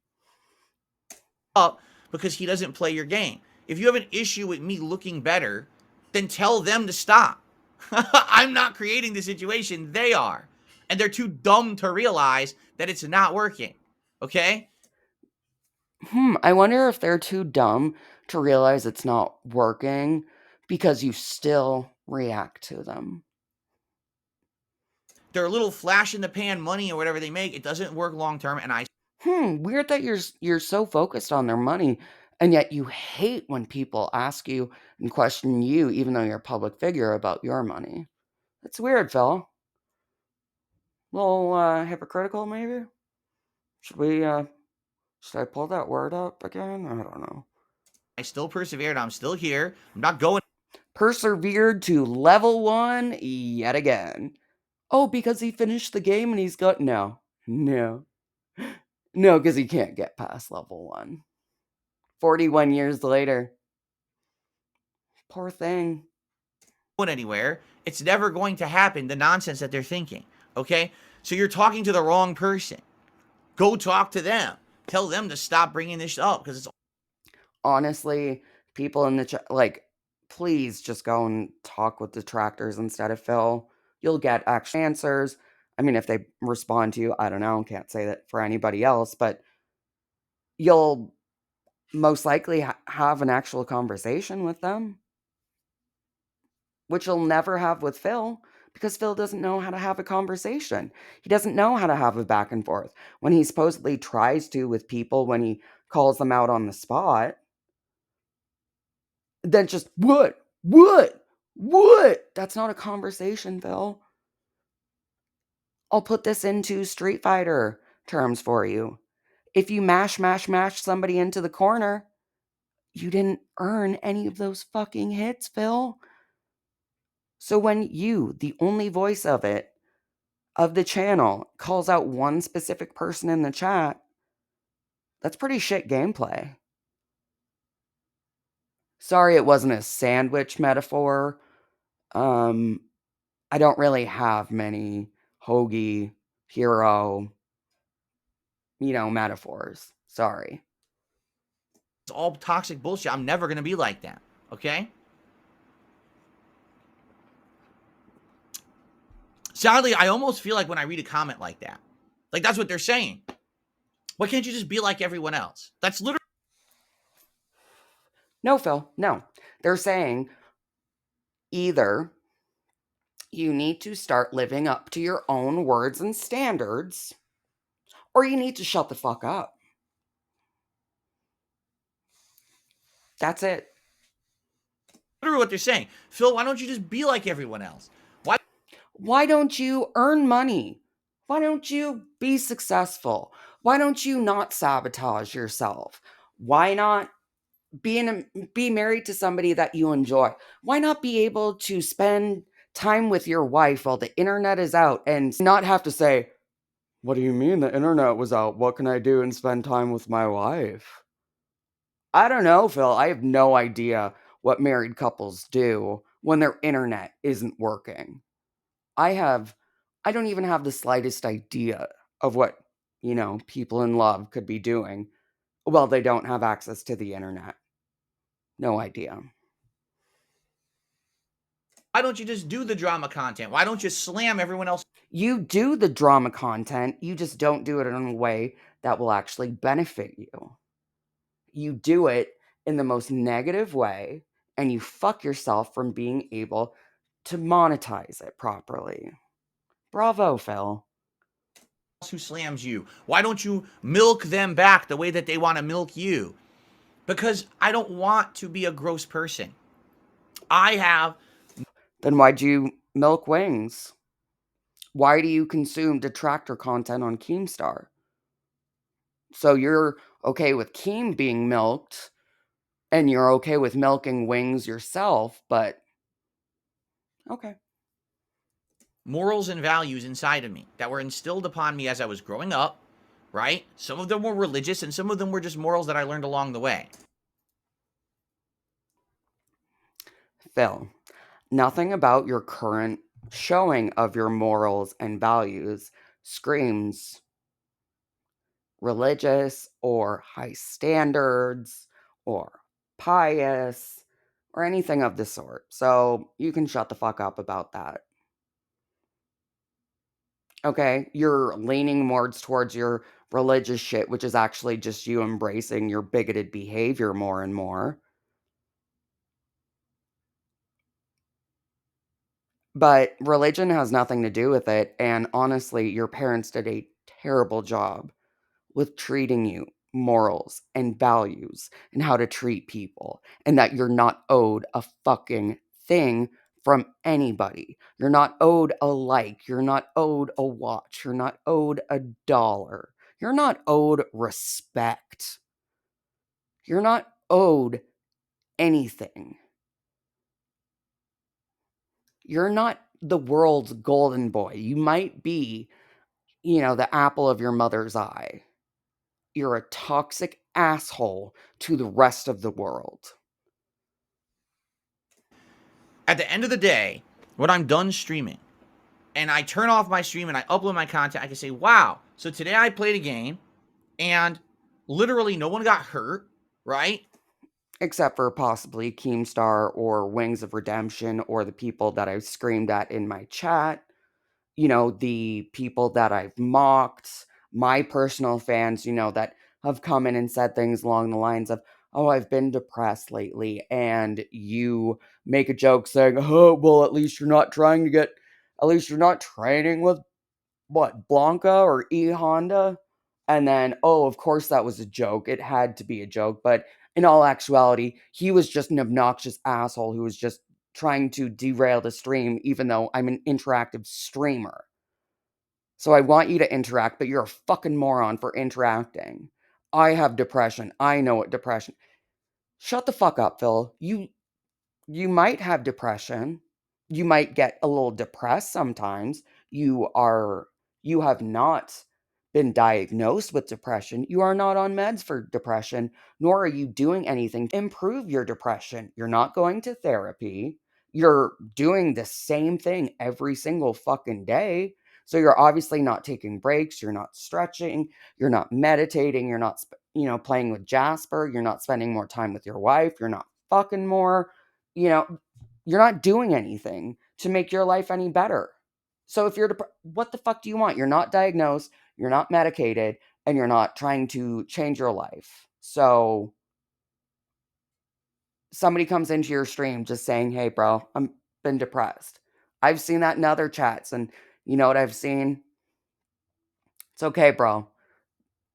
Up because he doesn't play your game. If you have an issue with me looking better, then tell them to stop. I'm not creating the situation, they are. And they're too dumb to realize that it's not working. Okay? I wonder if they're too dumb to realize it's not working because you still react to them. They're a little flash in the pan money or whatever they make. It doesn't work long term, and I Weird that you're so focused on their money, and yet you hate when people ask you and question you, even though you're a public figure, about your money. It's weird, Phil. A little hypocritical, maybe. Should we? Should I pull that word up again? I don't know. still persevered. I'm still here. I'm not going. Persevered to level 1 yet again. Oh, because he finished the game and he's got no, because he can't get past level 1. 41 years later. Poor thing. Going anywhere. It's never going to happen, the nonsense that they're thinking. Okay? So you're talking to the wrong person. Go talk to them. Tell them to stop bringing this up because it's Honestly, people in the chat, like, please just go and talk with detractors instead of Phil. You'll get actual answers. I mean, if they respond to you, I don't know, can't say that for anybody else, but you'll most likely have an actual conversation with them, which you'll never have with Phil because Phil doesn't know how to have a conversation. He doesn't know how to have a back and forth. When he supposedly tries to with people, when he calls them out on the spot, then just what? That's not a conversation, Phil. I'll put this into Street Fighter terms for you. If you mash somebody into the corner, you didn't earn any of those fucking hits, Phil. So when you, the only voice of it, of the channel, calls out one specific person in the chat, that's pretty shit gameplay. Sorry it wasn't a sandwich metaphor. I don't really have many hoagie, hero, metaphors. Sorry. all toxic bullshit. I'm never going to be like that. Okay? Sadly, I almost feel like when I read a comment like that, like that's what they're saying. Why can't you just be like everyone else? That's literally. No, Phil, no. They're saying either you need to start living up to your own words and standards, or you need to shut the fuck up. That's it. Literally what they're saying. Phil, why don't you just be like everyone else? Why don't you earn money? Why don't you be successful? Why don't you not sabotage yourself? Why not be married to somebody that you enjoy? Why not be able to spend time with your wife while the internet is out and not have to say, "What do you mean the internet was out? What can I do and spend time with my wife?" I don't know, Phil. I have no idea what married couples do when their internet isn't working. I don't even have the slightest idea of what, people in love could be doing. Well, they don't have access to the internet. No idea. Why don't you just do the drama content? Why don't you slam everyone else? You do the drama content, you just don't do it in a way that will actually benefit you. You do it in the most negative way, and you fuck yourself from being able to monetize it properly. Bravo, Phil. Who slams you? Why don't you milk them back the way that they want to milk you? Because I don't want to be a gross person. I have. Then why'd you milk Wings? Why do you consume detractor content on Keemstar? So you're okay with Keem being milked, and you're okay with milking Wings yourself, but okay. Morals and values inside of me that were instilled upon me as I was growing up, right? Some of them were religious and some of them were just morals that I learned along the way. Phil, nothing about your current showing of your morals and values screams religious or high standards or pious or anything of the sort. So you can shut the fuck up about that. Okay, you're leaning more towards your religious shit, which is actually just you embracing your bigoted behavior more and more. But religion has nothing to do with it, and honestly, your parents did a terrible job with treating you morals and values and how to treat people, and that you're not owed a fucking thing from anybody. You're not owed a like, you're not owed a watch, you're not owed $1. You're not owed respect. You're not owed anything. You're not the world's golden boy. You might be, the apple of your mother's eye. You're a toxic asshole to the rest of the world. At the end of the day, when I'm done streaming and I turn off my stream and I upload my content, I can say, wow, so today I played a game and literally no one got hurt, right? Except for possibly Keemstar or Wings of Redemption or the people that I've screamed at in my chat. You know, the people that I've mocked, my personal fans, that have come in and said things along the lines of, "Oh, I've been depressed lately." And you make a joke saying, "Oh, well, at least you're not training with what, Blanca or E Honda?" And then, oh, of course that was a joke. It had to be a joke. But in all actuality, he was just an obnoxious asshole who was just trying to derail the stream, even though I'm an interactive streamer. So I want you to interact, but you're a fucking moron for interacting. I have depression. I know what depression. Shut the fuck up, Phil. You might have depression. You might get a little depressed sometimes. You have not been diagnosed with depression. You are not on meds for depression, nor are you doing anything to improve your depression. You're not going to therapy. You're doing the same thing every single fucking day. So you're obviously not taking breaks, you're not stretching, you're not meditating, you're not playing with Jasper, you're not spending more time with your wife, you're not fucking more, you know, you're not doing anything to make your life any better. So if you're what the fuck do you want? You're not diagnosed, you're not medicated, and you're not trying to change your life. So somebody comes into your stream just saying, "Hey bro, I'm been depressed." I've seen that in other chats, and you know what I've seen? It's okay, bro.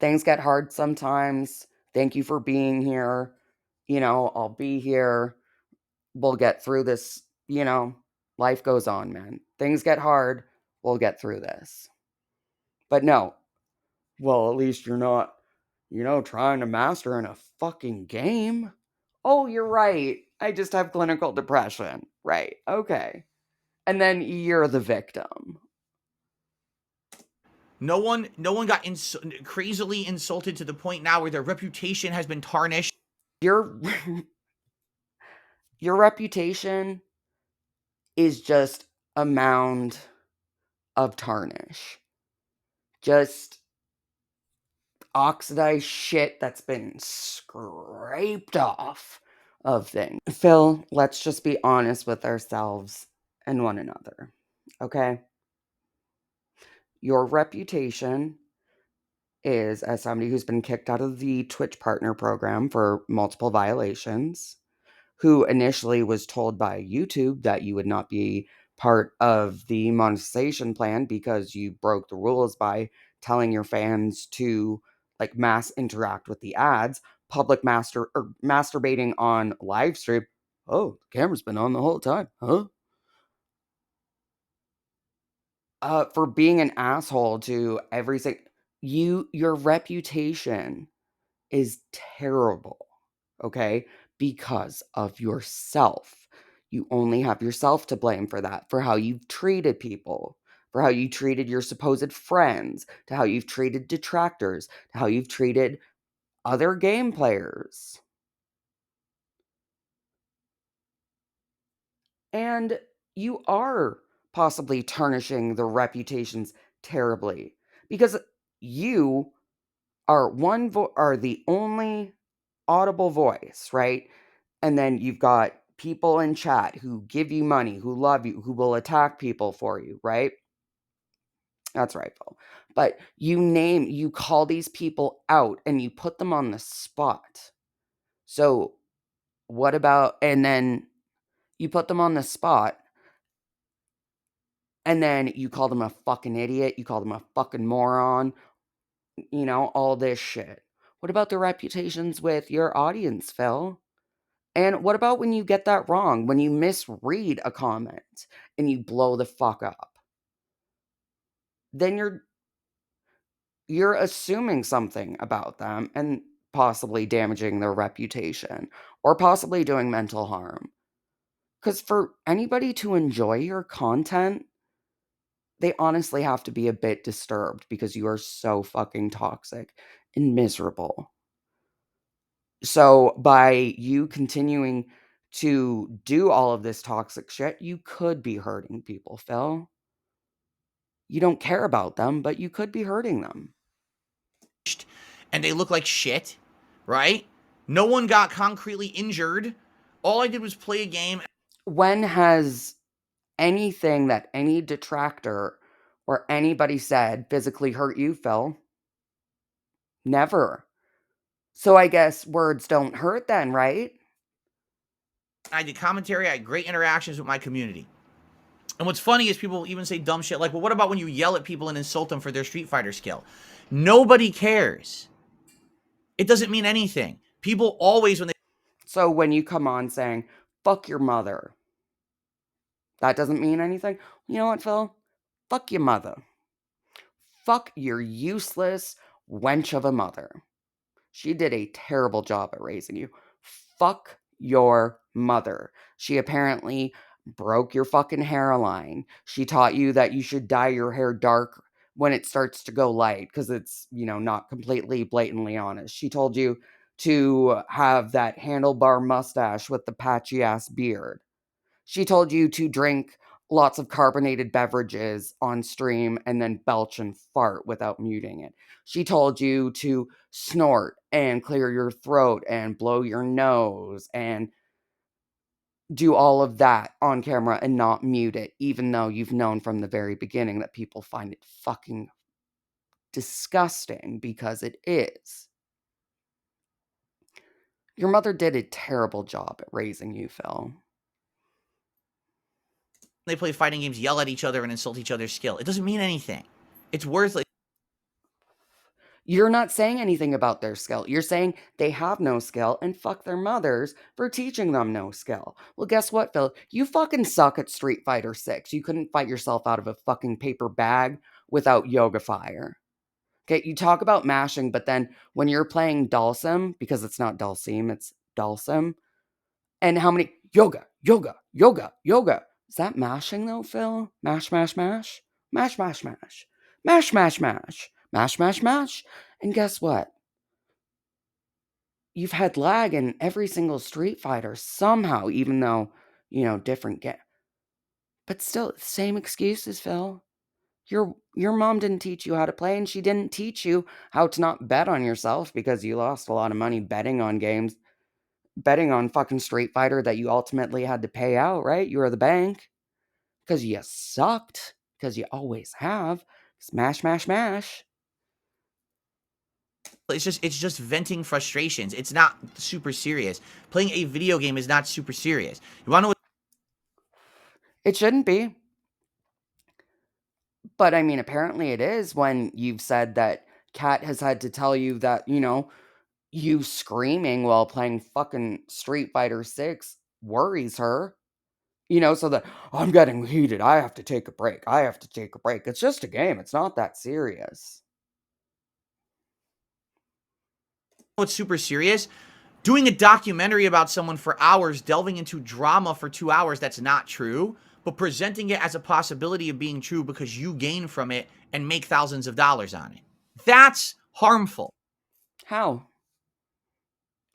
Things get hard sometimes. Thank you for being here. I'll be here. We'll get through this, life goes on, man. Things get hard. We'll get through this. But no, well, at least you're not, trying to master in a fucking game. Oh, you're right. I just have clinical depression. Right. Okay. And then you're the victim. No one got crazily insulted to the point now where their reputation has been tarnished. Your your reputation is just a mound of tarnish. Just oxidized shit that's been scraped off of things. Phil, let's just be honest with ourselves and one another. Okay? Your reputation is as somebody who's been kicked out of the Twitch partner program for multiple violations, who initially was told by YouTube that you would not be part of the monetization plan because you broke the rules by telling your fans to like mass interact with the ads, public masturbating on live stream. Oh, the camera's been on the whole time, huh? For being an asshole to everything. Your reputation is terrible, okay? Because of yourself. You only have yourself to blame for that, for how you've treated people, for how you treated your supposed friends, to how you've treated detractors, to how you've treated other game players. And you are possibly tarnishing the reputations terribly because you are the only audible voice, right? And then you've got people in chat who give you money, who love you, who will attack people for you, right? That's right, Phil. But you call these people out and you put them on the spot. So what about, and then you put them on the spot and then you call them a fucking idiot, you call them a fucking moron, all this shit. What about the reputations with your audience, Phil? And what about when you get that wrong, when you misread a comment and you blow the fuck up? Then you're assuming something about them and possibly damaging their reputation or possibly doing mental harm. Cuz for anybody to enjoy your content, they honestly have to be a bit disturbed because you are so fucking toxic and miserable. So by you continuing to do all of this toxic shit, you could be hurting people, Phil. You don't care about them, but you could be hurting them. And they look like shit, right? No one got concretely injured. All I did was play a game. When has anything that any detractor or anybody said physically hurt you, Phil? Never. So I guess words don't hurt then, right? I did commentary. I had great interactions with my community. And what's funny is people even say dumb shit like, well, what about when you yell at people and insult them for their Street Fighter skill? Nobody cares. It doesn't mean anything. People always, when they... So when you come on saying, fuck your mother, that doesn't mean anything? You know what, Phil? Fuck your mother. Fuck your useless wench of a mother. She did a terrible job at raising you. Fuck your mother. She apparently broke your fucking hairline. She taught you that you should dye your hair dark when it starts to go light because it's, not completely blatantly honest. She told you to have that handlebar mustache with the patchy ass beard. She told you to drink lots of carbonated beverages on stream and then belch and fart without muting it. She told you to snort and clear your throat and blow your nose and do all of that on camera and not mute it, even though you've known from the very beginning that people find it fucking disgusting because it is. Your mother did a terrible job at raising you, Phil. They play fighting games, yell at each other, and insult each other's skill. It doesn't mean anything. It's worthless. You're not saying anything about their skill. You're saying they have no skill and fuck their mothers for teaching them no skill. Well, guess what, Phil? You fucking suck at Street Fighter 6. You couldn't fight yourself out of a fucking paper bag without yoga fire. Okay, you talk about mashing, but then when you're playing Dulcim, because it's not Dulcim, it's Dulcim, and how many yoga, yoga, yoga, yoga. Is that mashing though, Phil? Mash, mash, mash? Mash, mash, mash. Mash, mash, mash. Mash, mash, mash. And guess what? You've had lag in every single Street Fighter somehow, even though, different game. But still, same excuses, Phil. Your mom didn't teach you how to play, and she didn't teach you how to not bet on yourself because you lost a lot of money betting on games, betting on fucking Street Fighter that you ultimately had to pay out, right? You were the bank. Because you sucked. Because you always have. Smash, mash, mash. It's just venting frustrations. It's not super serious. Playing a video game is not super serious. You want to know what... It shouldn't be. But I mean, apparently it is when you've said that Kat has had to tell you that, you screaming while playing fucking Street Fighter 6 worries her. So that I'm getting heated. I have to take a break. I have to take a break. It's just a game. It's not that serious. What's super serious? Doing a documentary about someone for hours, delving into drama for 2 hours that's not true, but presenting it as a possibility of being true because you gain from it and make thousands of dollars on it. That's harmful. How?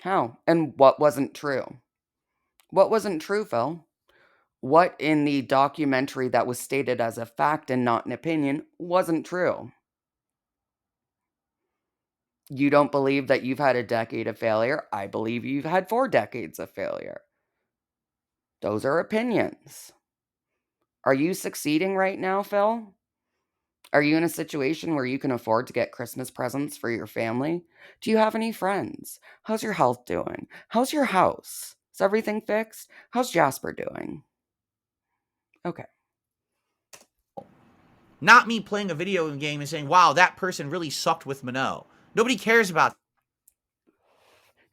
How? And what wasn't true? What wasn't true, Phil? What in the documentary that was stated as a fact and not an opinion wasn't true? You don't believe that you've had a decade of failure. I believe you've had 4 decades of failure. Those are opinions. Are you succeeding right now, Phil? Are you in a situation where you can afford to get Christmas presents for your family? Do you have any friends? How's your health doing? How's your house? Is everything fixed? How's Jasper doing? Okay. Not me playing a video game and saying, wow, that person really sucked with Minot. Nobody cares about...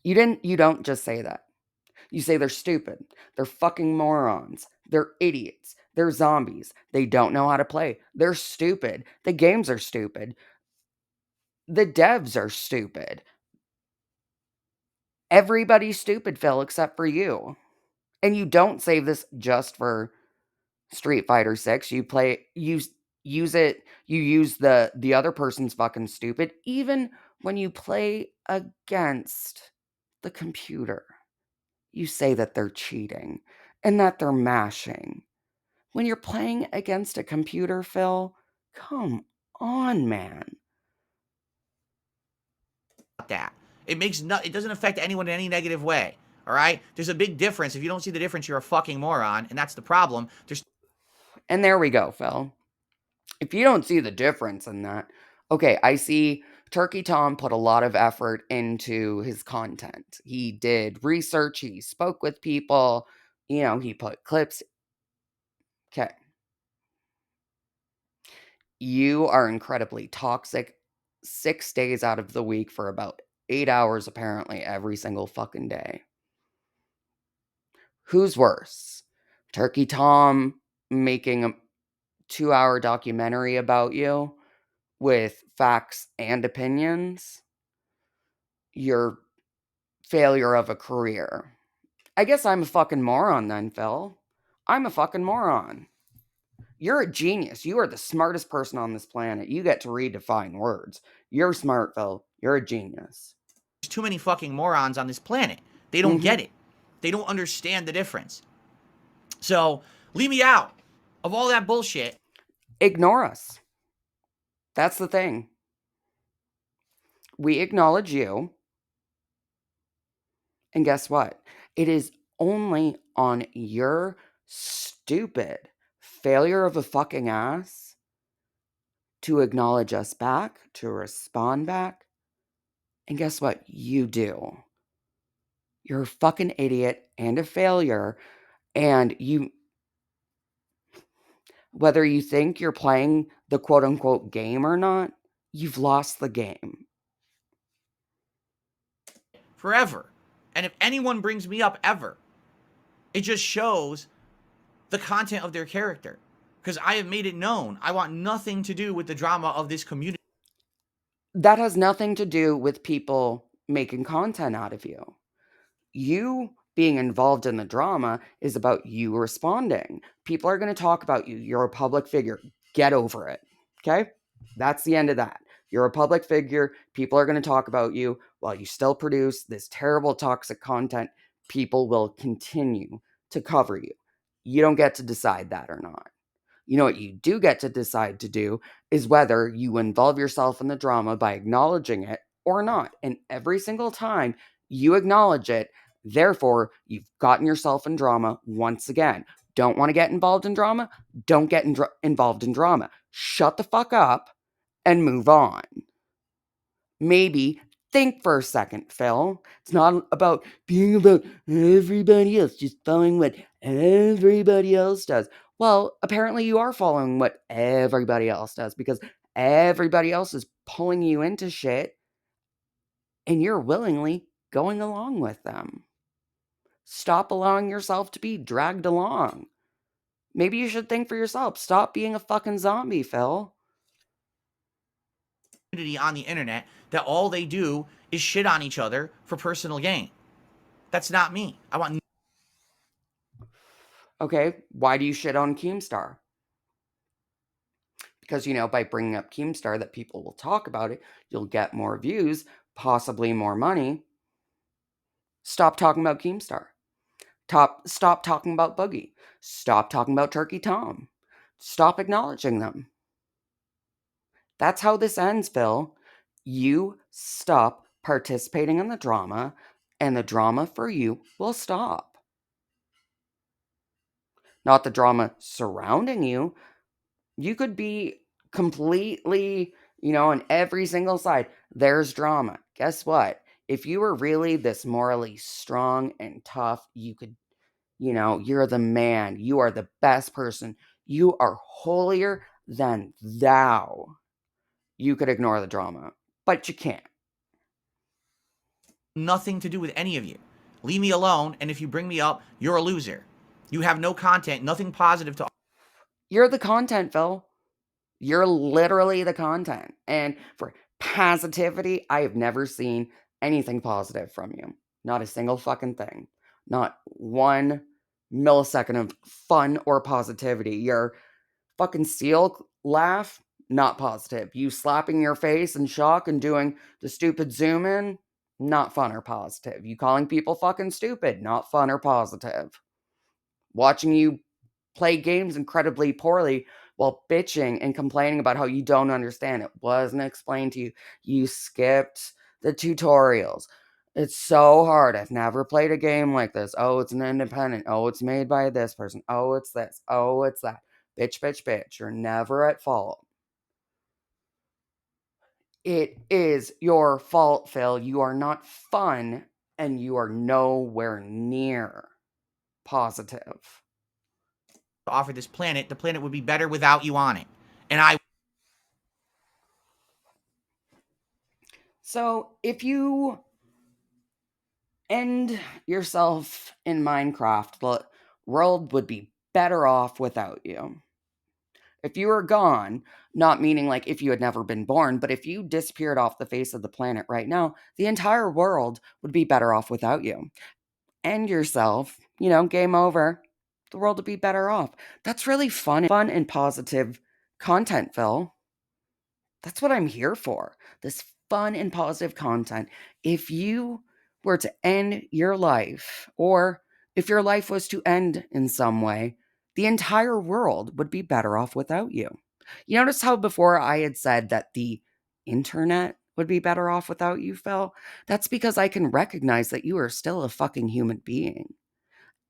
You don't just say that. You say they're stupid. They're fucking morons. They're idiots. They're zombies. They don't know how to play. They're stupid. The games are stupid. The devs are stupid. Everybody's stupid, Phil, except for you. And you don't save this just for Street Fighter 6. You use it, you use the other person's fucking stupid, even when you play against the computer. you say that they're cheating and that they're mashing. When you're playing against a computer, Phil, come on, man. That. It doesn't affect anyone in any negative way. All right? There's a big difference. If you don't see the difference, you're a fucking moron, and that's the problem. And there we go, Phil. If you don't see the difference in that, okay, I see Turkey Tom put a lot of effort into his content. He did research, he spoke with people, he put clips. Okay. You are incredibly toxic 6 days out of the week for about 8 hours apparently every single fucking day. Who's worse? Turkey Tom making a 2-hour documentary about you with facts and opinions? Your failure of a career. I guess I'm a fucking moron then, Phil. I'm a fucking moron. You're a genius. You are the smartest person on this planet. You get to redefine words. You're smart, Phil. You're a genius. There's too many fucking morons on this planet. They don't Mm-hmm. get it. They don't understand the difference. So, leave me out of all that bullshit. Ignore us. That's the thing. We acknowledge you. And guess what? It is only on your stupid failure of a fucking ass to acknowledge us back, to respond back. And guess what? You do. You're a fucking idiot and a failure. And whether you think you're playing the quote unquote game or not, you've lost the game. Forever. And if anyone brings me up ever, it just shows the content of their character. Because I have made it known I want nothing to do with the drama of this community. That has nothing to do with people making content out of you. You being involved in the drama is about you responding. People are going to talk about you. You're a public figure. Get over it. Okay? That's the end of that. You're a public figure. People are going to talk about you while you still produce this terrible, toxic content. People will continue to cover you. You don't get to decide that or not. You know what you do get to decide to do is whether you involve yourself in the drama by acknowledging it or not. And every single time you acknowledge it, therefore, you've gotten yourself in drama once again. Don't want to get involved in drama? Don't get involved in drama. Shut the fuck up and move on. Maybe think for a second, Phil. It's not about being about everybody else, just following what everybody else does. Well, apparently you are following what everybody else does because everybody else is pulling you into shit and you're willingly going along with them. Stop allowing yourself to be dragged along. Maybe you should think for yourself. Stop being a fucking zombie, Phil. On the internet that all they do is shit on each other for personal gain. That's not me. I want. Okay, why do you shit on Keemstar? Because, by bringing up Keemstar, that people will talk about it, you'll get more views, possibly more money. Stop talking about Keemstar. Stop talking about Boogie. Stop talking about Turkey Tom. Stop acknowledging them. That's how this ends, Phil. You stop participating in the drama, and the drama for you will stop. Not the drama surrounding you. You could be completely, on every single side, there's drama. Guess what? If you were really this morally strong and tough, you could, you're the man. You are the best person. You are holier than thou. You could ignore the drama, but you can't. Nothing to do with any of you. Leave me alone, and if you bring me up, you're a loser. You have no content, nothing positive to. You're the content, Phil. You're literally the content. And for positivity, I have never seen anything positive from you. Not a single fucking thing. Not 1 millisecond of fun or positivity. Your fucking seal laugh, not positive. You slapping your face in shock and doing the stupid zoom in, Not fun or positive. You calling people fucking stupid, not fun or positive. Watching you play games incredibly poorly while bitching and complaining about how you don't understand it wasn't explained to you. You skipped the tutorials. It's so hard. I've never played a game like this. Oh, it's an independent. Oh, it's made by this person. Oh, it's this. Oh, it's that. Bitch, bitch, bitch. You're never at fault. It is your fault, Phil. You are not fun and you are nowhere near positive. Offer this planet, the planet would be better without you on it. And I So, if you end yourself in Minecraft, the world would be better off without you. If you were gone, not meaning like if you had never been born, but if you disappeared off the face of the planet right now, the entire world would be better off without you. End yourself, game over. The world would be better off. That's really fun and positive content, Phil. That's what I'm here for. This fun and positive content. If you were to end your life, or if your life was to end in some way, the entire world would be better off without you. You notice how before I had said that the internet would be better off without you, Phil? That's because I can recognize that you are still a fucking human being.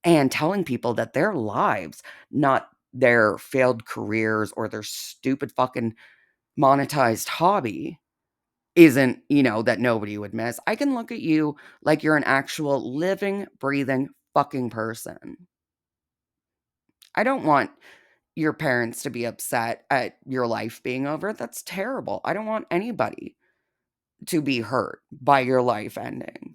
And telling people that their lives, not their failed careers or their stupid fucking monetized hobby isn't, that nobody would miss. I can look at you like you're an actual living, breathing fucking person. I don't want your parents to be upset at your life being over. That's terrible. I don't want anybody to be hurt by your life ending.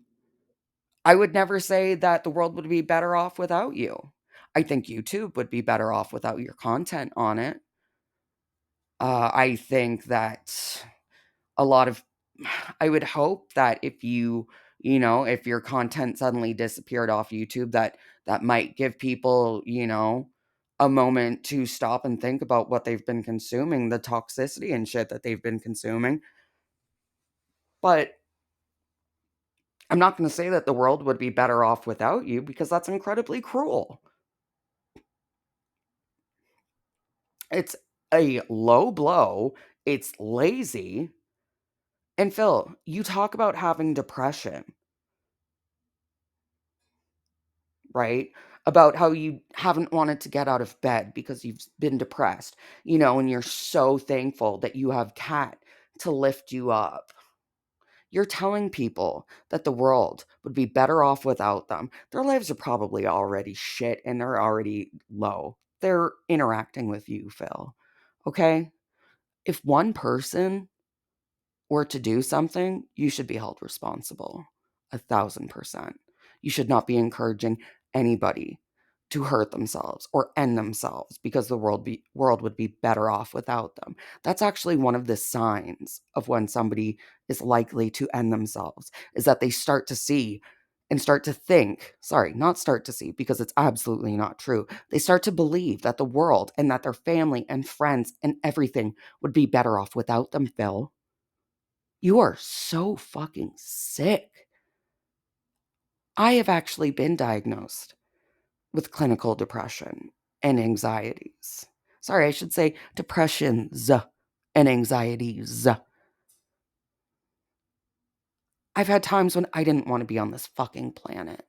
I would never say that the world would be better off without you. I think YouTube would be better off without your content on it. I think that a lot of I would hope that if your content suddenly disappeared off YouTube, that might give people, a moment to stop and think about what they've been consuming, the toxicity and shit that they've been consuming. But I'm not going to say that the world would be better off without you because that's incredibly cruel. It's a low blow, it's lazy. And Phil, you talk about having depression, right? About how you haven't wanted to get out of bed because you've been depressed, and you're so thankful that you have Kat to lift you up. You're telling people that the world would be better off without them. Their lives are probably already shit and they're already low. They're interacting with you, Phil. Okay? If one person were to do something, you should be held responsible. 1,000%. You should not be encouraging anybody to hurt themselves or end themselves because the world would be better off without them. That's actually one of the signs of when somebody is likely to end themselves, is that they start to see and start to think, sorry, not start to see because it's absolutely not true. They start to believe that the world and that their family and friends and everything would be better off without them, Phil. You are so fucking sick. I have actually been diagnosed with clinical depression and anxieties. Sorry, I should say depressions and anxieties. I've had times when I didn't want to be on this fucking planet.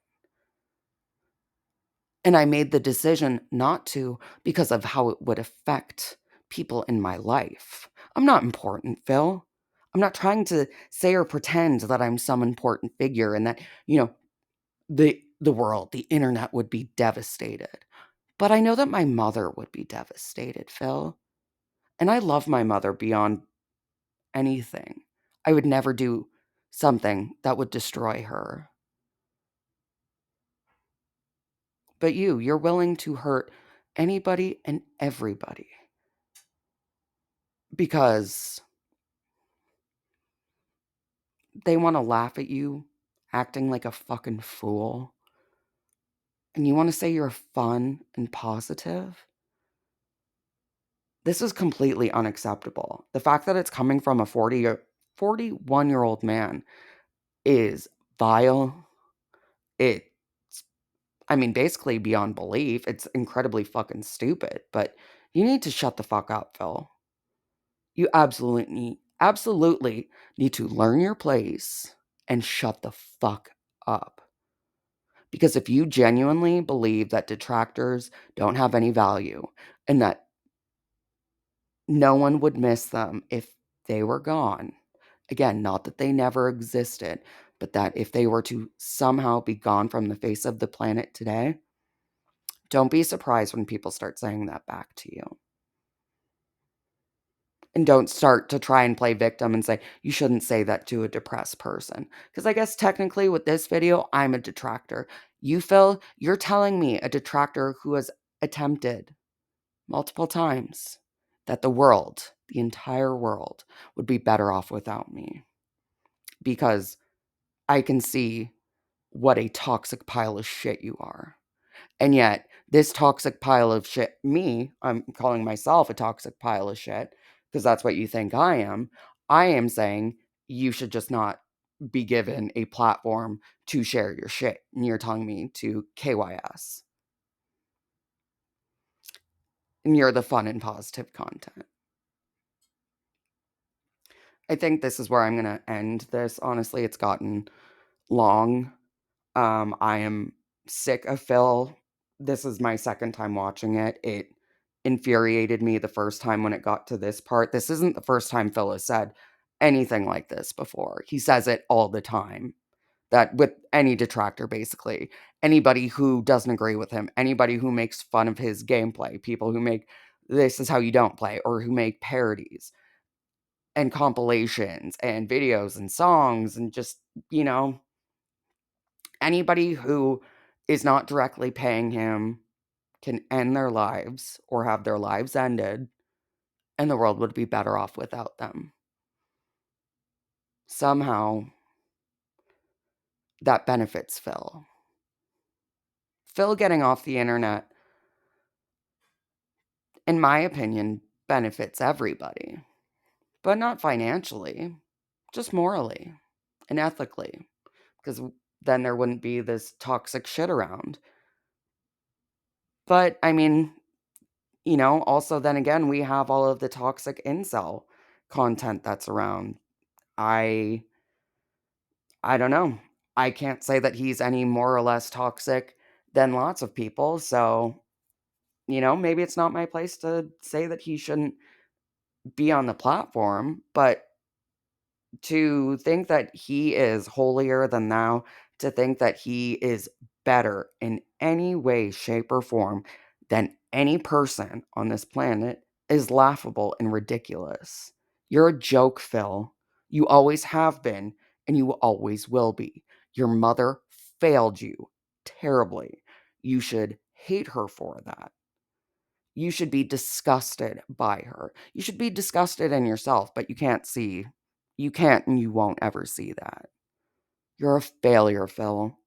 And I made the decision not to because of how it would affect people in my life. I'm not important, Phil. I'm not trying to say or pretend that I'm some important figure and that, the world, the internet would be devastated. But I know that my mother would be devastated, Phil. And I love my mother beyond anything. I would never do something that would destroy her. But you're willing to hurt anybody and everybody because they want to laugh at you acting like a fucking fool. And you want to say you're fun and positive. This is completely unacceptable. The fact that it's coming from a 41-year-old man is vile. It's, I mean, basically beyond belief. It's incredibly fucking stupid, but you need to shut the fuck up, Phil. You absolutely need to learn your place and shut the fuck up. Because if you genuinely believe that detractors don't have any value and that no one would miss them if they were gone, again, not that they never existed, but that if they were to somehow be gone from the face of the planet today, don't be surprised when people start saying that back to you. And don't start to try and play victim and say, you shouldn't say that to a depressed person. Because I guess technically with this video, I'm a detractor. You, Phil, you're telling me, a detractor who has attempted multiple times, that the world, the entire world, would be better off without me. Because I can see what a toxic pile of shit you are. And yet, this toxic pile of shit, I'm calling myself a toxic pile of shit, because that's what you think I am saying you should just not be given a platform to share your shit. And you're telling me to KYS. And you're the fun and positive content. I think this is where I'm going to end this. Honestly, it's gotten long. I am sick of Phil. This is my second time watching it. It infuriated me the first time when it got to this part. This isn't the first time Phil has said anything like this before. He says it all the time. That with any detractor, basically, anybody who doesn't agree with him, anybody who makes fun of his gameplay, people who make this is how you don't play, or who make parodies and compilations and videos and songs and just, anybody who is not directly paying him can end their lives or have their lives ended, and the world would be better off without them. Somehow, that benefits Phil. Phil getting off the internet, in my opinion, benefits everybody, but not financially, just morally and ethically, because then there wouldn't be this toxic shit around. But, I mean, also then again, we have all of the toxic incel content that's around. I don't know. I can't say that he's any more or less toxic than lots of people, so, maybe it's not my place to say that he shouldn't be on the platform, but to think that he is holier than thou, to think that he is better in any way, shape, or form than any person on this planet is laughable and ridiculous. You're a joke, Phil. You always have been, and you always will be. Your mother failed you terribly. You should hate her for that. You should be disgusted by her. You should be disgusted in yourself, but you can't and you won't ever see that. You're a failure, Phil.